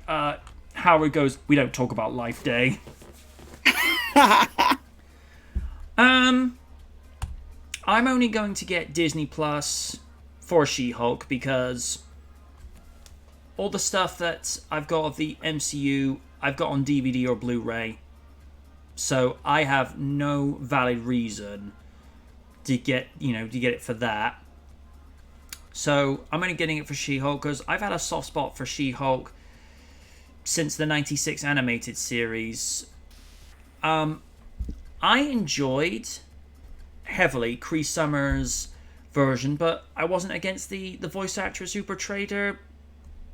Howard goes, we don't talk about Life Day. I'm only going to get Disney Plus for She-Hulk because all the stuff that I've got of the MCU I've got on DVD or Blu-ray, so I have no valid reason to get it for that. So I'm only getting it for She-Hulk because I've had a soft spot for She-Hulk since the '96 animated series. I enjoyed heavily Cree Summers' version, but I wasn't against the voice actress who portrayed her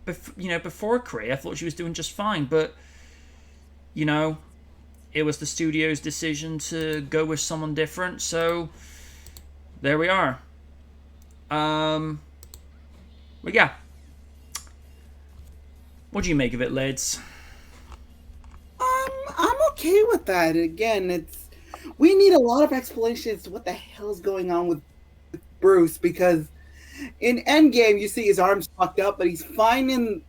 before Cree. I thought she was doing just fine, but it was the studio's decision to go with someone different, so there we are. But yeah, what do you make of it, Lids? I'm okay with that. Again, we need a lot of explanations to what the hell's going on with Bruce, because in Endgame you see his arms fucked up, but he's fine in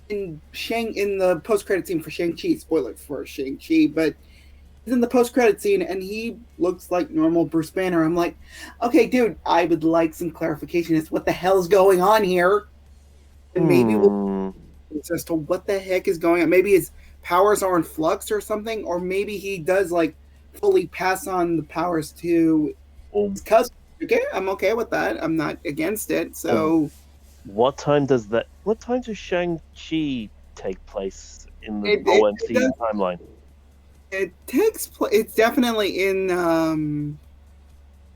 the post-credit scene for Shang-Chi. Spoilers for Shang-Chi, but he's in the post-credit scene and he looks like normal Bruce Banner. I'm like, okay, dude, I would like some clarification as to what the hell's going on here, and maybe as to what the heck is going on. Maybe his powers are in flux or something, or maybe he does fully pass on the powers to his cousin. Okay, I'm okay with that. I'm not against it. So, what time does Shang-Chi take place in the OMC timeline? It takes place. It's definitely in.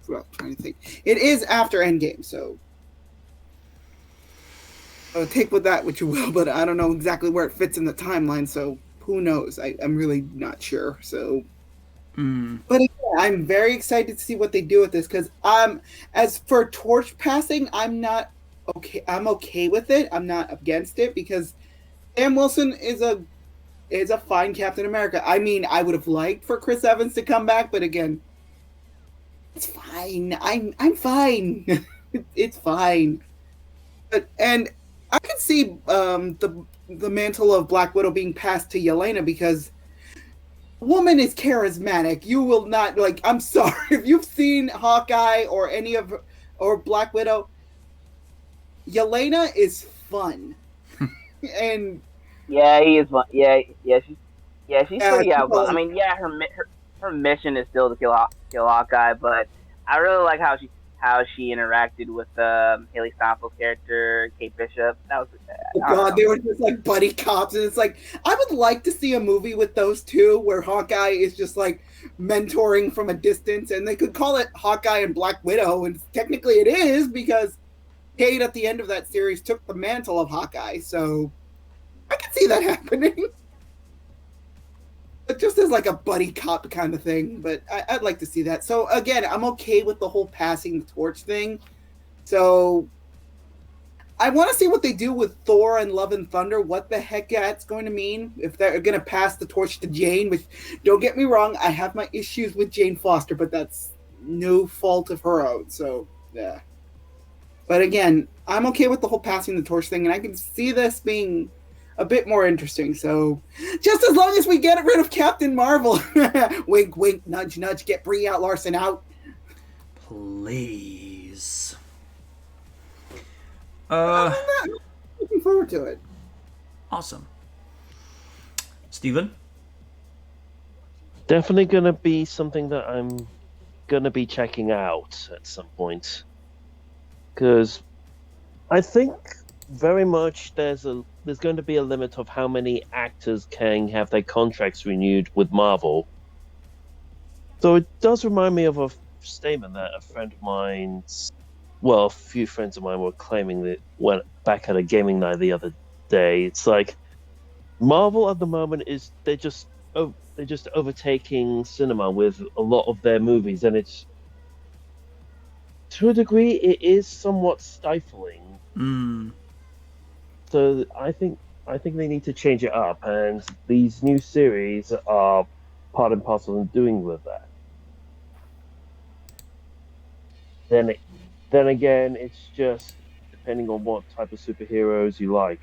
Well, trying to think. It is after Endgame, so take with that what you will. But I don't know exactly where it fits in the timeline. So who knows? I'm really not sure. So. But again, I'm very excited to see what they do with this, because as for torch passing, I'm not okay. I'm okay with it. I'm not against it, because Sam Wilson is a fine Captain America. I mean, I would have liked for Chris Evans to come back, but again, it's fine. I'm fine. It's fine. And I could see the mantle of Black Widow being passed to Yelena, because woman is charismatic. You will not I'm sorry if you've seen Hawkeye or or Black Widow. Yelena is fun, and yeah, he is fun. Yeah, she's pretty outgoing. I mean, yeah, her mission is still to kill Hawkeye, but I really like how she interacted with Haley Steinfeld's character, Kate Bishop. That was they were just buddy cops, and it's I would like to see a movie with those two where Hawkeye is just mentoring from a distance, and they could call it Hawkeye and Black Widow, and technically it is, because Kate at the end of that series took the mantle of Hawkeye, so I can see that happening. But just as a buddy cop kind of thing, but I'd like to see that. So again, I'm okay with the whole passing the torch thing. So I want to see what they do with Thor and Love and Thunder, what the heck that's going to mean, if they're going to pass the torch to Jane, which, don't get me wrong, I have my issues with Jane Foster, but that's no fault of her own, so yeah. But again, I'm okay with the whole passing the torch thing, and I can see this being a bit more interesting. So just as long as we get rid of Captain Marvel, wink, wink, nudge, nudge, get Brie Larson out, please. I'm looking forward to it. Awesome. Steven? Definitely going to be something that I'm going to be checking out at some point, because I think very much there's going to be a limit of how many actors can have their contracts renewed with Marvel. So it does remind me of a statement that a few friends of mine were claiming that went back at a gaming night the other day. It's Marvel at the moment they're just overtaking cinema with a lot of their movies, and it's to a degree it is somewhat stifling. So I think they need to change it up, and these new series are part and parcel in doing with that. Then again, it's just depending on what type of superheroes you like.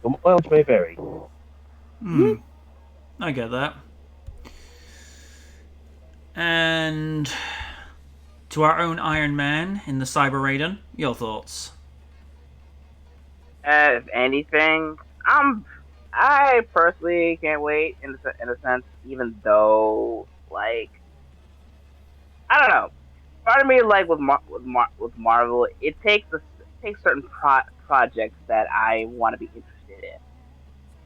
The mileage may vary. I get that. And to our own Iron Man in the Cyber Raiden, your thoughts? If anything, I personally can't wait in a sense, even though like I don't know. Part of me like with Marvel, it takes certain projects that I want to be interested in.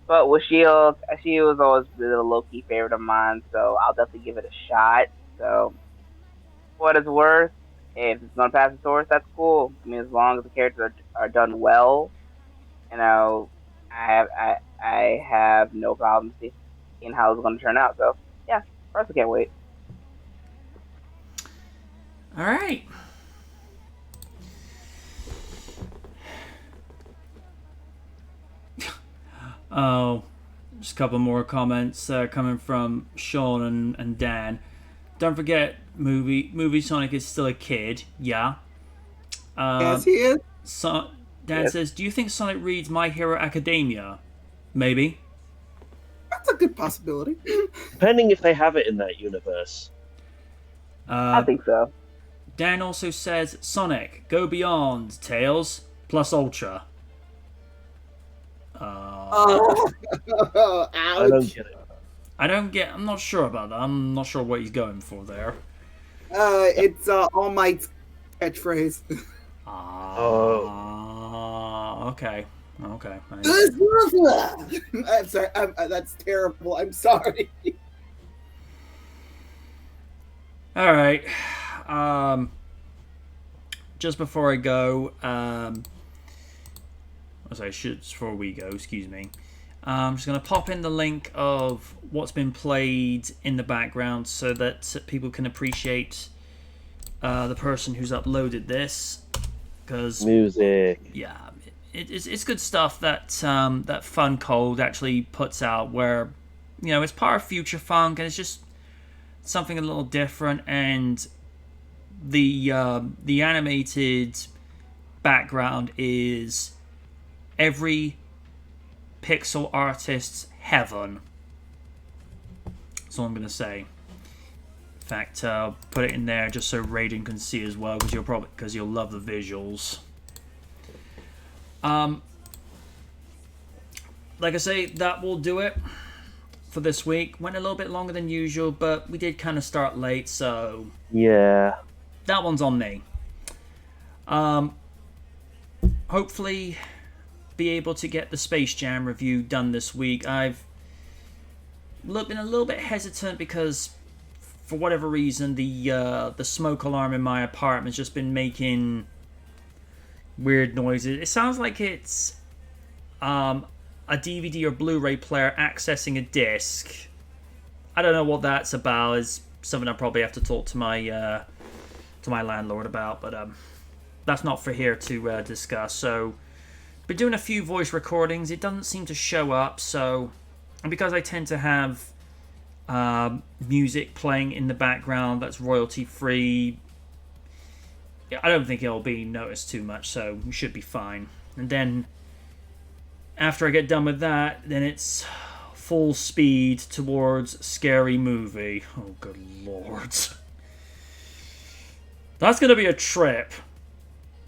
But with Shield was always been a low key favorite of mine, so I'll definitely give it a shot. So for what it's worth, if it's gonna pass the source, that's cool. I mean, as long as the characters are done well, you know, I have no problem seeing how it's gonna turn out. So yeah, first I can't wait. All right. Oh, just a couple more comments coming from Sean and Dan. Don't forget, movie Sonic is still a kid. Yeah. Yes, he is. Dan says, "Do you think Sonic reads My Hero Academia? Maybe." That's a good possibility. Depending if they have it in that universe. I think so. Dan also says, "Sonic, go beyond Tails plus Ultra." Ouch. I don't get it. I'm not sure about that. I'm not sure what he's going for there. It's All Might's catchphrase. Okay. I'm sorry. That's terrible. I'm sorry. All right. Just before I go, before we go, excuse me. I'm just going to pop in the link of what's been played in the background so that people can appreciate the person who's uploaded this. Because music, yeah, it's good stuff that that Fun Cold actually puts out. Where it's part of Future Funk, and it's just something a little different. And the animated background is every pixel artist's heaven. That's all I'm gonna say. In fact, put it in there just so Raiden can see as well, because you'll love the visuals. Like I say, that will do it for this week. Went a little bit longer than usual, but we did kind of start late, so yeah, that one's on me. Hopefully be able to get the Space Jam review done this week. I've been a little bit hesitant because for whatever reason the smoke alarm in my apartment's just been making weird noises. It sounds like it's a DVD or Blu-ray player accessing a disc. I don't know what that's about. It's something I probably have to talk to my landlord about, but that's not for here to discuss. So been doing a few voice recordings. It doesn't seem to show up, so, and because I tend to have music playing in the background that's royalty free, I don't think it'll be noticed too much, so we should be fine. And then after I get done with that, then it's full speed towards Scary Movie. Oh, good lord. That's going to be a trip,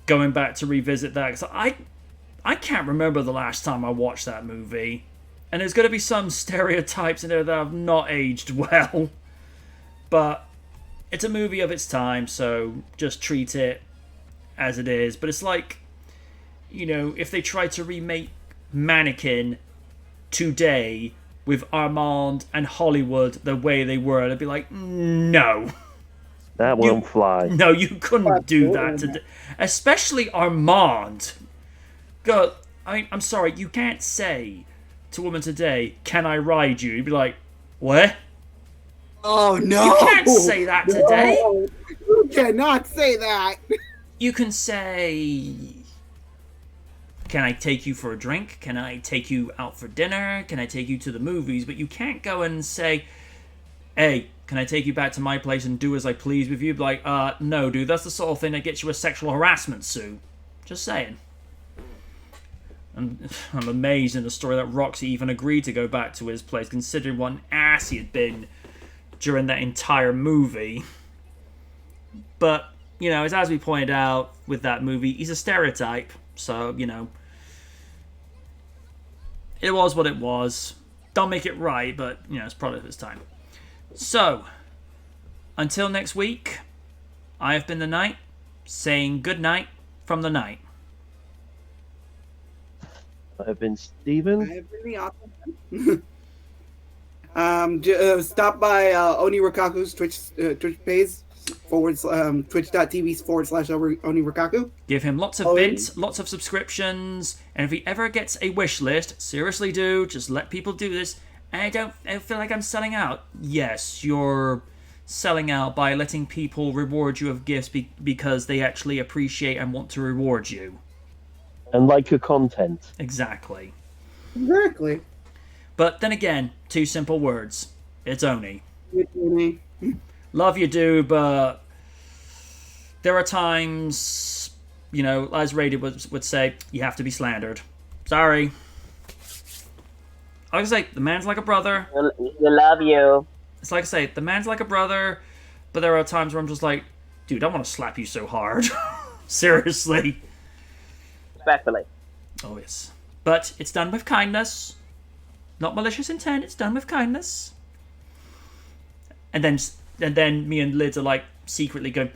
going back to revisit that, because I can't remember the last time I watched that movie. And there's going to be some stereotypes in there that have not aged well. But it's a movie of its time, so just treat it as it is. But it's like, if they tried to remake Mannequin today with Armand and Hollywood the way they were, they'd be like, no. That won't fly. No, you couldn't do that today. Especially Armand. God, I'm sorry, you can't say to a woman today, "Can I ride you?" You'd be like, "What?" Oh no! You can't say that today. No, you cannot say that. You can say, "Can I take you for a drink? Can I take you out for dinner? Can I take you to the movies?" But you can't go and say, "Hey, can I take you back to my place and do as I please with you?" Like, no, dude, that's the sort of thing that gets you a sexual harassment suit. Just saying. And I'm amazed in the story that Roxy even agreed to go back to his place, considering what an ass he had been during that entire movie. But, you know, as we pointed out with that movie, he's a stereotype. So, you know, it was what it was. Don't make it right, but, you know, it's product of its time. So, until next week, I have been the Knight, saying good night from the night. I've been Steven. I have been the opposite. Stop by Oni Rikaku's Twitch page twitch.tv/Oni Rikaku. Give him lots of bits, lots of subscriptions, and if he ever gets a wish list, seriously do, just let people do this. I don't feel like I'm selling out. Yes, you're selling out by letting people reward you with gifts because they actually appreciate and want to reward you. And like your content. Exactly. Exactly. But then again, two simple words. It's Oni. It's Oni. Love you, dude, but there are times, you know, as Rady would say, you have to be slandered. Sorry. Like I say, the man's like a brother. We love you. It's like I say, the man's like a brother, but there are times where I'm just like, dude, I want to slap you so hard. Seriously. Respectfully. Oh, yes. But it's done with kindness. Not malicious intent, it's done with kindness. And then me and Lids are like secretly going...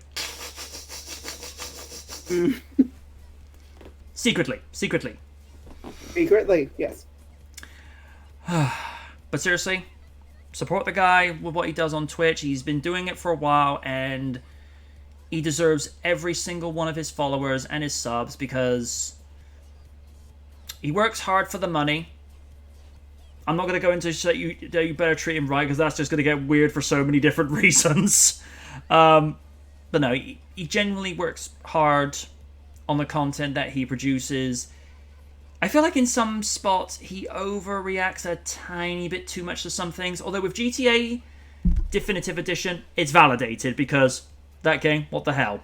Secretly, yes. But seriously, support the guy with what he does on Twitch. He's been doing it for a while, and he deserves every single one of his followers and his subs because he works hard for the money. I'm not going to go into that you better treat him right because that's just going to get weird for so many different reasons. But no, he genuinely works hard on the content that he produces. I feel like in some spots he overreacts a tiny bit too much to some things. Although with GTA Definitive Edition, it's validated because that game, what the hell?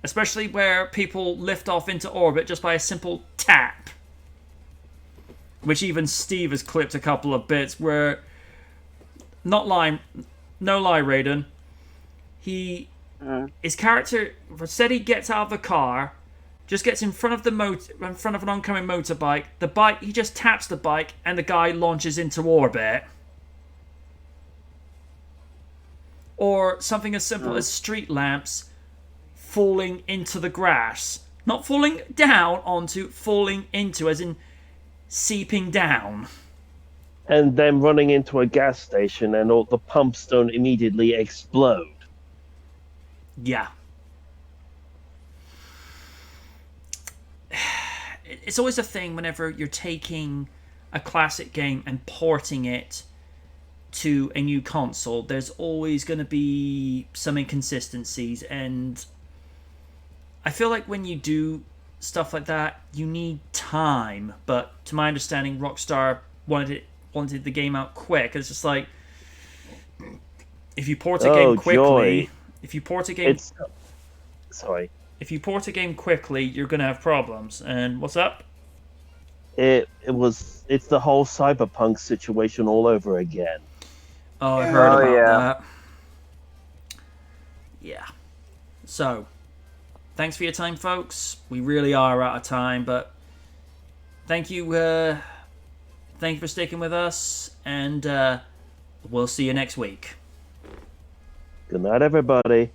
Especially where people lift off into orbit just by a simple tap. Which even Steve has clipped a couple of bits where, no lie, Raiden, his character, said he gets out of the car, just gets in front of an oncoming motorbike. The bike, he just taps the bike, and the guy launches into orbit. Or something as simple as street lamps falling into the grass, not falling down onto, falling into, as in seeping down. And then running into a gas station, and all the pumps don't immediately explode. Yeah. It's always a thing whenever you're taking a classic game and porting it to a new console. There's always going to be some inconsistencies, and I feel like when you do stuff like that, you need time. But to my understanding, Rockstar wanted the game out quick. It's just like, if you port a game quickly, if you port a game quickly, you're gonna have problems. And what's up? It's the whole cyberpunk situation all over again. Oh, I heard about that. Yeah. So, thanks for your time, folks. We really are out of time, but thank you for sticking with us, and we'll see you next week. Good night, everybody.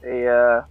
Yeah.